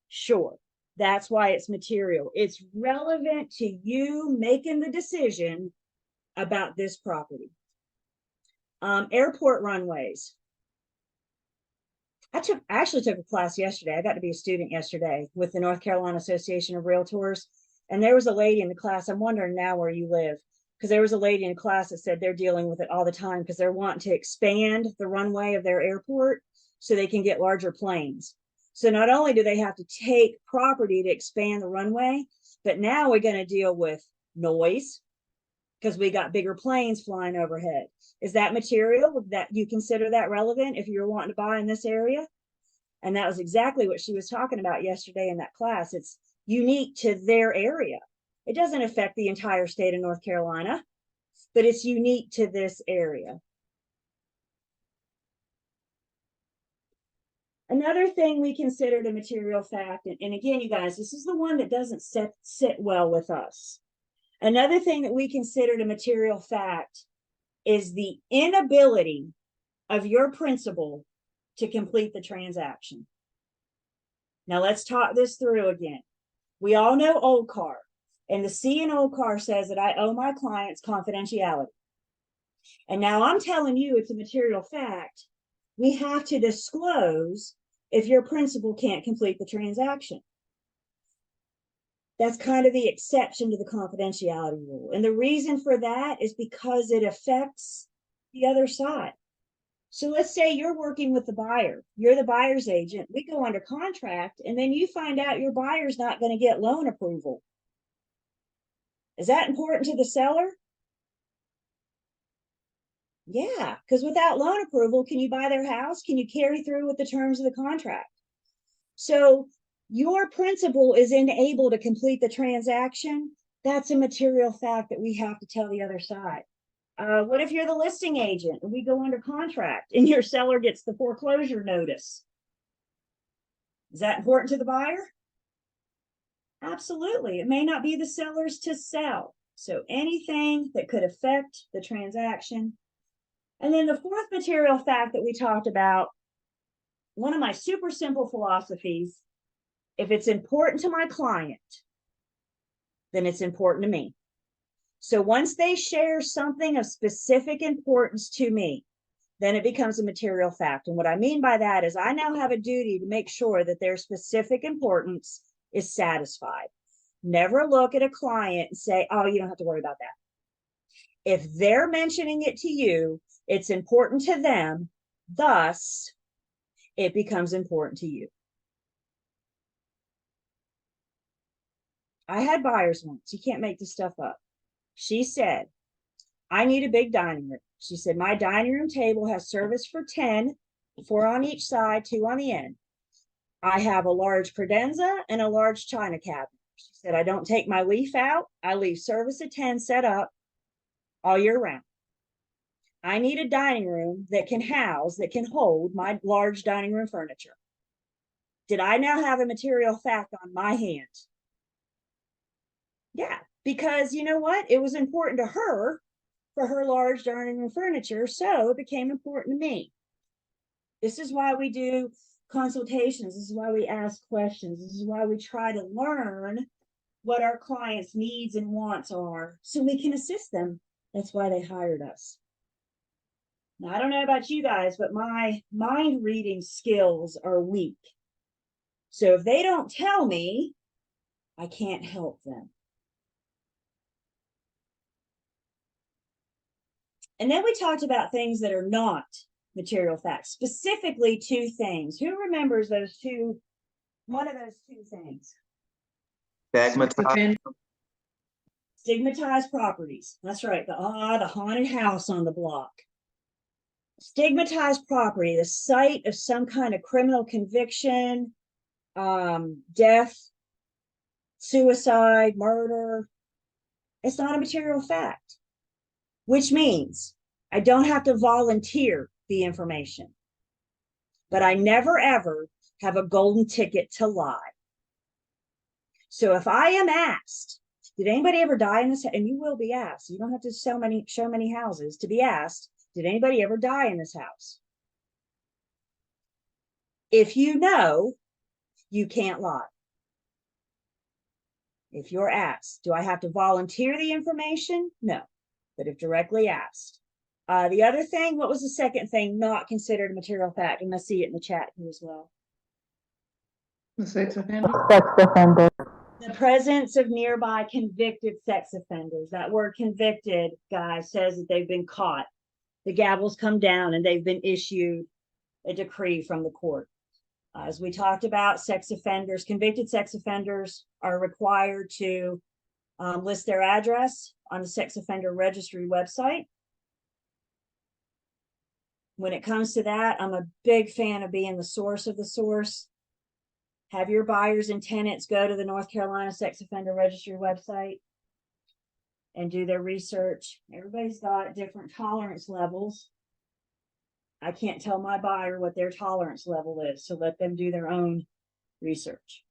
Sure. That's why it's material. It's relevant to you making the decision about this property. Airport runways. I actually took a class yesterday. I got to be a student yesterday with the North Carolina Association of Realtors. And there was a lady in the class. I'm wondering now where you live, because there was a lady in the class that said they're dealing with it all the time because they're wanting to expand the runway of their airport so they can get larger planes. So not only do they have to take property to expand the runway, but now we're going to deal with noise because we got bigger planes flying overhead. Is that material that you consider that relevant if you're wanting to buy in this area? And that was exactly what she was talking about yesterday in that class. It's unique to their area. It doesn't affect the entire state of North Carolina, but it's unique to this area. Another thing we considered a material fact, and again, you guys, this is the one that doesn't sit well with us. Another thing that we considered a material fact is the inability of your principal to complete the transaction. Now let's talk this through again. We all know OLCAR, and the C in OLCAR says that I owe my clients confidentiality. And now I'm telling you it's a material fact. We have to disclose if your principal can't complete the transaction. That's kind of the exception to the confidentiality rule. And the reason for that is because it affects the other side. So let's say you're working with the buyer, you're the buyer's agent, we go under contract, and then you find out your buyer's not going to get loan approval. Is that important to the seller? Yeah, because without loan approval, can you buy their house? Can you carry through with the terms of the contract? So your principal is unable to complete the transaction. That's a material fact that we have to tell the other side. What if you're the listing agent and we go under contract and your seller gets the foreclosure notice? Is that important to the buyer? Absolutely. It may not be the seller's to sell. So anything that could affect the transaction, And then the fourth material fact that we talked about, one of my super simple philosophies, if it's important to my client, then it's important to me. So once they share something of specific importance to me, then it becomes a material fact. And what I mean by that is I now have a duty to make sure that their specific importance is satisfied. Never look at a client and say, oh, you don't have to worry about that. If they're mentioning it to you, it's important to them, thus it becomes important to you. I had buyers once, you can't make this stuff up. She said, I need a big dining room. She said, my dining room table has service for 10, 4 on each side, 2 on the end. I have a large credenza and a large china cabinet. She said, I don't take my leaf out. I leave service at 10 set up all year round. I need a dining room that can house, that can hold my large dining room furniture. Did I now have a material fact on my hand? Yeah, because you know what? It was important to her for her large dining room furniture, so it became important to me. This is why we do consultations. This is why we ask questions. This is why we try to learn what our clients' needs and wants are so we can assist them. That's why they hired us. Now, I don't know about you guys, but my mind reading skills are weak. So if they don't tell me, I can't help them. And then we talked about things that are not material facts, specifically 2 things. Who remembers those 2, one of those 2 things? Stigmatized. Stigmatized properties. That's right. The haunted house on the block. Stigmatized property, the site of some kind of criminal conviction, death, suicide, murder. It's not a material fact, which means I don't have to volunteer the information, but I never ever have a golden ticket to lie. So if I am asked, did anybody ever die in this? And you will be asked. You don't have to show many houses to be asked. Did anybody ever die in this house? If you know, you can't lie. If you're asked, do I have to volunteer the information? No, but if directly asked. The other thing, what was the second thing not considered a material fact? And I see it in the chat here as well. The sex offender. Sex offender. The presence of nearby convicted sex offenders. That word convicted, guys, says that they've been caught. The gavels come down and they've been issued a decree from the court. As we talked about, sex offenders, convicted sex offenders are required to list their address on the sex offender registry website. When it comes to that, I'm a big fan of being the source of the source. Have your buyers and tenants go to the North Carolina Sex Offender Registry website and do their research. Everybody's got different tolerance levels. I can't tell my buyer what their tolerance level is, so let them do their own research.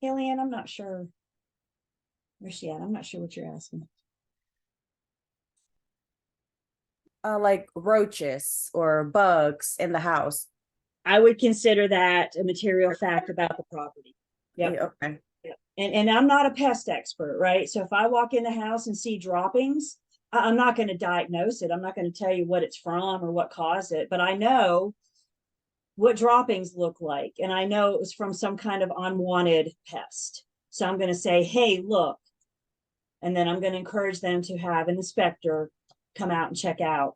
Kellyanne, I'm not sure. Where's she at? I'm not sure what you're asking. Like roaches or bugs in the house. I would consider that a material fact about the property. Yep. Yeah, okay. And I'm not a pest expert, right? So if I walk in the house and see droppings, I'm not going to diagnose it. I'm not going to tell you what it's from or what caused it, but I know what droppings look like. And I know it was from some kind of unwanted pest. So I'm going to say, hey, look. And then I'm going to encourage them to have an inspector come out and check out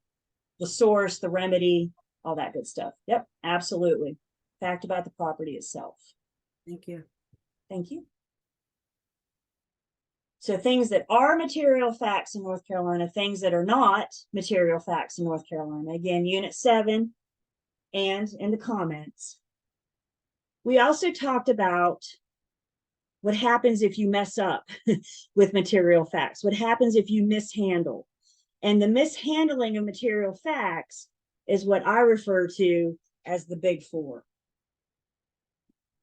the source, the remedy, all that good stuff. Yep, absolutely. Fact about the property itself. Thank you. Thank you. So things that are material facts in North Carolina, things that are not material facts in North Carolina. Again, Unit 7 and in the comments. We also talked about what happens if you mess up with material facts. What happens if you mishandle? And the mishandling of material facts is what I refer to as the big 4.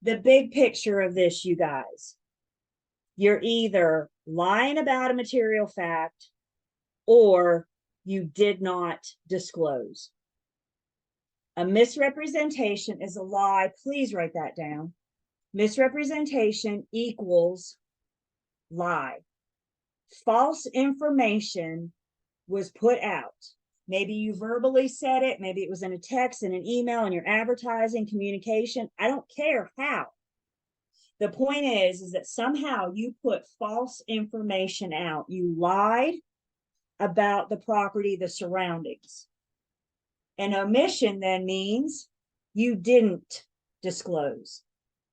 The big picture of this, you guys, you're either lying about a material fact or you did not disclose. A misrepresentation is a lie. Please write that down. Misrepresentation equals lie. False information was put out. Maybe you verbally said it. Maybe it was in a text, in an email, in your advertising, communication. I don't care how. The point is that somehow you put false information out. You lied about the property, the surroundings. An omission then means you didn't disclose.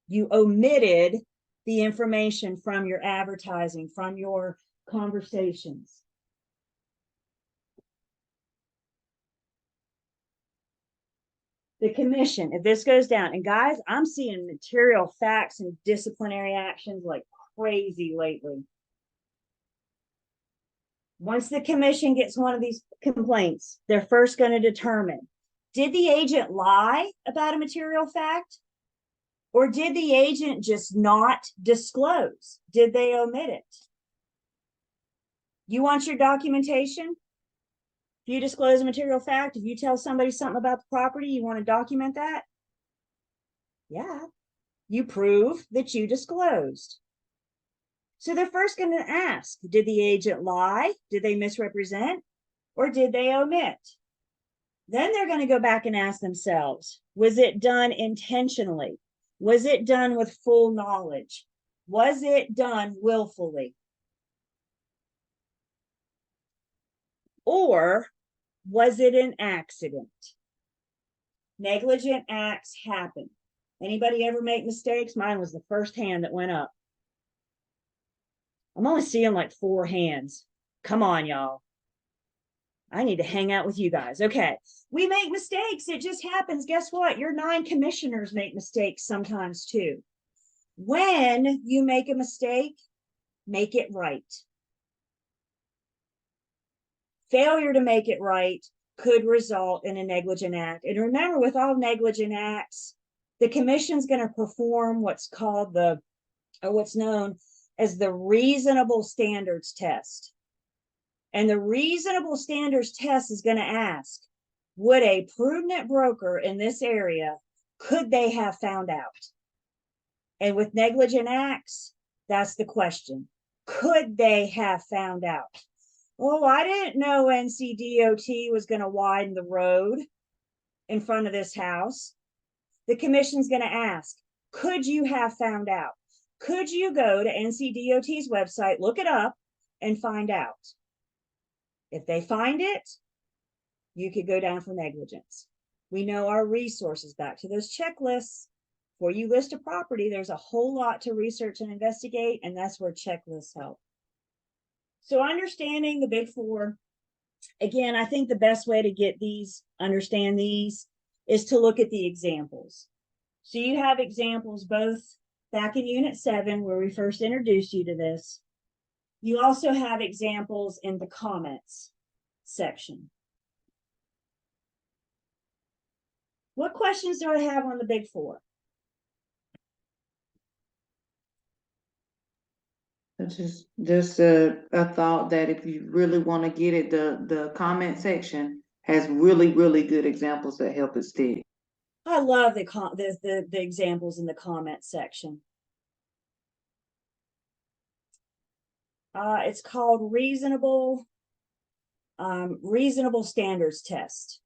You omitted the information from your advertising, from your conversations. The commission, if this goes down, and guys, I'm seeing material facts and disciplinary actions like crazy lately. Once the commission gets one of these complaints, they're first going to determine, did the agent lie about a material fact? Or did the agent just not disclose? Did they omit it? You want your documentation? If you disclose a material fact, if you tell somebody something about the property, you want to document that? Yeah, you prove that you disclosed. So they're first going to ask, did the agent lie? Did they misrepresent? Or did they omit? Then they're going to go back and ask themselves, was it done intentionally? Was it done with full knowledge? Was it done willfully? Or was it an accident? Negligent acts happen. Anybody ever make mistakes? Mine was the first hand that went up. I'm only seeing like 4 hands. Come on, y'all. I need to hang out with you guys. Okay. We make mistakes. It just happens. Guess what? Your 9 commissioners make mistakes sometimes too. When you make a mistake, make it right. Failure to make it right could result in a negligent act. And remember, with all negligent acts, the commission's going to perform what's called what's known as the reasonable standards test. And the reasonable standards test is going to ask, would a prudent broker in this area, could they have found out? And with negligent acts, that's the question. Could they have found out? Oh, I didn't know NCDOT was going to widen the road in front of this house. The commission's going to ask, could you have found out? Could you go to NCDOT's website, look it up, and find out? If they find it, you could go down for negligence. We know our resources, back to those checklists. Before you list a property, there's a whole lot to research and investigate, and that's where checklists help. So understanding the big 4, again, I think the best way to get these, understand these, is to look at the examples. So you have examples both back in Unit 7, where we first introduced you to this. You also have examples in the comments section. What questions do I have on the big 4? It's just a thought that if you really want to get it, the comment section has really, really good examples that help it stick. I love the examples in the comment section. It's called reasonable standards test.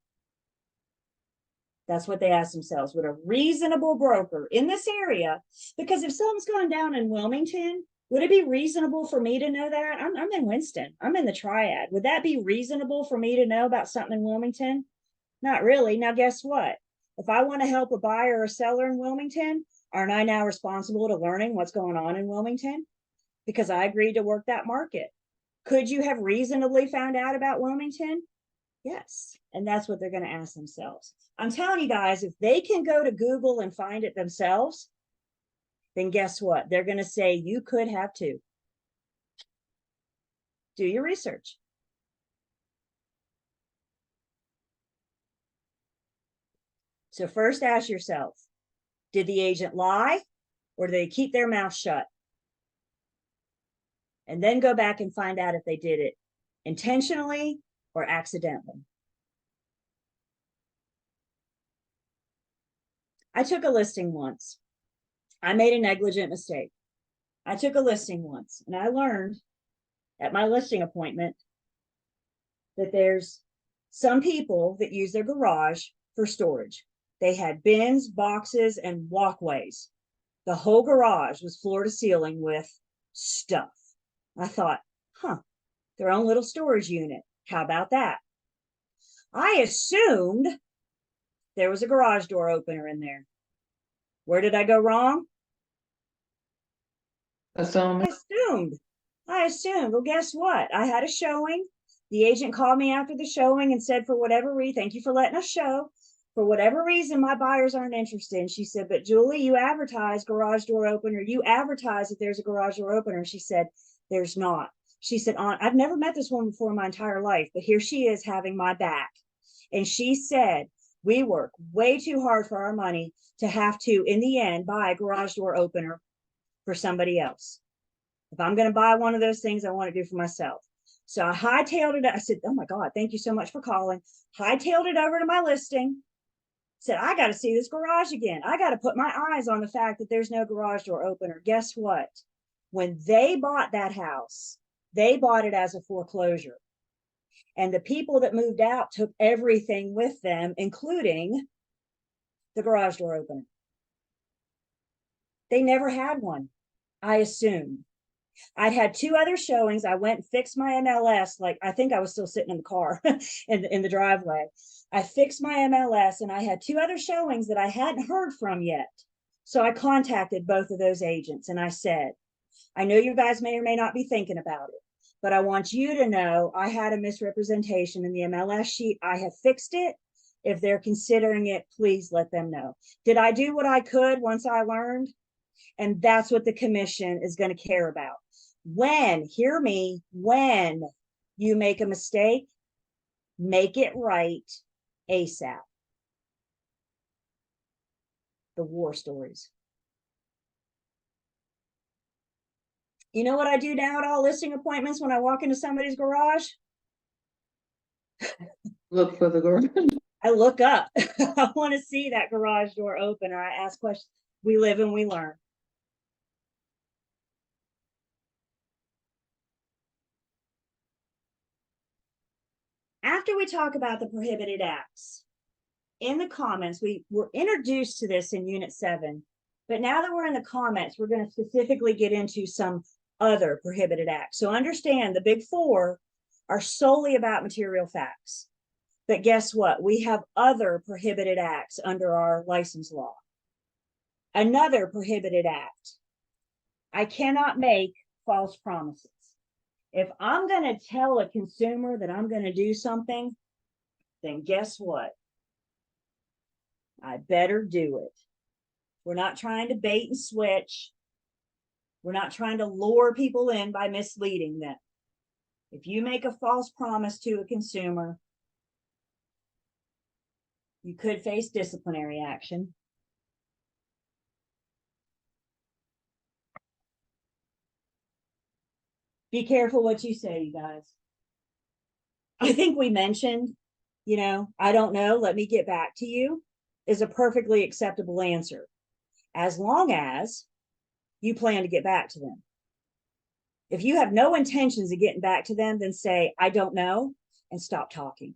That's what they ask themselves. Would a reasonable broker in this area, because if something's going down in Wilmington, would it be reasonable for me to know that? I'm in Winston. I'm in the Triad. Would that be reasonable for me to know about something in Wilmington? Not really. Now, guess what? If I want to help a buyer or a seller in Wilmington, aren't I now responsible to learning what's going on in Wilmington? Because I agreed to work that market. Could you have reasonably found out about Wilmington? Yes. And that's what they're going to ask themselves. I'm telling you guys, if they can go to Google and find it themselves, then guess what? They're going to say you could have too. Do your research. So first ask yourself, did the agent lie? or do they keep their mouth shut? And then go back and find out if they did it intentionally or accidentally. I took a listing once. I made a negligent mistake. I took a listing once and I learned at my listing appointment that there's some people that use their garage for storage. They had bins, boxes, and walkways. The whole garage was floor to ceiling with stuff. I thought, their own little storage unit. How about that? I assumed there was a garage door opener in there. Where did I go wrong? Assuming. I assumed. Well, guess what? I had a showing. The agent called me after the showing and said, for whatever reason, thank you for letting us show. For whatever reason, my buyers aren't interested. And she said, but Julie, you advertise garage door opener. You advertise that there's a garage door opener. She said, there's not. She said, I've never met this woman before in my entire life, but here she is having my back. And she said, we work way too hard for our money to have to, in the end, buy a garage door opener for somebody else. If I'm going to buy one of those things, I want to do for myself. So I hightailed it. I said, oh my God, thank you so much for calling. Hightailed it over to my listing. Said, I got to see this garage again. I got to put my eyes on the fact that there's no garage door opener. Guess what? When they bought that house, they bought it as a foreclosure. And the people that moved out took everything with them, including the garage door opener. They never had one, I assumed. I'd had 2 other showings. I went and fixed my MLS. Like, I think I was still sitting in the car in the driveway. I fixed my MLS and I had 2 other showings that I hadn't heard from yet. So I contacted both of those agents and I said, I know you guys may or may not be thinking about it, but I want you to know I had a misrepresentation in the MLS sheet. I have fixed it. If they're considering it, please let them know. Did I do what I could once I learned? And that's what the commission is going to care about. Hear me, when you make a mistake, make it right ASAP. The war stories. You know what I do now at all listing appointments when I walk into somebody's garage? Look for the garage. I look up. I want to see that garage door open, or I ask questions. We live and we learn. After we talk about the prohibited acts, in the comments, we were introduced to this in Unit 7, but now that we're in the comments, we're going to specifically get into some other prohibited acts. So understand the big 4 are solely about material facts. But guess what? We have other prohibited acts under our license law. Another prohibited act. I cannot make false promises. If I'm going to tell a consumer that I'm going to do something, then guess what? I better do it. We're not trying to bait and switch. We're not trying to lure people in by misleading them. If you make a false promise to a consumer, you could face disciplinary action. Be careful what you say, you guys. I think we mentioned, I don't know, let me get back to you, is a perfectly acceptable answer, as long as you plan to get back to them. If you have no intentions of getting back to them, then say, I don't know, and stop talking.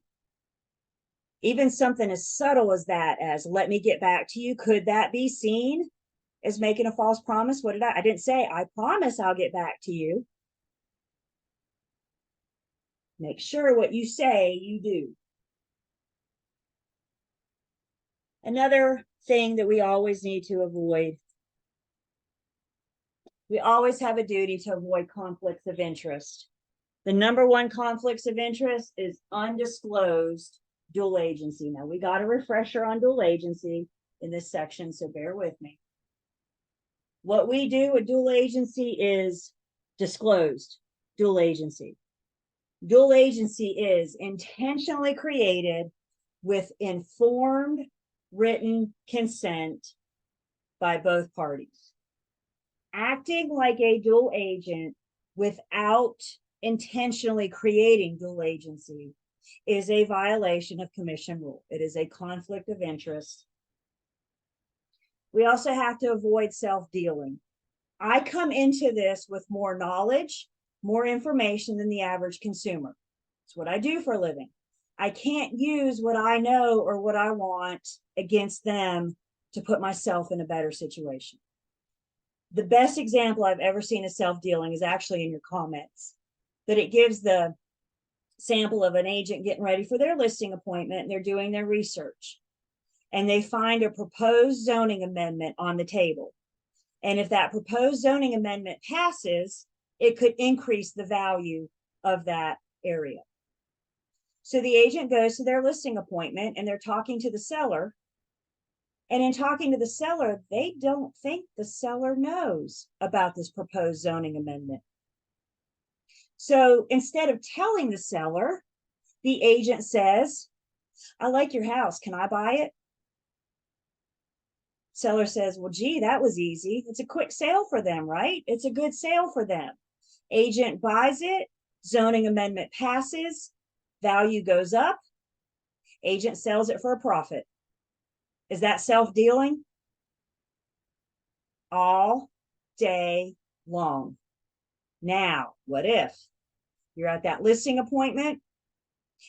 Even something as subtle as that, as let me get back to you, could that be seen as making a false promise? What did I didn't say, I promise I'll get back to you. Make sure what you say, you do. Another thing that we always need to avoid, we always have a duty to avoid conflicts of interest. The number 1 conflicts of interest is undisclosed dual agency. Now, we got a refresher on dual agency in this section, so bear with me. What we do with dual agency is disclosed dual agency. Dual agency is intentionally created with informed written consent by both parties. acting like a dual agent without intentionally creating dual agency is a violation of commission rule. It is a conflict of interest. We also have to avoid self-dealing. I come into this with more knowledge, more information than the average consumer. It's what I do for a living. I can't use what I know or what I want against them to put myself in a better situation. The best example I've ever seen of self-dealing is actually in your comments, that it gives the sample of an agent getting ready for their listing appointment and they're doing their research and they find a proposed zoning amendment on the table. And if that proposed zoning amendment passes, it could increase the value of that area. So the agent goes to their listing appointment and they're talking to the seller. And in talking to the seller, they don't think the seller knows about this proposed zoning amendment. So instead of telling the seller, the agent says, I like your house. Can I buy it? Seller says, well, gee, that was easy. It's a quick sale for them, right? It's a good sale for them. Agent buys it. Zoning amendment passes. Value goes up. Agent sells it for a profit. Is that self-dealing? All day long. Now, what if you're at that listing appointment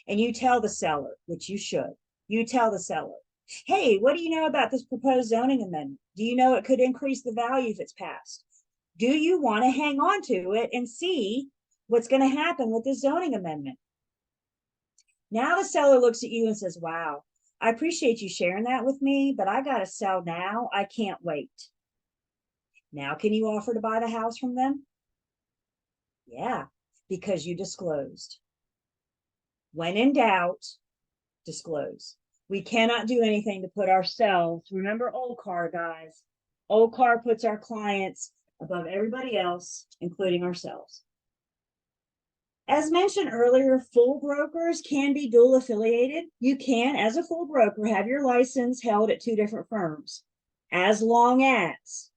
and you tell the seller, which you should, you tell the seller, hey, what do you know about this proposed zoning amendment? Do you know it could increase the value if it's passed? Do you want to hang on to it and see what's going to happen with this zoning amendment? Now the seller looks at you and says, wow, I appreciate you sharing that with me, but I got to sell now. I can't wait. Now, can you offer to buy the house from them? Yeah, because you disclosed. When in doubt, disclose. We cannot do anything to put ourselves, remember OLCAR, guys. OLCAR puts our clients above everybody else, including ourselves. As mentioned earlier, full brokers can be dual affiliated. You can, as a full broker, have your license held at 2 different firms, as long as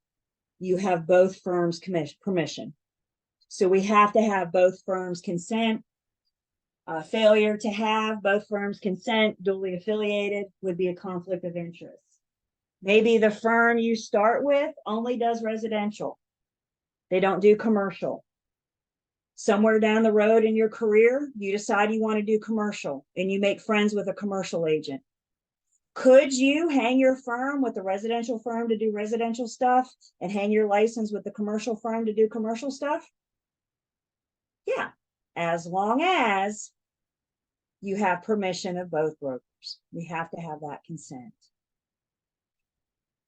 you have both firms' permission. So we have to have both firms' consent. Failure to have both firms' consent, dually affiliated, would be a conflict of interest. Maybe the firm you start with only does residential. They don't do commercial. Somewhere down the road in your career, you decide you want to do commercial and you make friends with a commercial agent. Could you hang your firm with the residential firm to do residential stuff and hang your license with the commercial firm to do commercial stuff? Yeah, as long as you have permission of both brokers. We have to have that consent.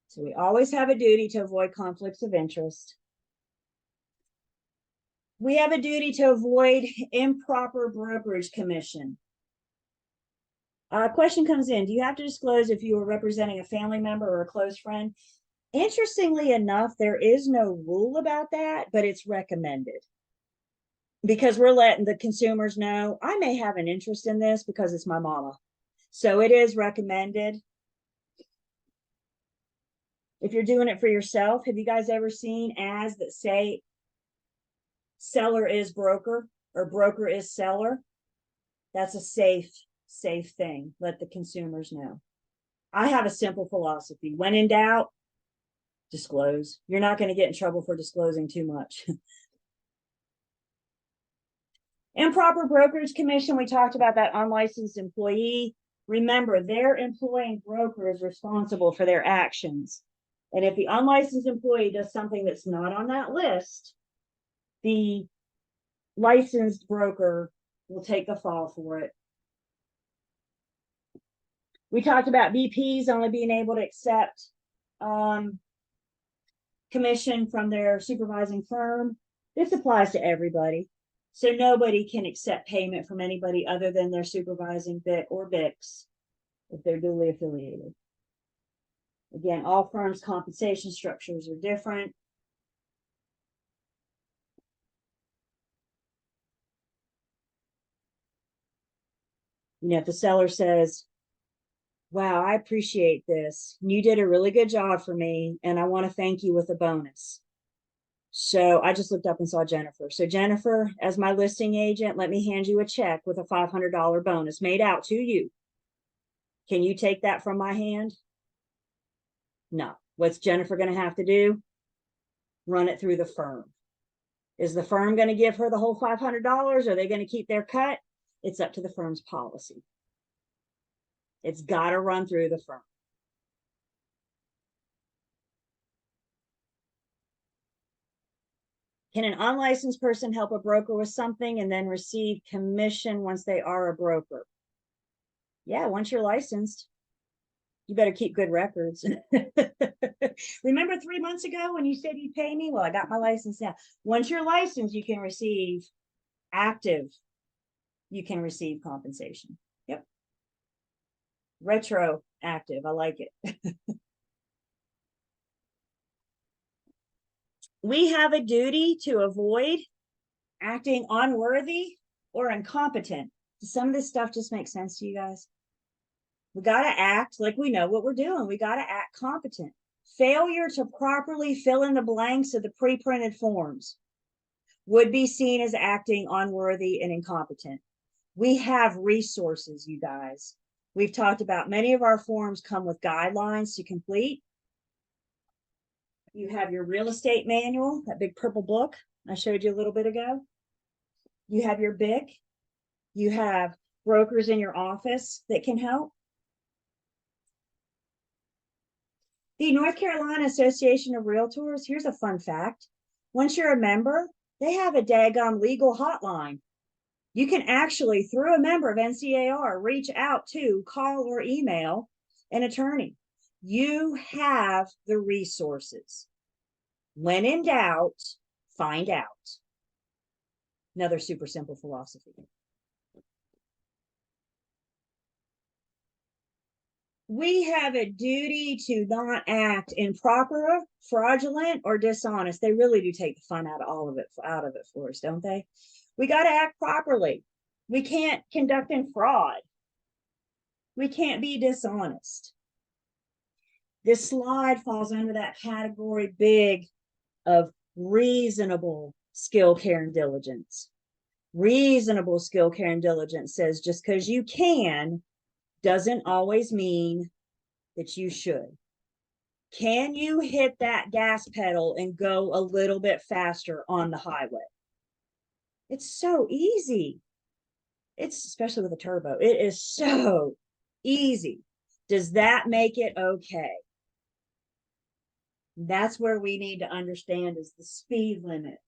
So we always have a duty to avoid conflicts of interest. We have a duty to avoid improper brokerage commission. Question comes in, do you have to disclose if you are representing a family member or a close friend? Interestingly enough, there is no rule about that, but it's recommended. Because we're letting the consumers know, I may have an interest in this because it's my mama. So it is recommended. If you're doing it for yourself, have you guys ever seen ads that say seller is broker or broker is seller? That's a safe thing. Let the consumers know. I have a simple philosophy. When in doubt, disclose. You're not going to get in trouble for disclosing too much. Improper brokerage commission, we talked about that unlicensed employee. Remember, their employing broker is responsible for their actions. And if the unlicensed employee does something that's not on that list, the licensed broker will take the fall for it. We talked about VPs only being able to accept commission from their supervising firm. This applies to everybody. So nobody can accept payment from anybody other than their supervising BIC or BICs if they're duly affiliated. Again, all firms' compensation structures are different. You know, if the seller says, wow, I appreciate this. You did a really good job for me, and I want to thank you with a bonus. So I just looked up and saw Jennifer. So Jennifer, as my listing agent, let me hand you a check with a $500 bonus made out to you. Can you take that from my hand? No. What's Jennifer going to have to do? Run it through the firm. Is the firm going to give her the whole $500? Are they going to keep their cut? It's up to the firm's policy. It's got to run through the firm. Can an unlicensed person help a broker with something and then receive commission once they are a broker? Yeah, once you're licensed, you better keep good records. Remember 3 months ago when you said you'd pay me? Well, I got my license now. Once you're licensed, you can receive active. You can receive compensation. Yep. Retroactive. I like it. We have a duty to avoid acting unworthy or incompetent. Does some of this stuff just make sense to you guys? We got to act like we know what we're doing. We got to act competent. Failure to properly fill in the blanks of the pre-printed forms would be seen as acting unworthy and incompetent. We have resources, you guys. We've talked about many of our forms come with guidelines to complete. You have your real estate manual, that big purple book I showed you a little bit ago. You have your BIC. You have brokers in your office that can help. The North Carolina Association of Realtors, here's a fun fact. Once you're a member, they have a daggum legal hotline. You can actually, through a member of NCAR, reach out to, call or email an attorney. You have the resources. When in doubt, find out. Another super simple philosophy. We have a duty to not act improper, fraudulent, or dishonest. They really do take the fun out of it for us, don't they? We got to act properly. We can't conduct in fraud. We can't be dishonest. This slide falls under that category big of reasonable skill, care, and diligence. Reasonable skill, care, and diligence says just because you can doesn't always mean that you should. Can you hit that gas pedal and go a little bit faster on the highway? It's so easy. It's especially with a turbo. It is so easy. Does that make it okay? That's where we need to understand is the speed limit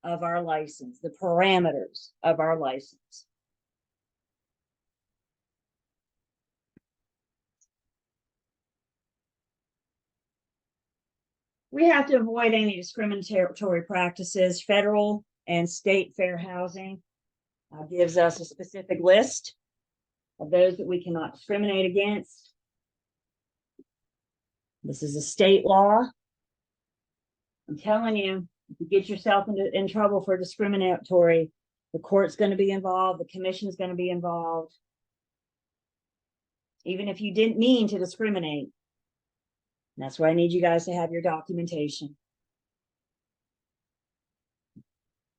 of our license, the parameters of our license. We have to avoid any discriminatory practices. Federal and state fair housing gives us a specific list of those that we cannot discriminate against. This is a state law. I'm telling you, if you get yourself in trouble for discriminatory, the court's going to be involved, the commission's going to be involved. Even if you didn't mean to discriminate. And that's why I need you guys to have your documentation.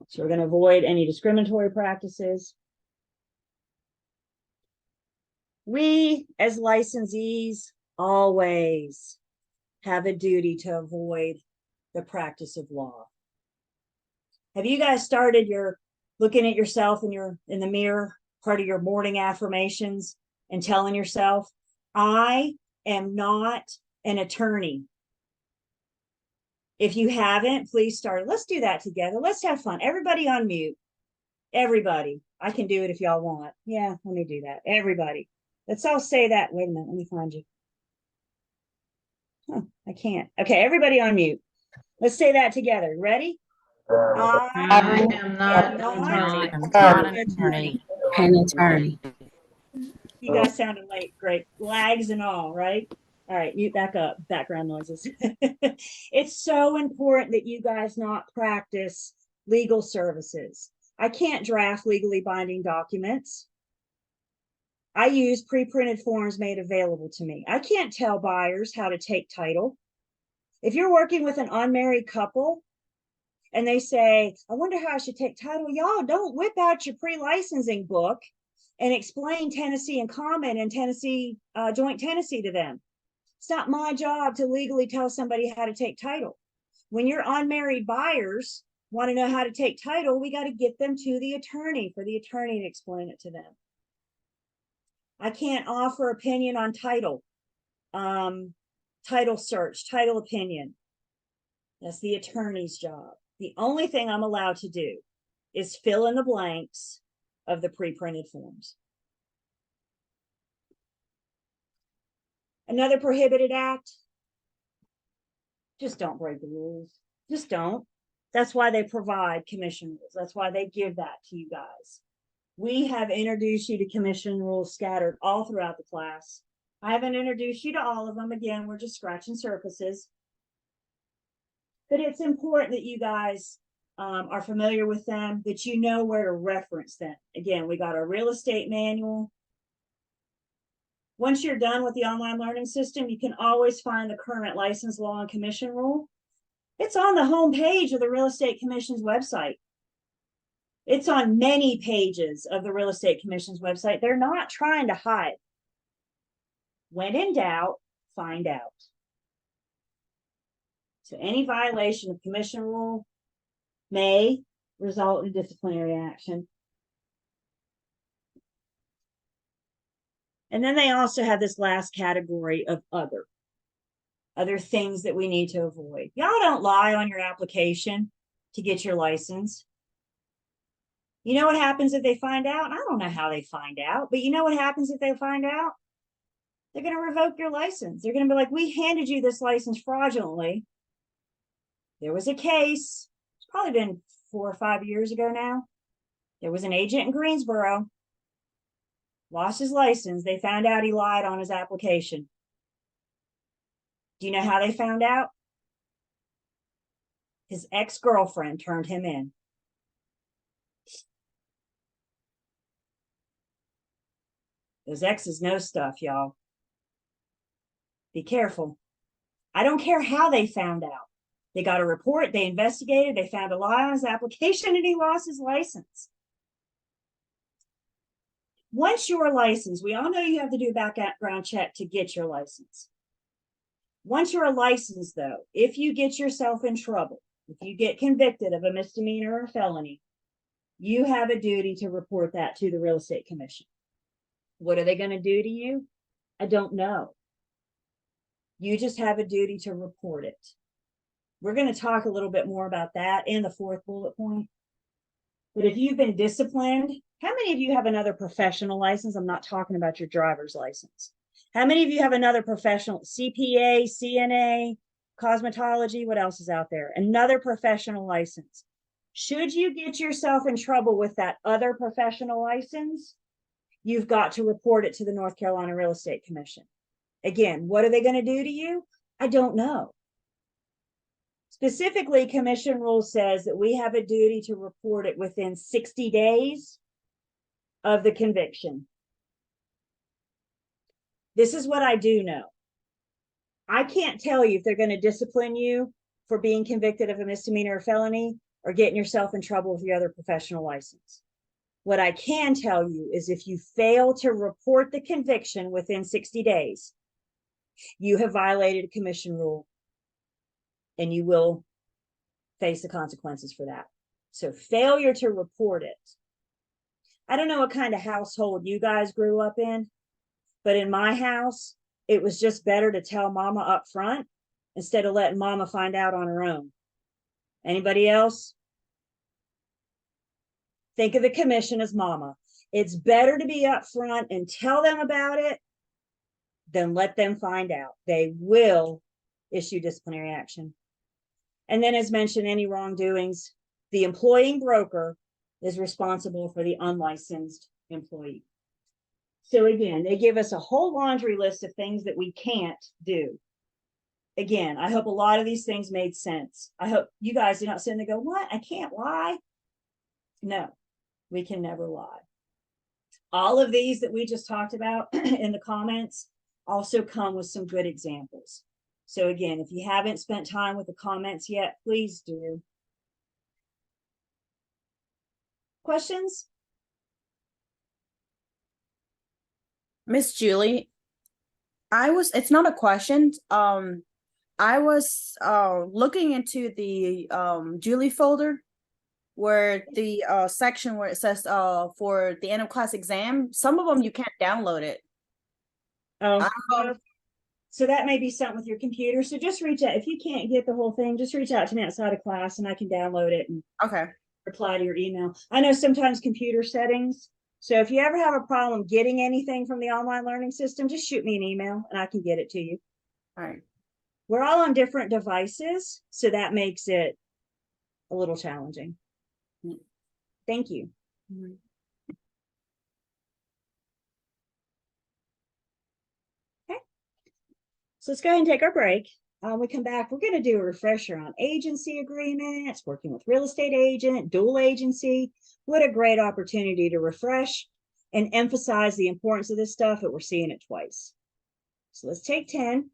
So we're going to avoid any discriminatory practices. We, as licensees, always have a duty to avoid the practice of law. Have you guys started your looking at yourself in the mirror, part of your morning affirmations, and telling yourself, I am not an attorney? If you haven't, please start. Let's do that together. Let's have fun. Everybody on mute. Everybody. I can do it if y'all want. Yeah, let me do that. Everybody. Let's all say that. Wait a minute. Let me find you. Huh, I can't. Okay, everybody on mute. Let's say that together. Ready? I am not an attorney. An attorney. You guys sounded late. Great. Lags and all, right? All right, mute back up. Background noises. It's so important that you guys not practice legal services. I can't draft legally binding documents. I use pre-printed forms made available to me. I can't tell buyers how to take title. If you're working with an unmarried couple, and they say, I wonder how I should take title. Y'all don't whip out your pre-licensing book and explain Tennessee in common and Tennessee, joint Tennessee to them. It's not my job to legally tell somebody how to take title. When your unmarried buyers want to know how to take title, we got to get them to the attorney for the attorney to explain it to them. I can't offer opinion on title, title search, title opinion. That's the attorney's job. The only thing I'm allowed to do is fill in the blanks of the pre-printed forms. Another prohibited act. Just don't break the rules. Just don't. That's why they provide commission rules. That's why they give that to you guys. We have introduced you to commission rules scattered all throughout the class. I haven't introduced you to all of them. Again, we're just scratching surfaces. But it's important that you guys are familiar with them, that you know where to reference them. Again, we got our real estate manual. Once you're done with the online learning system, you can always find the current license law and commission rule. It's on the home page of the Real Estate Commission's website. It's on many pages of the Real Estate Commission's website. They're not trying to hide. When in doubt, find out. So any violation of commission rule may result in disciplinary action. And then they also have this last category of other things that we need to avoid. Y'all don't lie on your application to get your license. You know what happens if they find out? I don't know how they find out, but you know what happens if they find out? They're going to revoke your license. They're going to be like, we handed you this license fraudulently. There was a case, it's probably been 4 or 5 years ago now. There was an agent in Greensboro, lost his license. They found out he lied on his application. Do you know how they found out? His ex-girlfriend turned him in. Those exes know stuff, y'all. Be careful. I don't care how they found out. They got a report, they investigated, they found a lie on his application, and he lost his license. Once you're licensed, we all know you have to do a background check to get your license. Once you're licensed, though, if you get yourself in trouble, if you get convicted of a misdemeanor or a felony, you have a duty to report that to the Real Estate Commission. What are they going to do to you? I don't know. You just have a duty to report it. We're going to talk a little bit more about that in the 4th bullet point. But if you've been disciplined, how many of you have another professional license? I'm not talking about your driver's license. How many of you have another professional, CPA, CNA, cosmetology? What else is out there? Another professional license. Should you get yourself in trouble with that other professional license, you've got to report it to the North Carolina Real Estate Commission. Again, what are they going to do to you? I don't know. Specifically, commission rule says that we have a duty to report it within 60 days of the conviction. This is what I do know. I can't tell you if they're going to discipline you for being convicted of a misdemeanor or felony or getting yourself in trouble with your other professional license. What I can tell you is if you fail to report the conviction within 60 days, you have violated a commission rule and you will face the consequences for that. So failure to report it. I don't know what kind of household you guys grew up in, but in my house, it was just better to tell mama up front instead of letting mama find out on her own. Anybody else? Think of the commission as mama. It's better to be up front and tell them about it than let them find out. They will issue disciplinary action. And then, as mentioned, any wrongdoings, the employing broker is responsible for the unlicensed employee. So again, they give us a whole laundry list of things that we can't do. Again, I hope a lot of these things made sense. I hope you guys do not sit and go, what? I can't lie. No, we can never lie. All of these that we just talked about in the comments also come with some good examples. So again, if you haven't spent time with the comments yet, please do. Questions? Miss Julie, it's not a question. I was looking into the Julie folder where the section where it says for the end of class exam, some of them you can't download it. Oh, I don't know. so that may be something with your computer. So just reach out. If you can't get the whole thing, just reach out to me outside of class and I can download it and Okay. reply to your email. I know sometimes computer settings. So if you ever have a problem getting anything from the online learning system, just shoot me an email and I can get it to you. All right. We're all on different devices, so that makes it a little challenging. Thank you. Mhm. So let's go ahead and take our break. When we come back, we're going to do a refresher on agency agreements, working with real estate agent, dual agency. What a great opportunity to refresh and emphasize the importance of this stuff that we're seeing it twice. So let's take 10.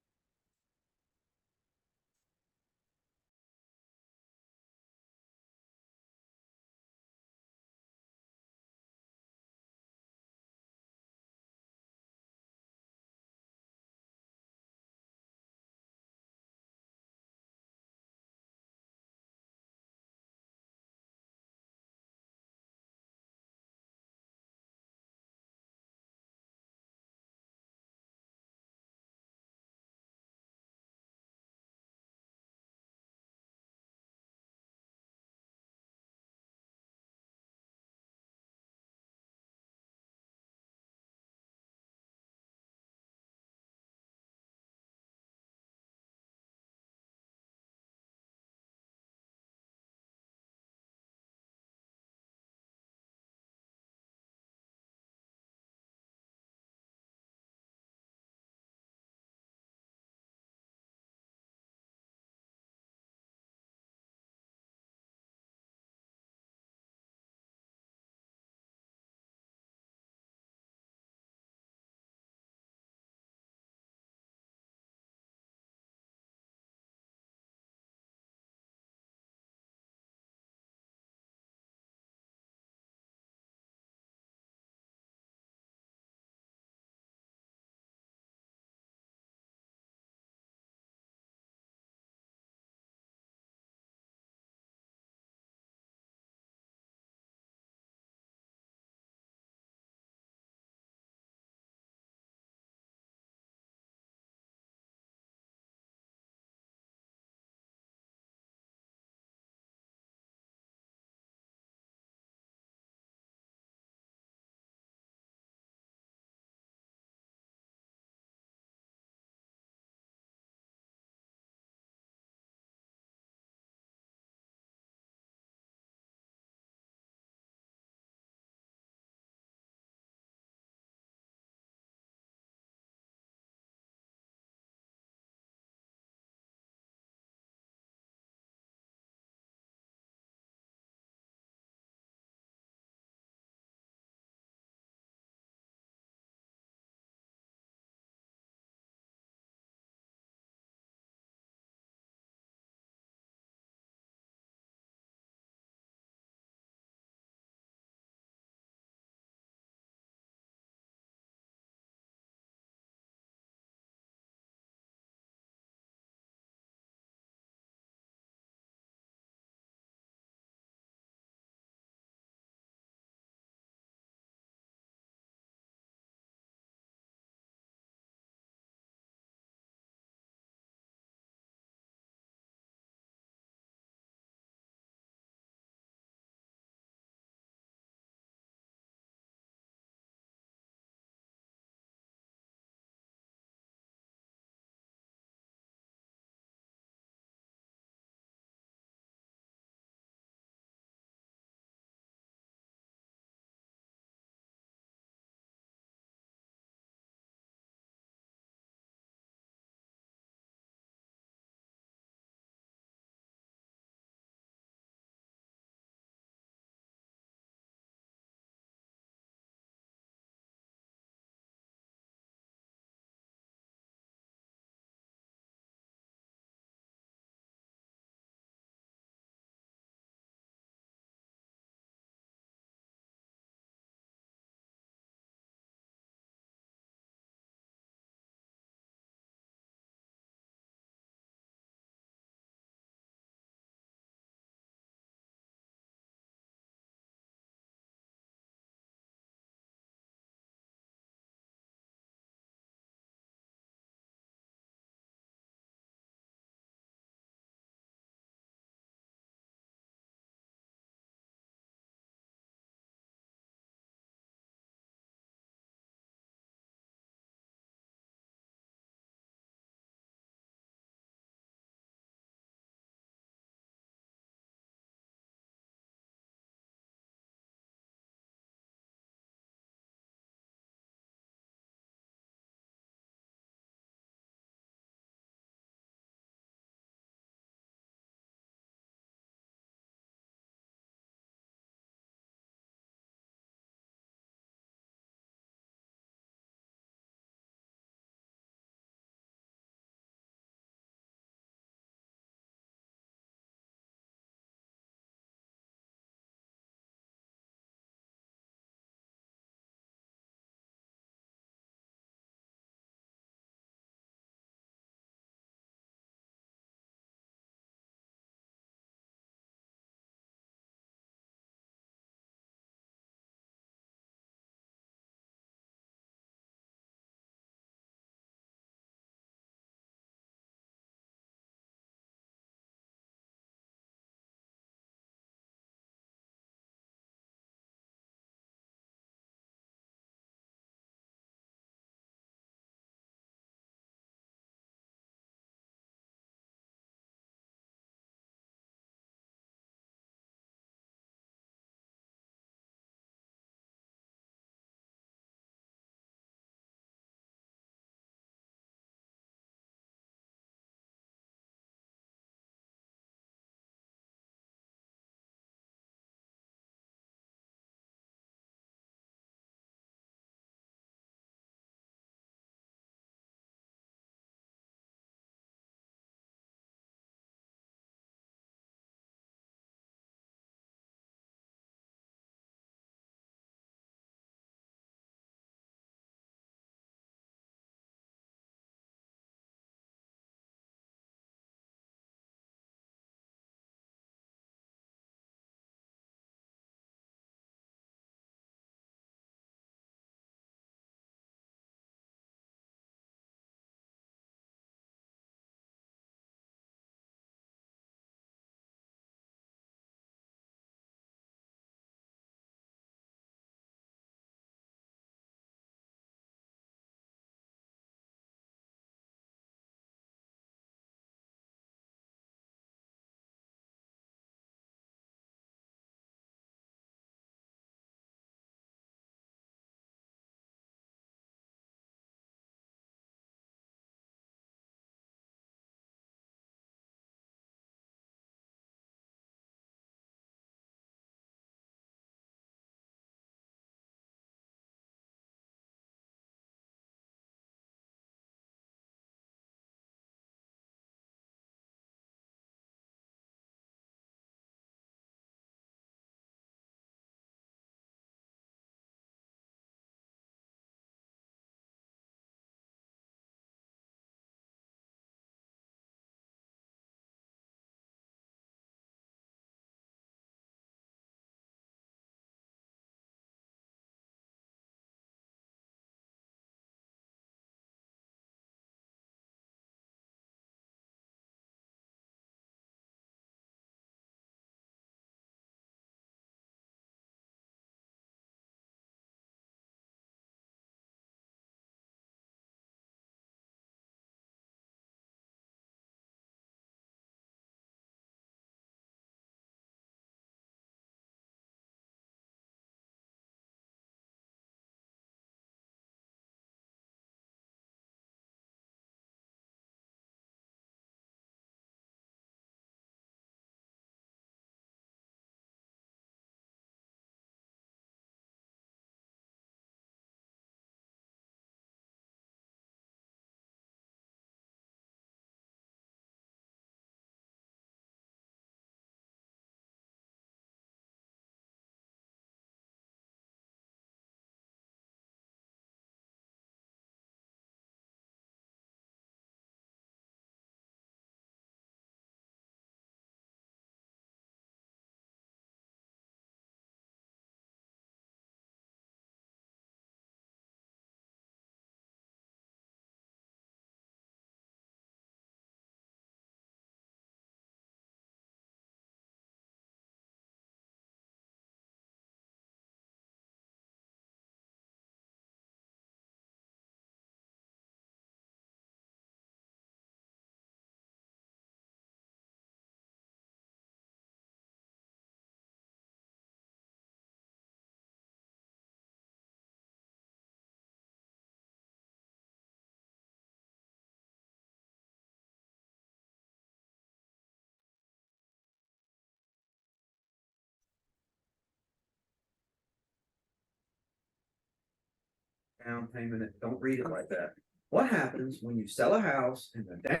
down payment. Don't read it like that. What happens when you sell a house and the down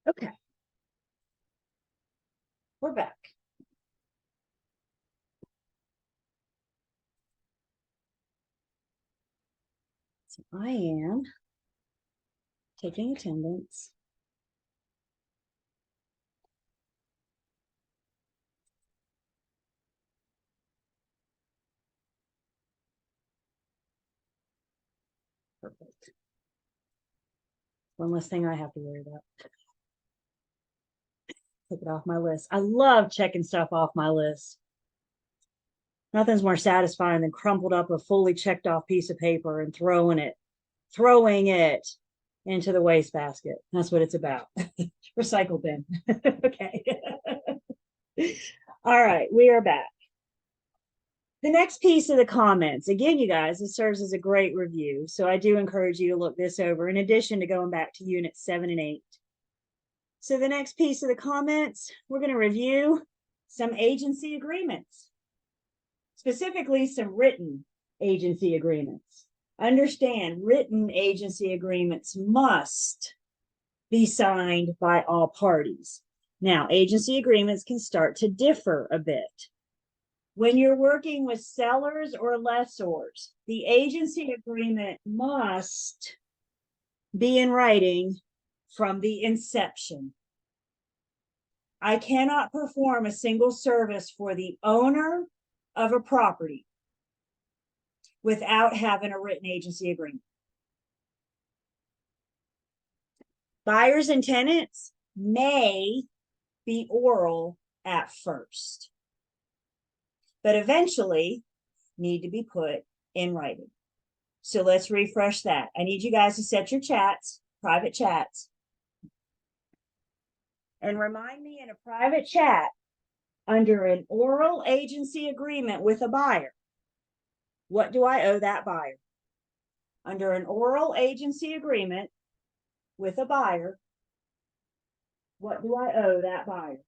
Okay. We're back. So I am taking attendance. Perfect. One less thing I have to worry about. Take it off my list. I love checking stuff off my list. Nothing's more satisfying than crumpled up a fully checked off piece of paper and throwing it into the wastebasket. That's what it's about. Recycle bin. Okay. All right, we are back. The next piece of the comments, again, you guys, it serves as a great review. So I do encourage you to look this over in addition to going back to units 7 and 8. So the next piece of the comments, we're going to review some agency agreements, specifically some written agency agreements. Understand, written agency agreements must be signed by all parties. Now, agency agreements can start to differ a bit. When you're working with sellers or lessors, the agency agreement must be in writing from the inception. I cannot perform a single service for the owner of a property without having a written agency agreement. Buyers and tenants may be oral at first, but eventually need to be put in writing. So let's refresh that. I need you guys to set your chats, private chats, and remind me in a private chat, under an oral agency agreement with a buyer, what do I owe that buyer? Under an oral agency agreement with a buyer, what do I owe that buyer?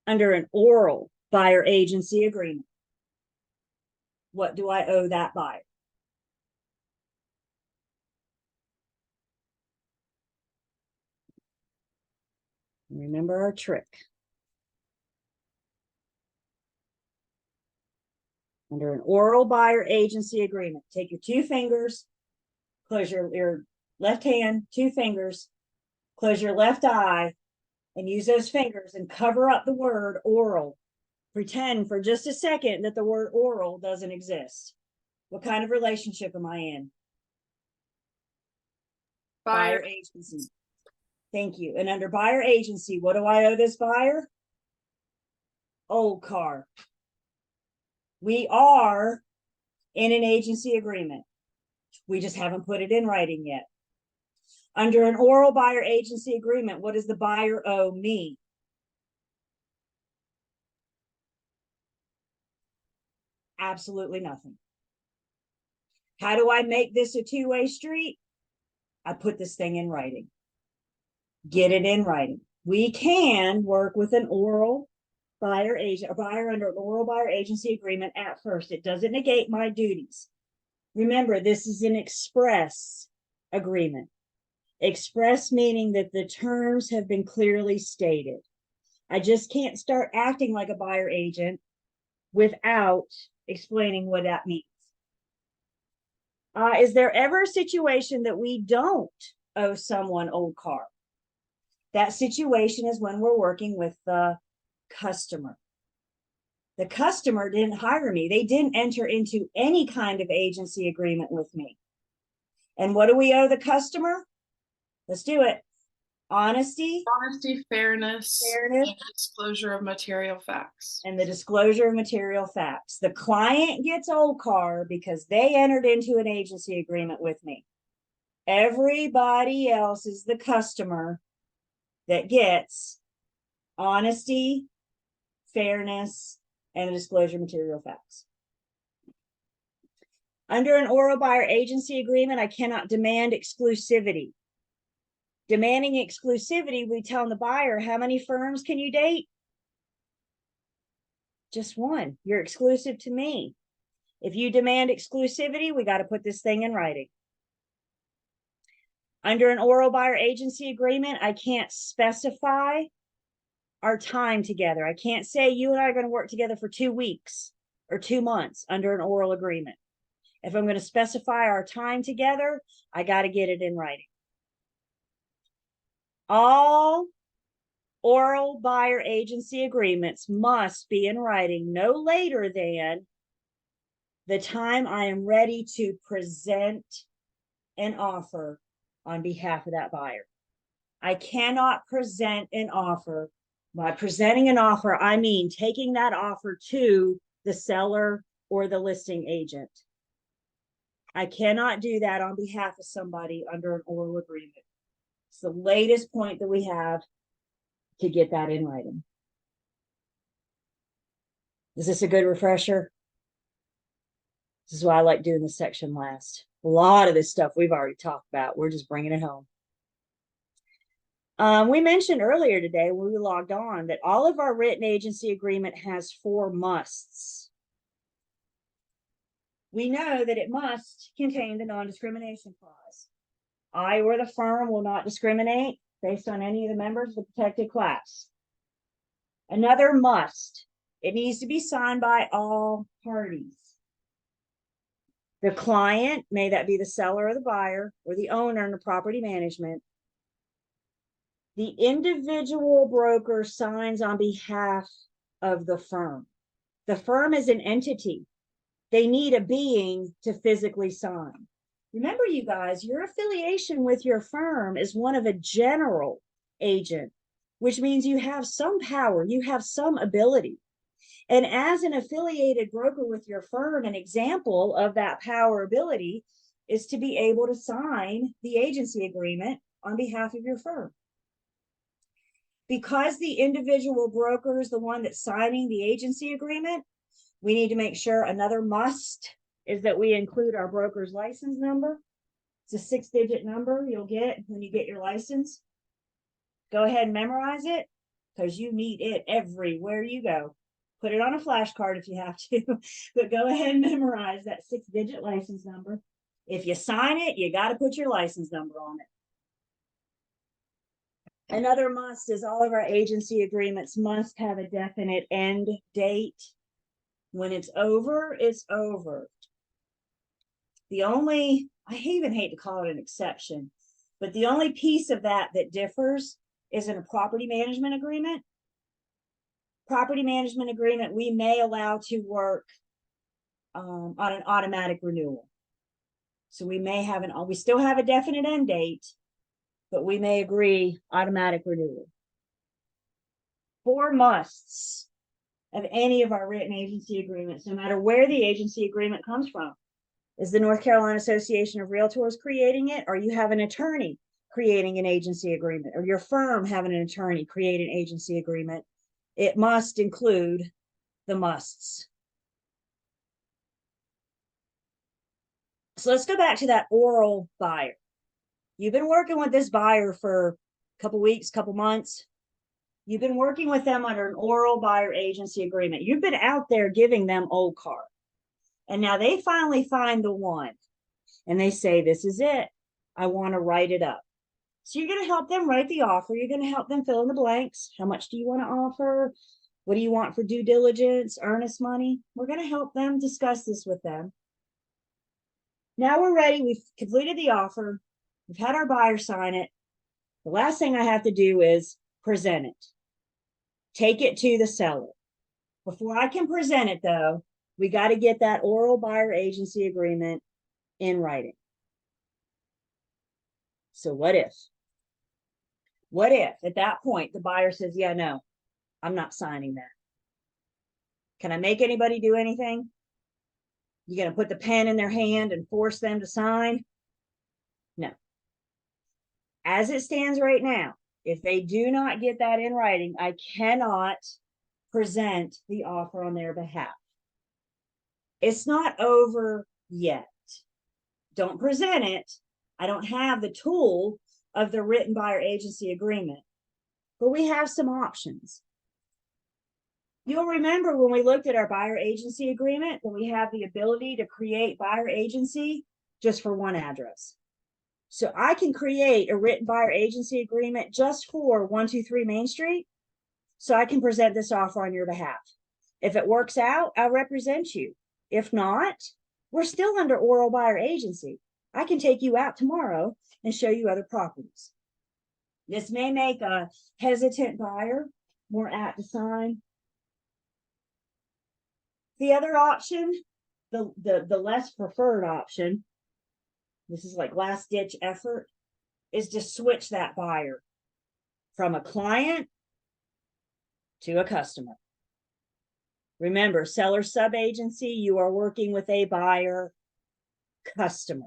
Under an oral buyer agency agreement, what do I owe that buyer? Remember our trick. Under an oral buyer agency agreement, take your two fingers, close your left hand, two fingers, close your left eye, and use those fingers and cover up the word oral. Pretend for just a second that the word oral doesn't exist. What kind of relationship am I in? Buyer agency. Thank you. And under buyer agency, what do I owe this buyer? Old car. We are in an agency agreement. We just haven't put it in writing yet. Under an oral buyer agency agreement, what does the buyer owe me? Absolutely nothing. How do I make this a two-way street? I put this thing in writing. Get it in writing. We can work with an oral buyer agent, a buyer under an oral buyer agency agreement at first. It doesn't negate my duties. Remember, this is an express agreement. Express meaning that the terms have been clearly stated. I just can't start acting like a buyer agent without explaining what that means. Is there ever a situation that we don't owe someone old car? That situation is when we're working with the customer. The customer didn't hire me. They didn't enter into any kind of agency agreement with me. And what do we owe the customer? Let's do it. honesty, fairness, fairness, and disclosure of material facts. and the disclosure of material facts. The client gets Old Car because they entered into an agency agreement with me. Everybody else is the customer that gets honesty, fairness, and the disclosure of material facts. Under an oral buyer agency agreement, I cannot demand exclusivity. Demanding exclusivity, we tell the buyer, how many firms can you date? Just one. You're exclusive to me. If you demand exclusivity, we got to put this thing in writing. Under an oral buyer agency agreement, I can't specify our time together. I can't say you and I are going to work together for 2 weeks or 2 months under an oral agreement. If I'm going to specify our time together, I got to get it in writing. All oral buyer agency agreements must be in writing no later than the time I am ready to present an offer on behalf of that buyer. I cannot present an offer. By presenting an offer, I mean taking that offer to the seller or the listing agent. I cannot do that on behalf of somebody under an oral agreement. It's the latest point that we have to get that in writing. Is this a good refresher? This is why I like doing this section last. A lot of this stuff we've already talked about. We're just bringing it home. We mentioned earlier today when we logged on that all of our written agency agreement has 4 musts. We know that it must contain the non-discrimination clause. I or the firm will not discriminate based on any of the members of the protected class. Another must. It needs to be signed by all parties. The client, may that be the seller or the buyer or the owner in the property management. The individual broker signs on behalf of the firm. The firm is an entity. They need a being to physically sign. Remember, you guys, your affiliation with your firm is one of a general agent, which means you have some power, you have some ability. And as an affiliated broker with your firm, an example of that power ability is to be able to sign the agency agreement on behalf of your firm. Because the individual broker is the one that's signing the agency agreement, we need to make sure another must is that we include our broker's license number. It's a 6-digit number you'll get when you get your license. Go ahead and memorize it because you need it everywhere you go. Put it on a flashcard if you have to, but go ahead and memorize that 6-digit license number. If you sign it, you got to put your license number on it. Another must is all of our agency agreements must have a definite end date. When it's over, it's over. The only, I even hate to call it an exception, but the only piece of that that differs is in a property management agreement. Property management agreement, we may allow to work on an automatic renewal. So we may have we still have a definite end date, but we may agree automatic renewal. 4 musts of any of our written agency agreements, no matter where the agency agreement comes from. Is the North Carolina Association of Realtors creating it, or you have an attorney creating an agency agreement, or your firm having an attorney create an agency agreement? It must include the musts. So let's go back to that oral buyer. You've been working with this buyer for a couple weeks, couple months. You've been working with them under an oral buyer agency agreement. You've been out there giving them Old Car. And now they finally find the one. And they say, this is it. I want to write it up. So you're going to help them write the offer. You're going to help them fill in the blanks. How much do you want to offer? What do you want for due diligence, earnest money? We're going to help them discuss this with them. Now we're ready. We've completed the offer. We've had our buyer sign it. The last thing I have to do is present it. Take it to the seller. Before I can present it, though, we got to get that oral buyer agency agreement in writing. So what if What if at that point the buyer says, yeah, no, I'm not signing that? Can I make anybody do anything? You gonna put the pen in their hand and force them to sign? No. As it stands right now, if they do not get that in writing, I cannot present the offer on their behalf. It's not over yet. Don't present it. I don't have the tool of the written buyer agency agreement, but we have some options. You'll remember when we looked at our buyer agency agreement that we have the ability to create buyer agency just for one address. So I can create a written buyer agency agreement just for 123 Main Street. So I can present this offer on your behalf. If it works out, I'll represent you. If not, we're still under oral buyer agency. I can take you out tomorrow and show you other properties. This may make a hesitant buyer more apt to sign. The other option, the less preferred option, this is like last ditch effort, is to switch that buyer from a client to a customer. Remember, seller sub-agency, you are working with a buyer customer.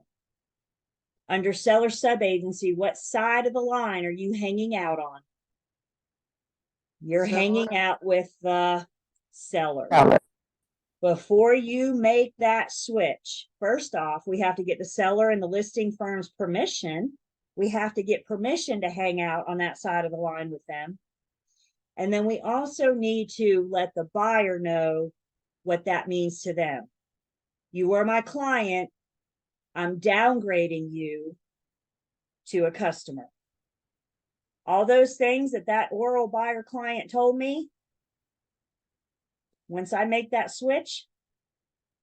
Under seller sub-agency, what side of the line are you hanging out on? You're hanging out with the seller. Before you make that switch, first off, we have to get the seller and the listing firm's permission. We have to get permission to hang out on that side of the line with them. And then we also need to let the buyer know what that means to them. You are my client. I'm downgrading you to a customer. All those things that oral buyer client told me, once I make that switch,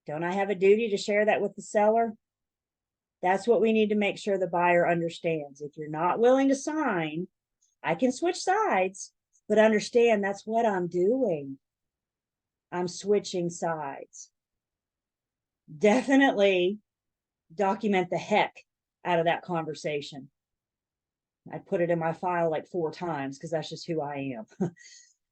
don't I have a duty to share that with the seller? That's what we need to make sure the buyer understands. If you're not willing to sign, I can switch sides, but understand that's what I'm doing. I'm switching sides. Definitely document the heck out of that conversation. I put it in my file like 4 times because that's just who I am.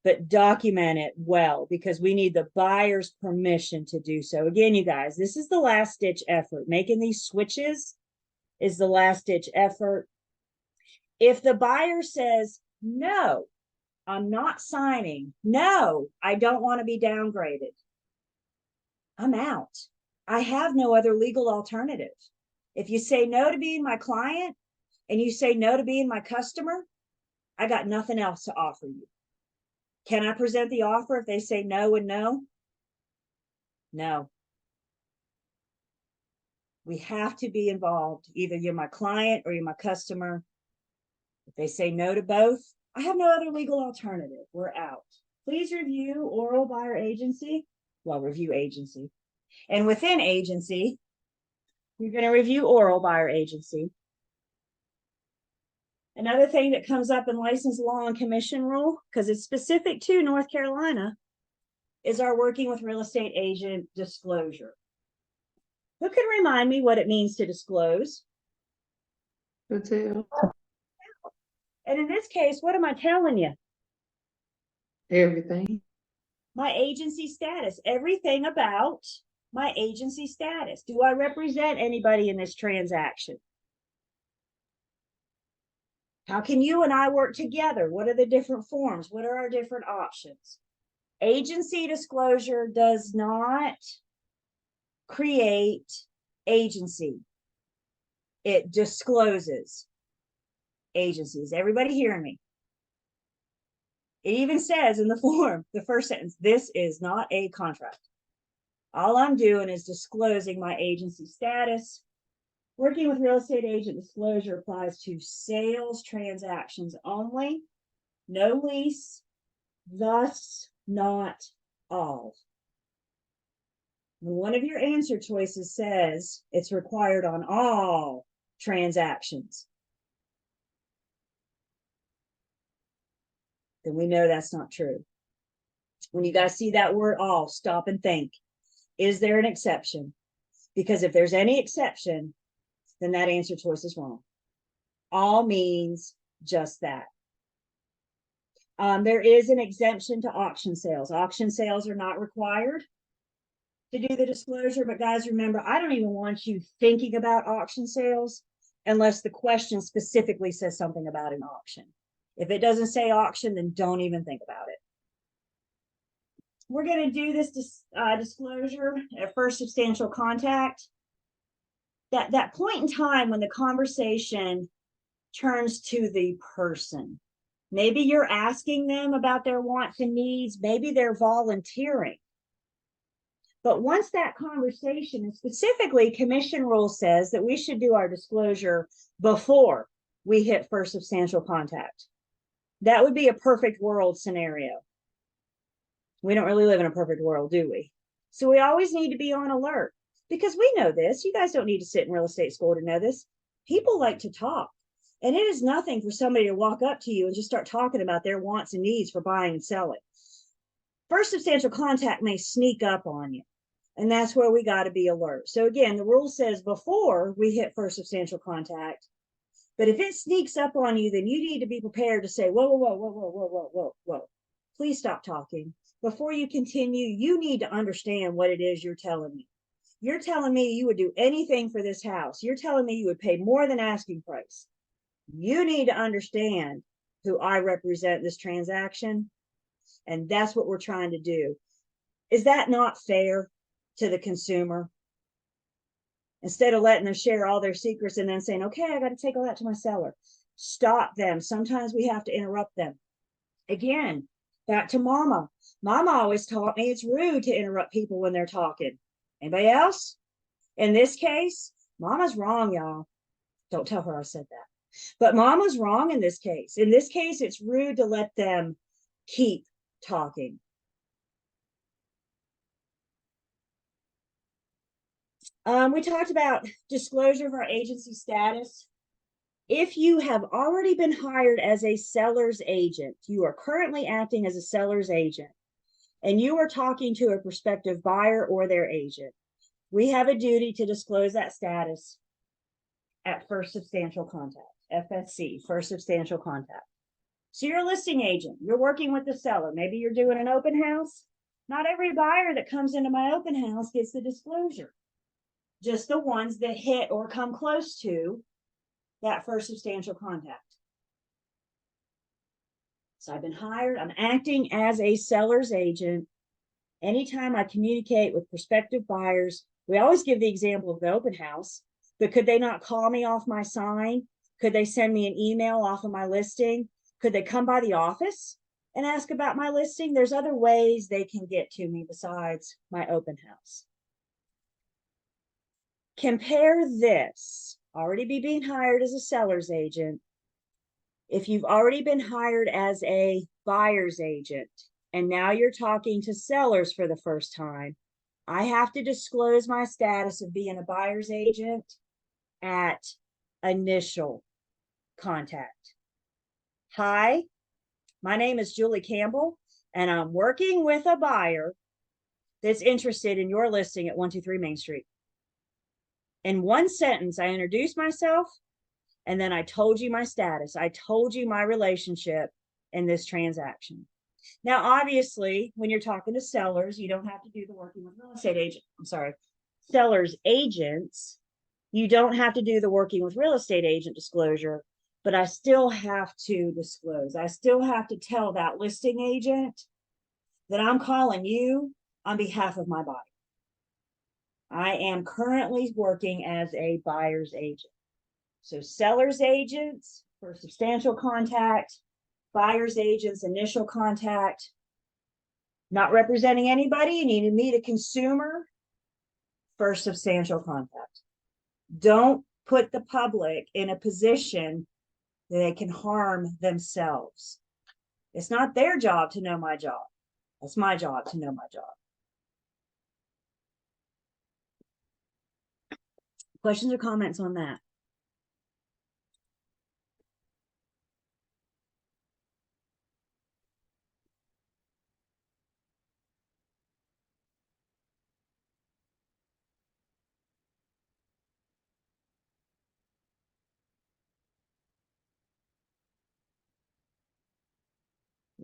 But document it well because we need the buyer's permission to do so. Again, you guys, this is the last ditch effort. Making these switches is the last ditch effort. If the buyer says, no, I'm not signing. No, I don't want to be downgraded. I'm out. I have no other legal alternative. If you say no to being my client and you say no to being my customer, I got nothing else to offer you. Can I present the offer if they say no and no? No. We have to be involved. Either you're my client or you're my customer. If they say no to both, I have no other legal alternative. We're out. Please review oral buyer agency. Well, review agency. And within agency, you're going to review oral buyer agency. Another thing that comes up in license law and commission rule, because it's specific to North Carolina, is our working with real estate agent disclosure. Who can remind me what it means to disclose? Patel, And in this case, what am I telling you? everything. My agency status, everything about my agency status. Do I represent anybody in this transaction? How can you and I work together? What are the different forms? What are our different options? Agency disclosure does not create agency. It discloses agencies. Everybody hearing me? It even says in the form, the first sentence, this is not a contract. All I'm doing is disclosing my agency status. Working with real estate agent disclosure applies to sales transactions only, no lease, thus not all. When one of your answer choices says it's required on all transactions, then we know that's not true. When you guys see that word all, stop and think. Is there an exception? Because if there's any exception, then that answer choice is wrong. All means just that. There is an exemption to auction sales. Auction sales are not required to do the disclosure, but guys, remember, I don't even want you thinking about auction sales unless the question specifically says something about an auction. If it doesn't say auction, then don't even think about it. We're going to do this disclosure at first substantial contact. That point in time when the conversation turns to the person. Maybe you're asking them about their wants and needs. Maybe they're volunteering. But once that conversation, and specifically commission rule says that we should do our disclosure before we hit first substantial contact. That would be a perfect world scenario. We don't really live in a perfect world, do we? So we always need to be on alert because we know this. You guys don't need to sit in real estate school to know this. People like to talk. And it is nothing for somebody to walk up to you and just start talking about their wants and needs for buying and selling. First substantial contact may sneak up on you. And that's where we got to be alert. So again, the rule says before we hit first substantial contact. But if it sneaks up on you, then you need to be prepared to say, whoa, whoa, whoa, whoa, whoa, whoa, whoa, whoa, whoa. Please stop talking. Before you continue, you need to understand what it is you're telling me. You're telling me you would do anything for this house. You're telling me you would pay more than asking price. You need to understand who I represent in this transaction. And that's what we're trying to do. Is that not fair to the consumer? Instead of letting them share all their secrets and then saying, okay, I got to take all that to my seller. Stop them. Sometimes we have to interrupt them. Again, back to mama. Mama always taught me it's rude to interrupt people when they're talking. Anybody else? In this case, mama's wrong, y'all. Don't tell her I said that. But mama's wrong in this case. In this case, it's rude to let them keep talking. We talked about disclosure of our agency status. If you have already been hired as a seller's agent, you are currently acting as a seller's agent, and you are talking to a prospective buyer or their agent, we have a duty to disclose that status at first substantial contact, FSC, first substantial contact. So you're a listing agent, you're working with the seller. Maybe you're doing an open house. Not every buyer that comes into my open house gets the disclosure. Just the ones that hit or come close to that first substantial contact. So I've been hired, I'm acting as a seller's agent. Anytime I communicate with prospective buyers, we always give the example of the open house, but could they not call me off my sign? Could they send me an email off of my listing? Could they come by the office and ask about my listing? There's other ways they can get to me besides my open house. Compare this, already be being hired as a seller's agent. If you've already been hired as a buyer's agent, and now you're talking to sellers for the first time, I have to disclose my status of being a buyer's agent at initial contact. Hi, my name is Julie Campbell, and I'm working with a buyer that's interested in your listing at 123 Main Street. In one sentence, I introduced myself, and then I told you my status. I told you my relationship in this transaction. Now, obviously, when you're talking to sellers, you don't have to do the working with real estate agent. I'm sorry, sellers agents. You don't have to do the working with real estate agent disclosure, but I still have to disclose. I still have to tell that listing agent that I'm calling you on behalf of my buyer. I am currently working as a buyer's agent. So seller's agents for substantial contact, buyer's agents, initial contact, not representing anybody, you need to meet a consumer for substantial contact. Don't put the public in a position that they can harm themselves. It's not their job to know my job. It's my job to know my job. Questions or comments on that?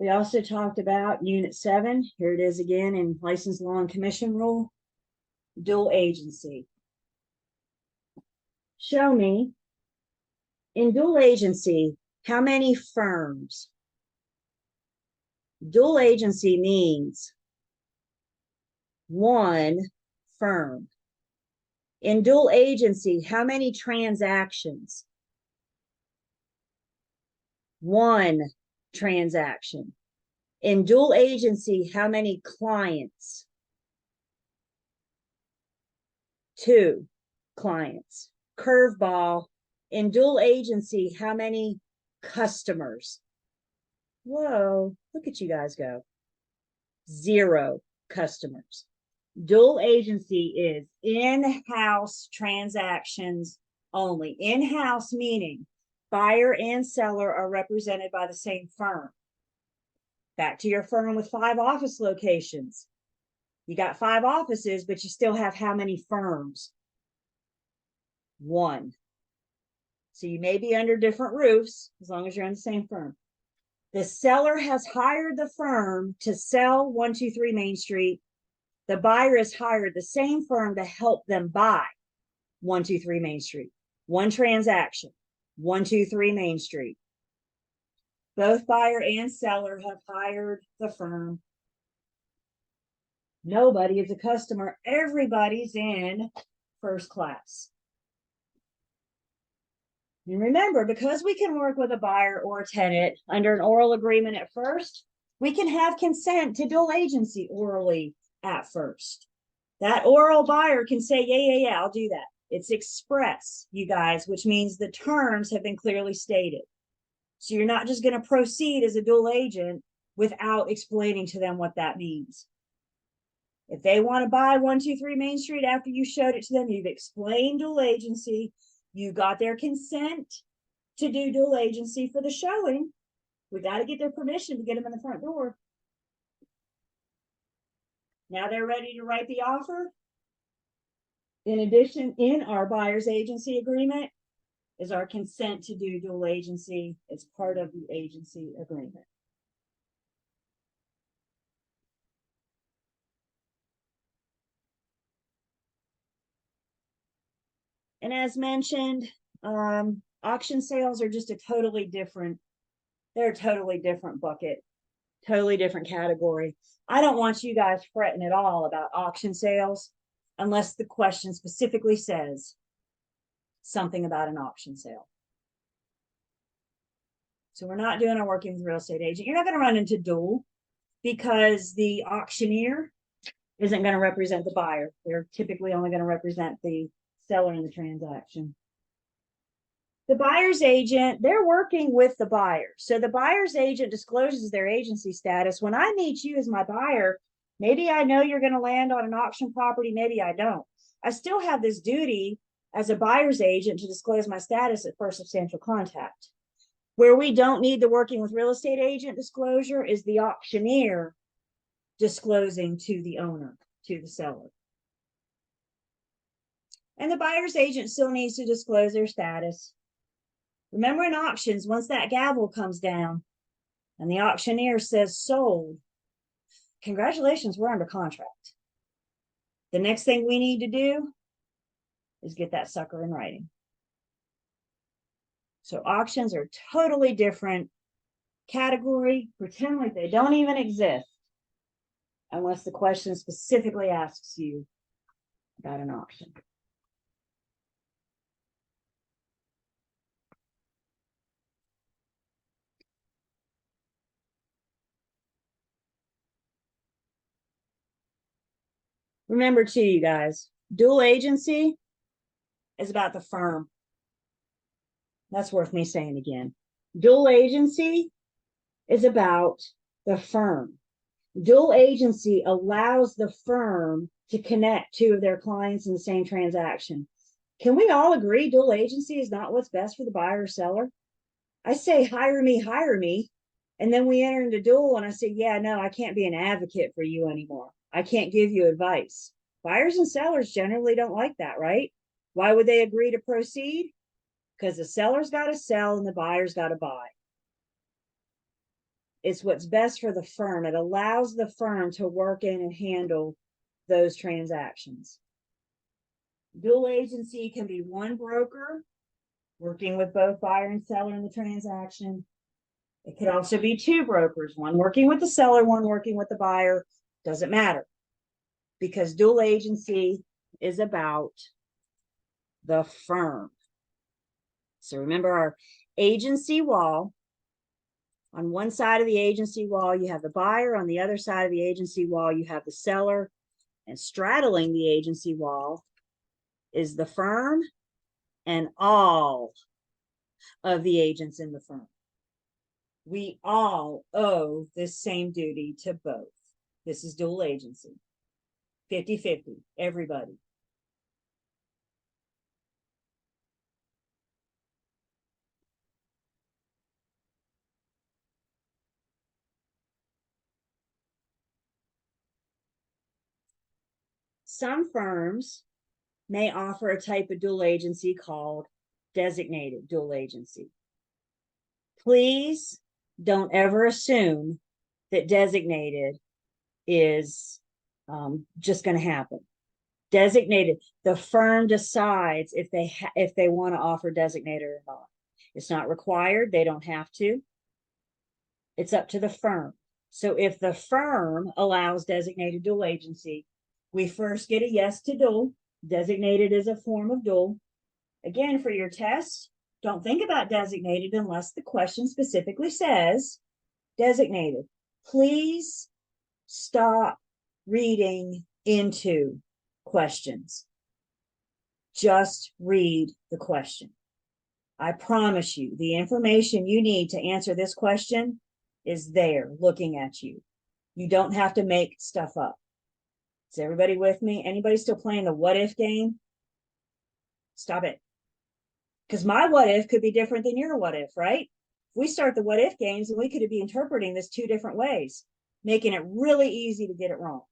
We also talked about unit 7. Here it is again in license law and commission rule. Dual agency. Show me in dual agency how many firms. Dual agency means one firm. In dual agency, how many transactions? One transaction. In dual agency, how many clients? 2 clients. Curveball. In dual agency, how many customers? Whoa, look at you guys go. 0 customers. Dual agency is in-house transactions only. In-house meaning buyer and seller are represented by the same firm. Back to your firm with 5 office locations. You got 5 offices, but you still have how many firms? 1. So you may be under different roofs as long as you're in the same firm. The seller has hired the firm to sell 123 Main Street. The buyer has hired the same firm to help them buy 123 Main Street. One transaction, 123 Main Street. Both buyer and seller have hired the firm. Nobody is a customer. Everybody's in first class. And remember, because we can work with a buyer or a tenant under an oral agreement at first, we can have consent to dual agency orally at first. That oral buyer can say, yeah, I'll do that. It's express, you guys, which means the terms have been clearly stated. So you're not just going to proceed as a dual agent without explaining to them what that means. If they want to buy 123 Main Street after you showed it to them, you've explained dual agency, you got their consent to do dual agency for the showing. We got to get their permission to get them in the front door. Now they're ready to write the offer. In addition, in our buyer's agency agreement is our consent to do dual agency. It's part of the agency agreement. And as mentioned, auction sales are just a totally different, they're a totally different bucket, totally different category. I don't want you guys fretting at all about auction sales unless the question specifically says something about an auction sale. So we're not doing our working with real estate agent. You're not going to run into dual because the auctioneer isn't going to represent the buyer. They're typically only going to represent the seller in the transaction. The buyer's agent, they're working with the buyer. So the buyer's agent discloses their agency status. When I meet you as my buyer, maybe I know you're going to land on an auction property, maybe I don't. I still have this duty as a buyer's agent to disclose my status at first substantial contact. Where we don't need the working with real estate agent disclosure is the auctioneer disclosing to the owner, to the seller. And the buyer's agent still needs to disclose their status. Remember in auctions, once that gavel comes down and the auctioneer says sold, congratulations, we're under contract. The next thing we need to do is get that sucker in writing. So auctions are totally different category. Pretend like they don't even exist unless the question specifically asks you about an auction. Remember too, you guys, dual agency is about the firm. That's worth me saying again. Dual agency is about the firm. Dual agency allows the firm to connect 2 of their clients in the same transaction. Can we all agree dual agency is not what's best for the buyer or seller? I say, hire me. And then we enter into dual and I say, yeah, no, I can't be an advocate for you anymore. I can't give you advice. Buyers and sellers generally don't like that, right? Why would they agree to proceed? Because the seller's got to sell and the buyer's got to buy. It's what's best for the firm. It allows the firm to work in and handle those transactions. Dual agency can be one broker working with both buyer and seller in the transaction. It could also be two brokers, one working with the seller, one working with the buyer. Doesn't matter, because dual agency is about the firm. So remember our agency wall. On one side of the agency wall, you have the buyer. On the other side of the agency wall, you have the seller. And straddling the agency wall is the firm and all of the agents in the firm. We all owe this same duty to both. This is dual agency. 50-50, everybody. Some firms may offer a type of dual agency called designated dual agency. Please don't ever assume that designated is just going to happen. Designated, the firm decides if they want to offer designated or not. It's not required. They don't have to. It's up to the firm. So if the firm allows designated dual agency, we first get a yes to dual. Designated is a form of dual. Again, for your test, don't think about designated unless the question specifically says designated. Please stop reading into questions. Just read the question. I promise you, the information you need to answer this question is there looking at you. You don't have to make stuff up. Is everybody with me? Anybody still playing the what if game? Stop it. Because my what if could be different than your what if, right? If we start the what if games, and we could be interpreting this two different ways, making it really easy to get it wrong.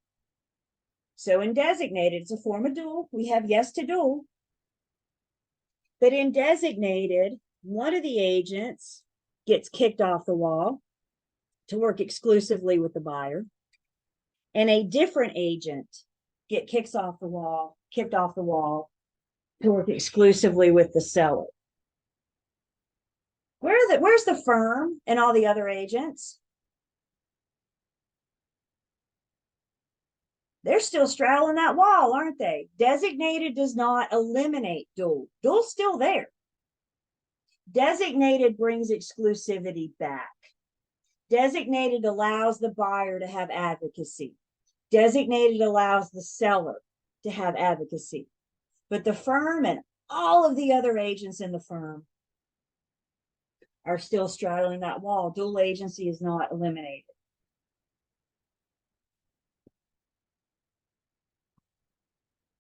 So in designated, it's a form of dual. We have yes to dual. But in designated, one of the agents gets kicked off the wall to work exclusively with the buyer. And a different agent kicked off the wall to work exclusively with the seller. Where's the firm and all the other agents? They're still straddling that wall, aren't they? Designated does not eliminate dual. Dual's still there. Designated brings exclusivity back. Designated allows the buyer to have advocacy. Designated allows the seller to have advocacy. But the firm and all of the other agents in the firm are still straddling that wall. Dual agency is not eliminated.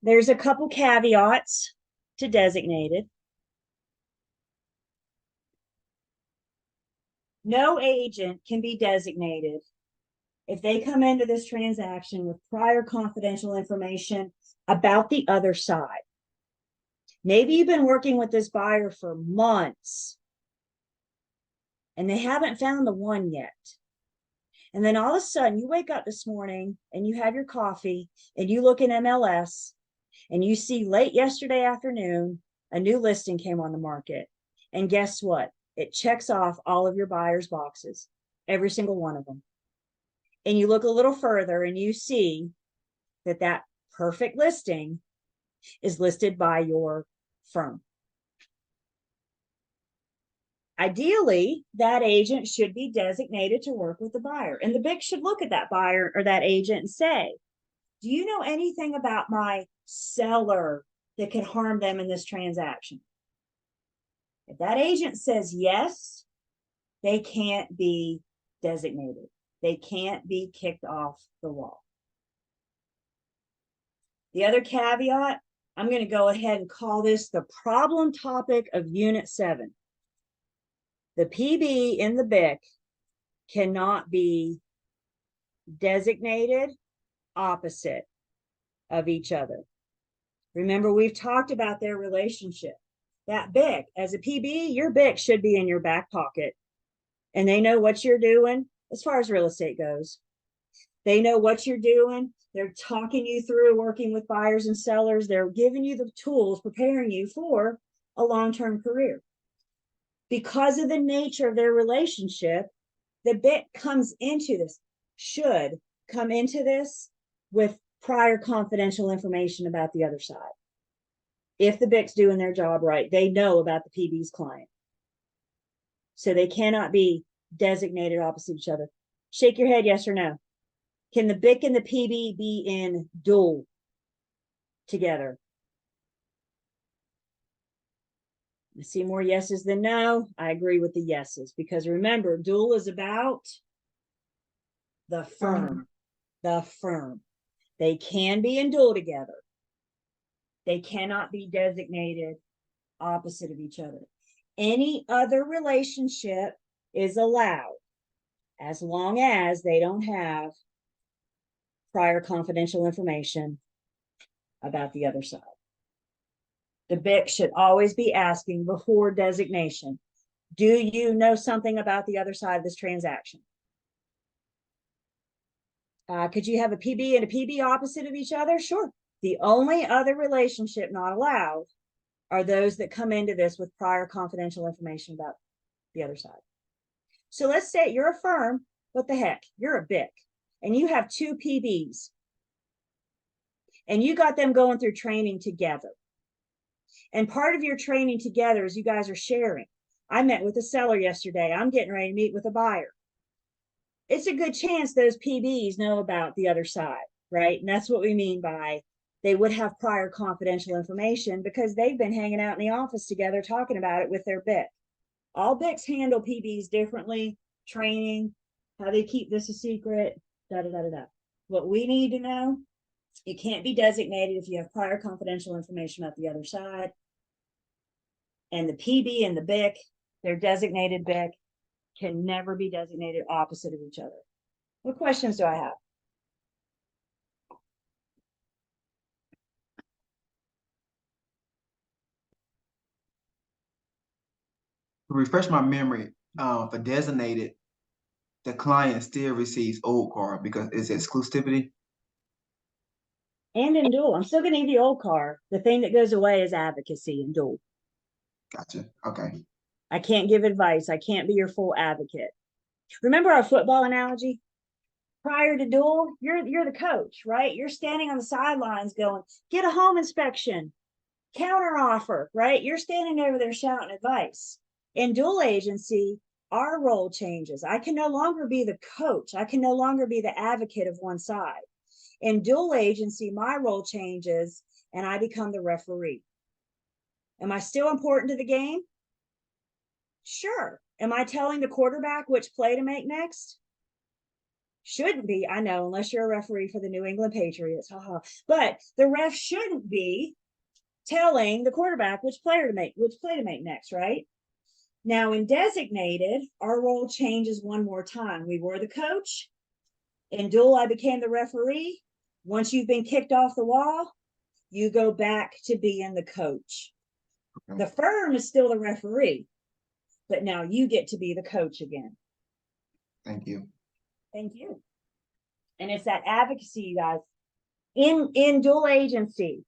There's a couple caveats to designated. No agent can be designated if they come into this transaction with prior confidential information about the other side. Maybe you've been working with this buyer for months and they haven't found the one yet. And then all of a sudden you wake up this morning and you have your coffee and you look in MLS and you see late yesterday afternoon, a new listing came on the market. And guess what? It checks off all of your buyer's boxes, every single one of them. And you look a little further and you see that that perfect listing is listed by your firm. Ideally, that agent should be designated to work with the buyer. And the BIC should look at that buyer or that agent and say, do you know anything about my seller that could harm them in this transaction? If that agent says yes, they can't be designated. They can't be kicked off the wall. The other caveat, I'm going to go ahead and call this the problem topic of Unit 7. The PB in the BIC cannot be designated opposite of each other. Remember, we've talked about their relationship. That BIC, as a PB, your BIC should be in your back pocket. And they know what you're doing as far as real estate goes. They know what you're doing. They're talking you through working with buyers and sellers. They're giving you the tools, preparing you for a long-term career. Because of the nature of their relationship, the BIC comes into this, should come into this with prior confidential information about the other side. If the BIC's doing their job right, they know about the PB's client. So they cannot be designated opposite each other. Shake your head, yes or no. Can the BIC and the PB be in dual together? I see more yeses than no. I agree with the yeses because remember, dual is about the firm. The firm. They can be in dual together. They cannot be designated opposite of each other. Any other relationship is allowed as long as they don't have prior confidential information about the other side. The BIC should always be asking before designation, do you know something about the other side of this transaction? Could you have a PB and a PB opposite of each other? Sure. The only other relationship not allowed are those that come into this with prior confidential information about the other side. So let's say you're a firm, what the heck, you're a BIC, and you have two PBs, and you got them going through training together. And part of your training together is you guys are sharing. I met with a seller yesterday. I'm getting ready to meet with a buyer. It's a good chance those PBs know about the other side, right? And that's what we mean by they would have prior confidential information because they've been hanging out in the office together talking about it with their BIC. All BICs handle PBs differently, training, how they keep this a secret, da-da-da-da-da. What we need to know, you can't be designated if you have prior confidential information about the other side. And the PB and the BIC, their designated BIC, can never be designated opposite of each other. What questions do I have? To refresh my memory, for designated, the client still receives old card because it's exclusivity. And in dual, I'm still going to give you old car. The thing that goes away is advocacy in dual. Gotcha. Okay. I can't give advice. I can't be your full advocate. Remember our football analogy? Prior to dual, you're the coach, right? You're standing on the sidelines going, get a home inspection, counter offer, right? You're standing over there shouting advice. In dual agency, our role changes. I can no longer be the coach. I can no longer be the advocate of one side. In dual agency, my role changes and I become the referee. Am I still important to the game? Sure. Am I telling the quarterback which play to make next? Shouldn't be, I know, unless you're a referee for the New England Patriots. Haha. But the ref shouldn't be telling the quarterback which play to make next, right? Now in designated, our role changes one more time. We were the coach. In dual, I became the referee. Once you've been kicked off the wall, you go back to being the coach. The firm is still the referee, but now you get to be the coach again. Thank you. Thank you. And it's that advocacy, you guys. In dual agency,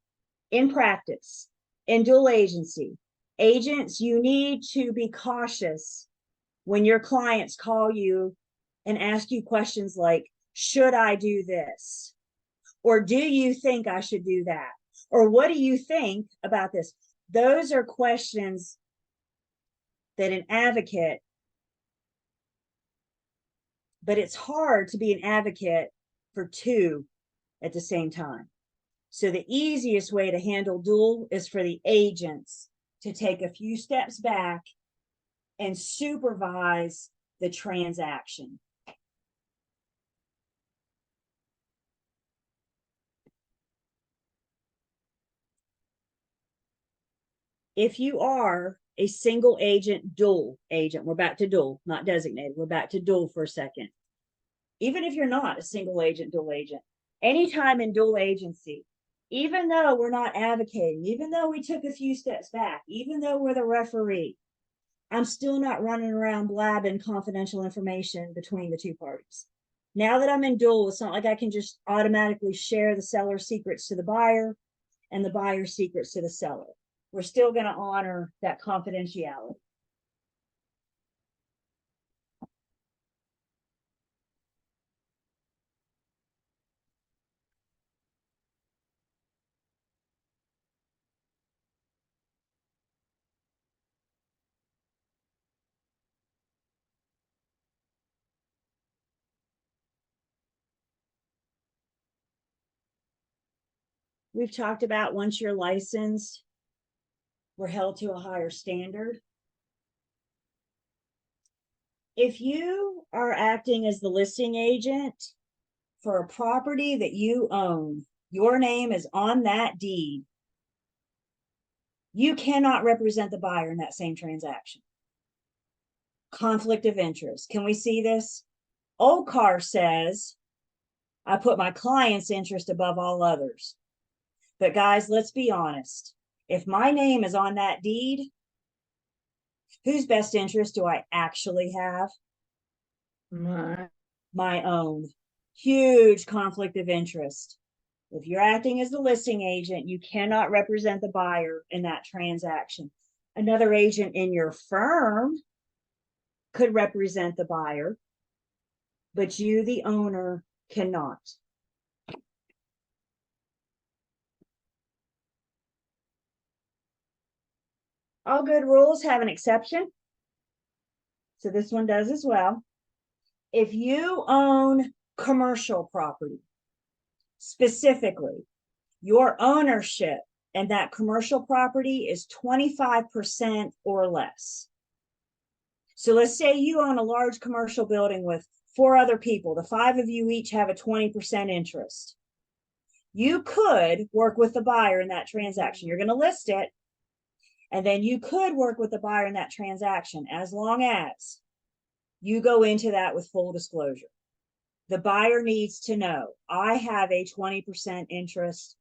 in practice, in dual agency, agents, you need to be cautious when your clients call you and ask you questions like, should I do this? Or do you think I should do that? Or what do you think about this? Those are questions that an advocate, but it's hard to be an advocate for two at the same time. So the easiest way to handle dual is for the agents to take a few steps back and supervise the transaction. If you are a single agent, dual agent, we're back to dual, not designated, we're back to dual for a second. Even if you're not a single agent, dual agent, anytime in dual agency, even though we're not advocating, even though we took a few steps back, even though we're the referee, I'm still not running around blabbing confidential information between the two parties. Now that I'm in dual, it's not like I can just automatically share the seller's secrets to the buyer and the buyer's secrets to the seller. We're still going to honor that confidentiality. We've talked about once you're licensed, we're held to a higher standard. If you are acting as the listing agent for a property that you own, your name is on that deed, you cannot represent the buyer in that same transaction. Conflict of interest. Can we see this? OCAR says, I put my client's interest above all others. But guys, let's be honest. If my name is on that deed, whose best interest do I actually have? My own. Huge conflict of interest. If you're acting as the listing agent, you cannot represent the buyer in that transaction. Another agent in your firm could represent the buyer, but you, the owner, cannot. All good rules have an exception. So this one does as well. If you own commercial property, specifically, your ownership and that commercial property is 25% or less. So let's say you own a large commercial building with 4 other people. The 5 of you each have a 20% interest. You could work with the buyer in that transaction. You're going to list it. And then you could work with the buyer in that transaction as long as you go into that with full disclosure. The buyer needs to know, I have a 20% interest,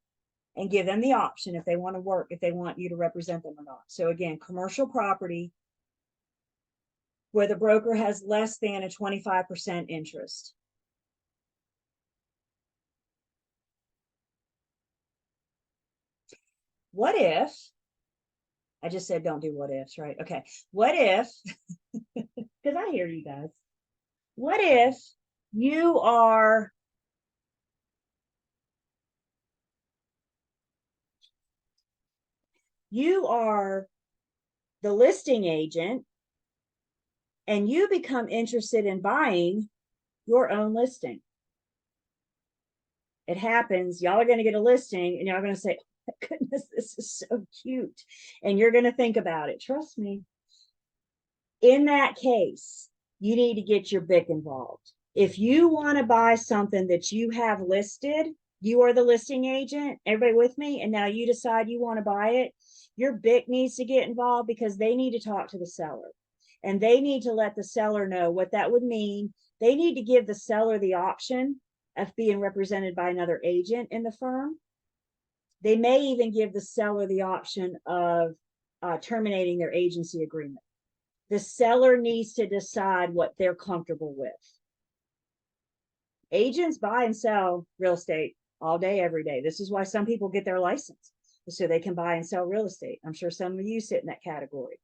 and give them the option if they want to work, if they want you to represent them or not. So again, commercial property where the broker has less than a 25% interest. What if, I just said don't do what ifs, right? Okay. What if, because I hear you guys. What if you are the listing agent and you become interested in buying your own listing? It happens. Y'all are going to get a listing and y'all are going to say, oh my goodness, this is so cute. And you're going to think about it. Trust me. In that case, you need to get your BIC involved. If you want to buy something that you have listed, you are the listing agent, everybody with me, and now you decide you want to buy it, your BIC needs to get involved because they need to talk to the seller. And they need to let the seller know what that would mean. They need to give the seller the option of being represented by another agent in the firm. They may even give the seller the option of terminating their agency agreement. The seller needs to decide what they're comfortable with. Agents buy and sell real estate all day, every day. This is why some people get their license, so they can buy and sell real estate. I'm sure some of you sit in that category.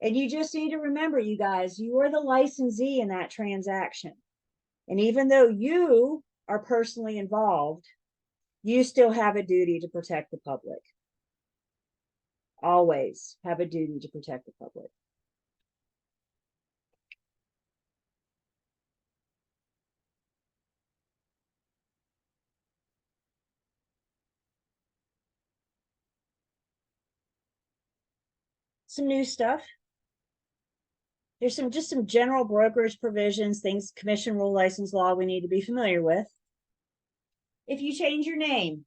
And you just need to remember, you guys, you are the licensee in that transaction. And even though you are personally involved, you still have a duty to protect the public. Always have a duty to protect the public. Some new stuff. There's just some general brokerage provisions, things, commission rule, license law we need to be familiar with. If you change your name,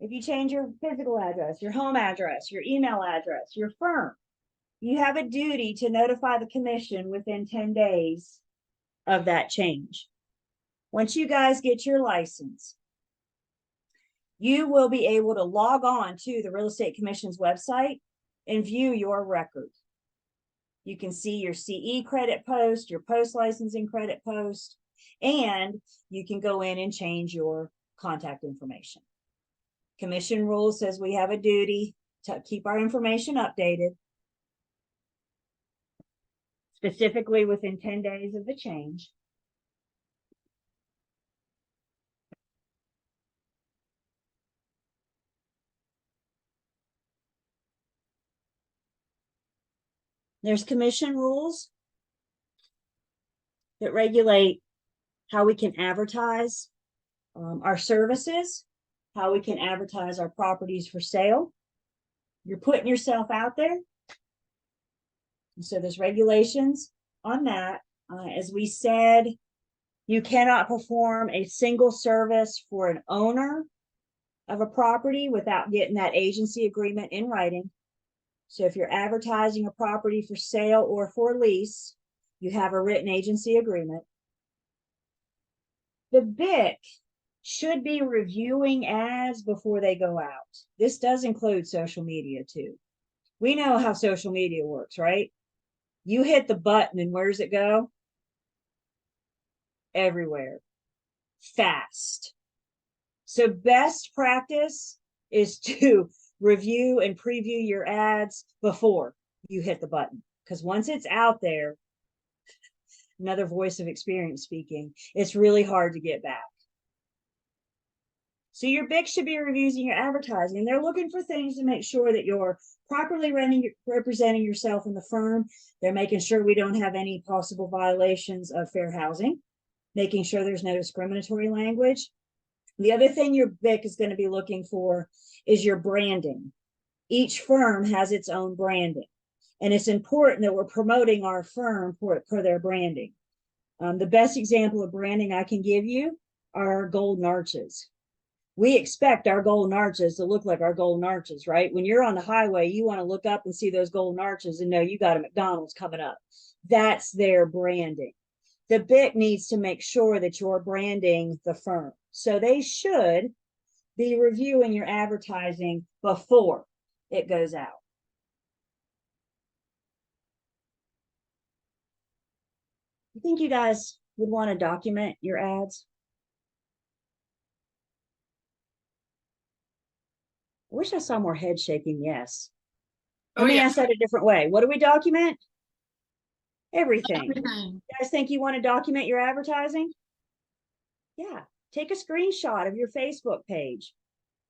if you change your physical address, your home address, your email address, your firm, you have a duty to notify the commission within 10 days of that change. Once you guys get your license, you will be able to log on to the Real Estate Commission's website and view your record. You can see your CE credit post, your post licensing credit post, and you can go in and change your contact information. Commission rule says we have a duty to keep our information updated, specifically within 10 days of the change. There's commission rules that regulate how we can advertise our services, how we can advertise our properties for sale. You're putting yourself out there. And so there's regulations on that. As we said, you cannot perform a single service for an owner of a property without getting that agency agreement in writing. So if you're advertising a property for sale or for lease, you have a written agency agreement. The BIC should be reviewing ads before they go out. This does include social media too. We know how social media works, right? You hit the button and where does it go? Everywhere. Fast. So best practice is to review and preview your ads before you hit the button. Because once it's out there, another voice of experience speaking, it's really hard to get back. So your BIC should be reviewing your advertising, and they're looking for things to make sure that you're properly representing yourself in the firm. They're making sure we don't have any possible violations of fair housing, making sure there's no discriminatory language. The other thing your BIC is going to be looking for is your branding. Each firm has its own branding, and it's important that we're promoting our firm for their branding. The best example of branding I can give you are our golden arches. We expect our golden arches to look like our golden arches, right? When you're on the highway, you want to look up and see those golden arches and know you got a McDonald's coming up. That's their branding. The BIC needs to make sure that you're branding the firm. So they should be reviewing your advertising before it goes out. You think you guys would want to document your ads? I wish I saw more head shaking. Yes. Let me ask that a different way. What do we document? Everything. Everything. You guys think you want to document your advertising? Yeah. Take a screenshot of your Facebook page.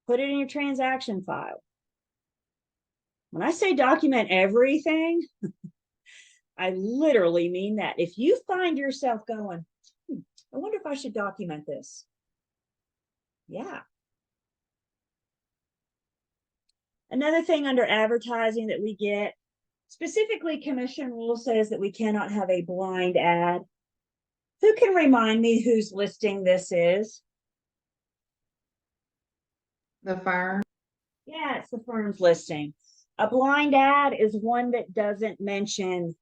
Put it in your transaction file. When I say document everything, I literally mean that. If you find yourself going, I wonder if I should document this. Yeah. Another thing under advertising that we get, specifically commission rule says that we cannot have a blind ad. Who can remind me whose listing this is? The firm. Yeah, it's the firm's listing. A blind ad is one that doesn't mention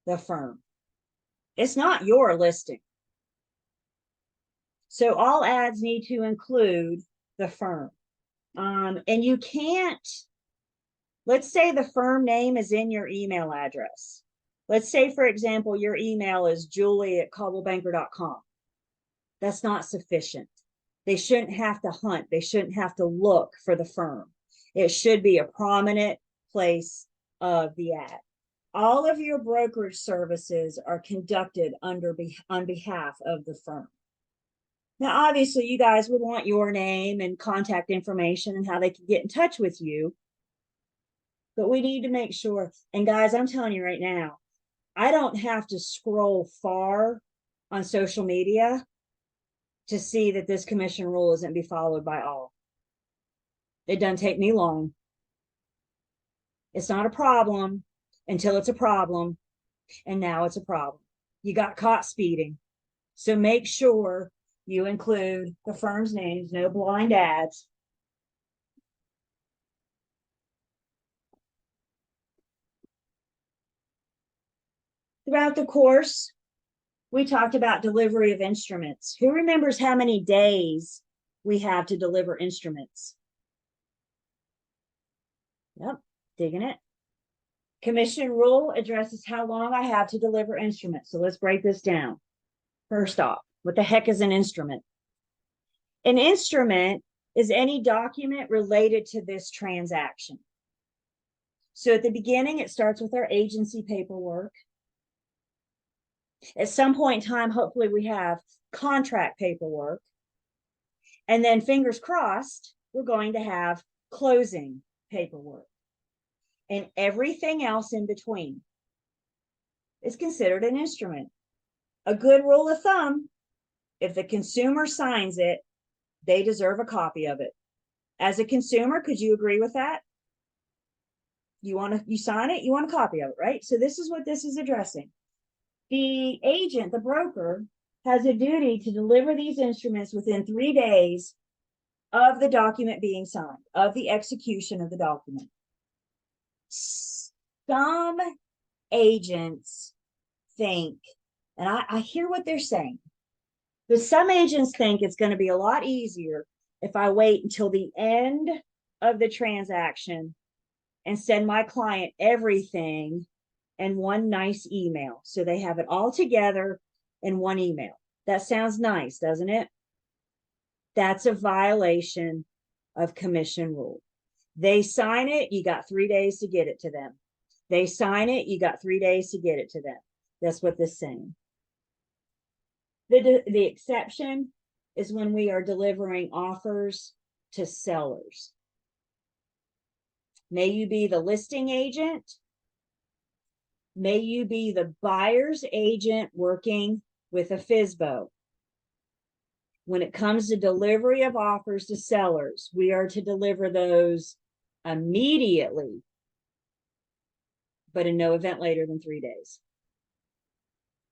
the firm. It's not your listing. So all ads need to include the firm. And you can't, let's say the firm name is in your email address. Let's say, for example, your email is julie@coldwellbanker.com. That's not sufficient. They shouldn't have to hunt. They shouldn't have to look for the firm. It should be a prominent place of the ad. All of your brokerage services are conducted on behalf of the firm. Now, obviously, you guys would want your name and contact information and how they can get in touch with you. But we need to make sure, and guys, I'm telling you right now, I don't have to scroll far on social media to see that this commission rule isn't be followed by all. It doesn't take me long. It's not a problem until it's a problem, and now it's a problem. You got caught speeding. So make sure you include the firm's names, no blind ads. Throughout the course, we talked about delivery of instruments. Who remembers how many days we have to deliver instruments? Yep, digging it. Commission rule addresses how long I have to deliver instruments. So let's break this down. First off, what the heck is an instrument? An instrument is any document related to this transaction. So at the beginning, it starts with our agency paperwork. At some point in time, hopefully we have contract paperwork. And then fingers crossed, we're going to have closing paperwork. And everything else in between is considered an instrument. A good rule of thumb, if the consumer signs it, they deserve a copy of it. As a consumer, could you agree with that? You sign it, you want a copy of it, right? So this is what this is addressing. The agent, the broker, has a duty to deliver these instruments within 3 days of the document being signed, of the execution of the document. Some agents think, and I hear what they're saying, but some agents think it's going to be a lot easier if I wait until the end of the transaction and send my client everything in one nice email. So they have it all together in one email. That sounds nice, doesn't it? That's a violation of commission rule. They sign it, you got 3 days to get it to them. They sign it, you got 3 days to get it to them. That's what this is saying. The exception is when we are delivering offers to sellers. May you be the listing agent. May you be the buyer's agent working with a FSBO. When it comes to delivery of offers to sellers, we are to deliver those immediately, but in no event later than 3 days.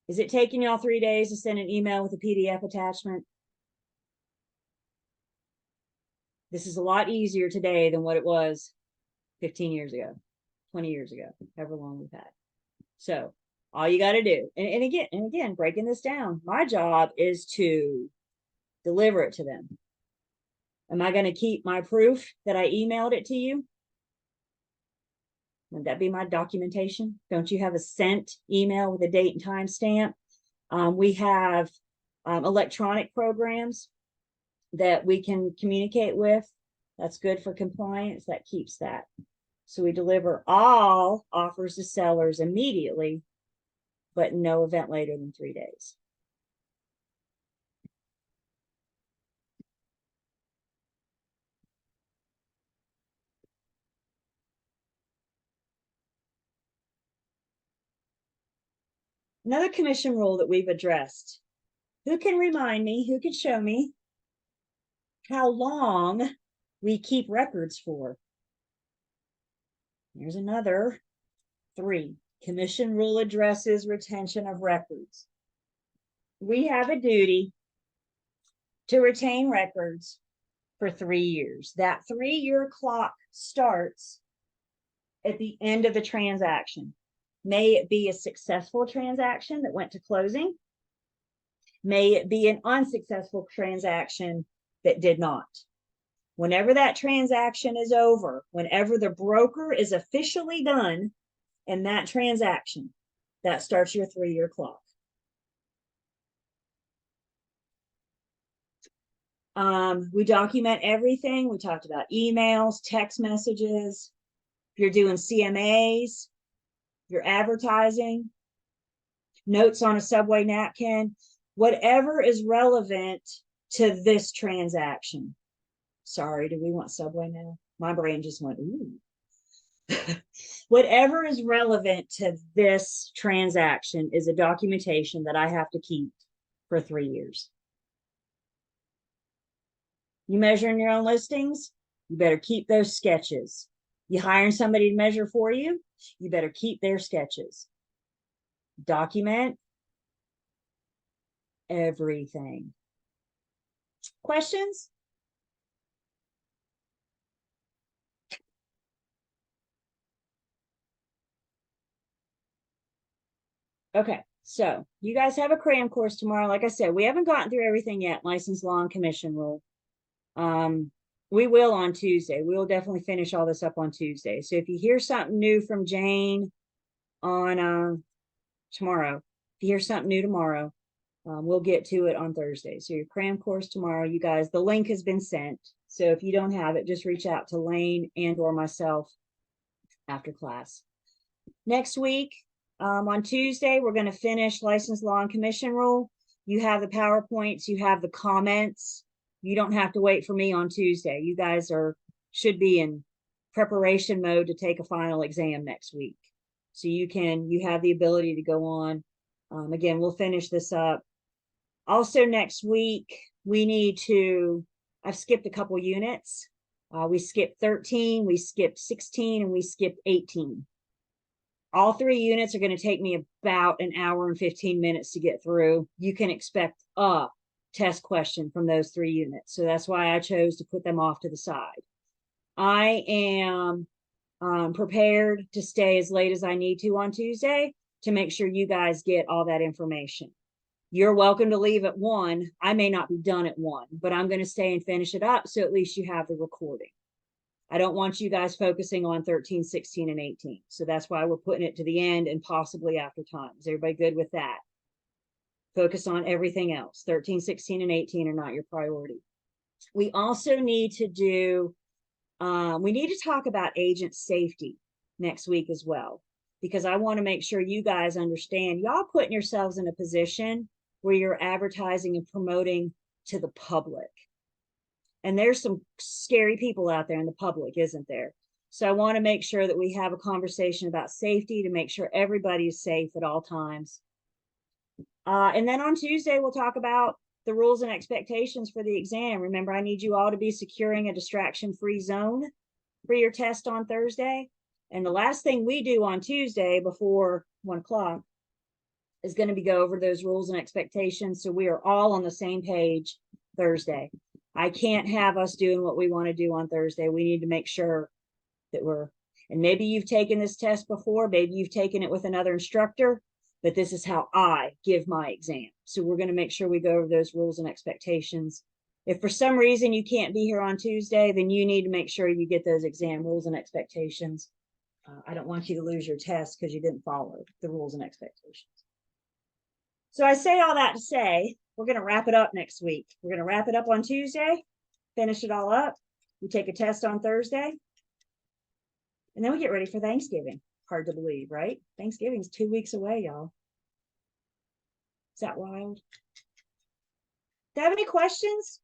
Is it taking y'all 3 days to send an email with a PDF attachment? This is a lot easier today than what it was 15 years ago, 20 years ago, however long we've had. So all you got to do, and again, breaking this down, my job is to deliver it to them. Am I going to keep my proof that I emailed it to you? Would that be my documentation? Don't you have a sent email with a date and time stamp? We have electronic programs that we can communicate with. That's good for compliance. That keeps that. So we deliver all offers to sellers immediately, but no event later than 3 days. Another commission rule that we've addressed. Who can remind me, who can show me how long we keep records for? Here's another 3. Commission rule addresses retention of records. We have a duty to retain records for 3 years. That 3-year clock starts at the end of the transaction. May it be a successful transaction that went to closing. May it be an unsuccessful transaction that did not. Whenever that transaction is over, whenever the broker is officially done in that transaction, that starts your 3-year clock. We document everything. We talked about emails, text messages. If you're doing CMAs, your advertising, notes on a Subway napkin, whatever is relevant to this transaction. Sorry, do we want Subway now? My brain just went, ooh. Whatever is relevant to this transaction is a documentation that I have to keep for 3 years. You measuring your own listings? You better keep those sketches. You hiring somebody to measure for you? You better keep their sketches. Document everything. Questions? Okay, so you guys have a cram course tomorrow. Like I said, we haven't gotten through everything yet. License law and commission rule. We will on Tuesday. We will definitely finish all this up on Tuesday. So if you hear something new from Jane on tomorrow. If you hear something new tomorrow, we'll get to it on Thursday. So your cram course tomorrow, you guys, the link has been sent. So if you don't have it, just reach out to Lane and or myself after class. Next week, on Tuesday, we're going to finish license law and commission rule. You have the PowerPoints, you have the comments. You don't have to wait for me on Tuesday. You guys should be in preparation mode to take a final exam next week. So you have the ability to go on. Again, we'll finish this up. Also next week, I've skipped a couple units. We skipped 13, we skipped 16, and we skipped 18. All 3 units are going to take me about an hour and 15 minutes to get through. You can expect a test question from those 3 units. So that's why I chose to put them off to the side. I am prepared to stay as late as I need to on Tuesday to make sure you guys get all that information. You're welcome to leave at 1. I may not be done at 1, but I'm going to stay and finish it up. So at least you have the recording. I don't want you guys focusing on 13, 16, and 18. So that's why we're putting it to the end and possibly after time. Is everybody good with that? Focus on everything else. 13, 16, and 18 are not your priority. We also need to talk about agent safety next week as well, because I want to make sure you guys understand y'all putting yourselves in a position where you're advertising and promoting to the public. And there's some scary people out there in the public, isn't there? So I want to make sure that we have a conversation about safety to make sure everybody is safe at all times. And then on Tuesday, we'll talk about the rules and expectations for the exam. Remember, I need you all to be securing a distraction-free zone for your test on Thursday. And the last thing we do on Tuesday before 1 o'clock is going to be go over those rules and expectations. So we are all on the same page Thursday. I can't have us doing what we want to do on Thursday. We need to make sure that and maybe you've taken this test before, maybe you've taken it with another instructor, but this is how I give my exam. So we're going to make sure we go over those rules and expectations. If for some reason you can't be here on Tuesday, then you need to make sure you get those exam rules and expectations. I don't want you to lose your test because you didn't follow the rules and expectations. So I say all that to say, we're going to wrap it up next week. We're going to wrap it up on Tuesday, finish it all up. We take a test on Thursday. And then we get ready for Thanksgiving. Hard to believe, right? Thanksgiving's 2 weeks away, y'all. Is that wild? Do you have any questions?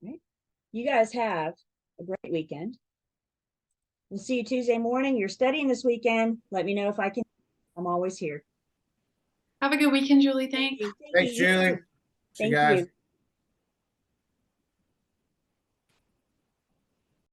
Right. You guys have a great weekend. We'll see you Tuesday morning. You're studying this weekend. Let me know if I can. I'm always here. Have a good weekend, Julie. Thanks. Thank you. Thanks, Julie. See you Thank guys. you.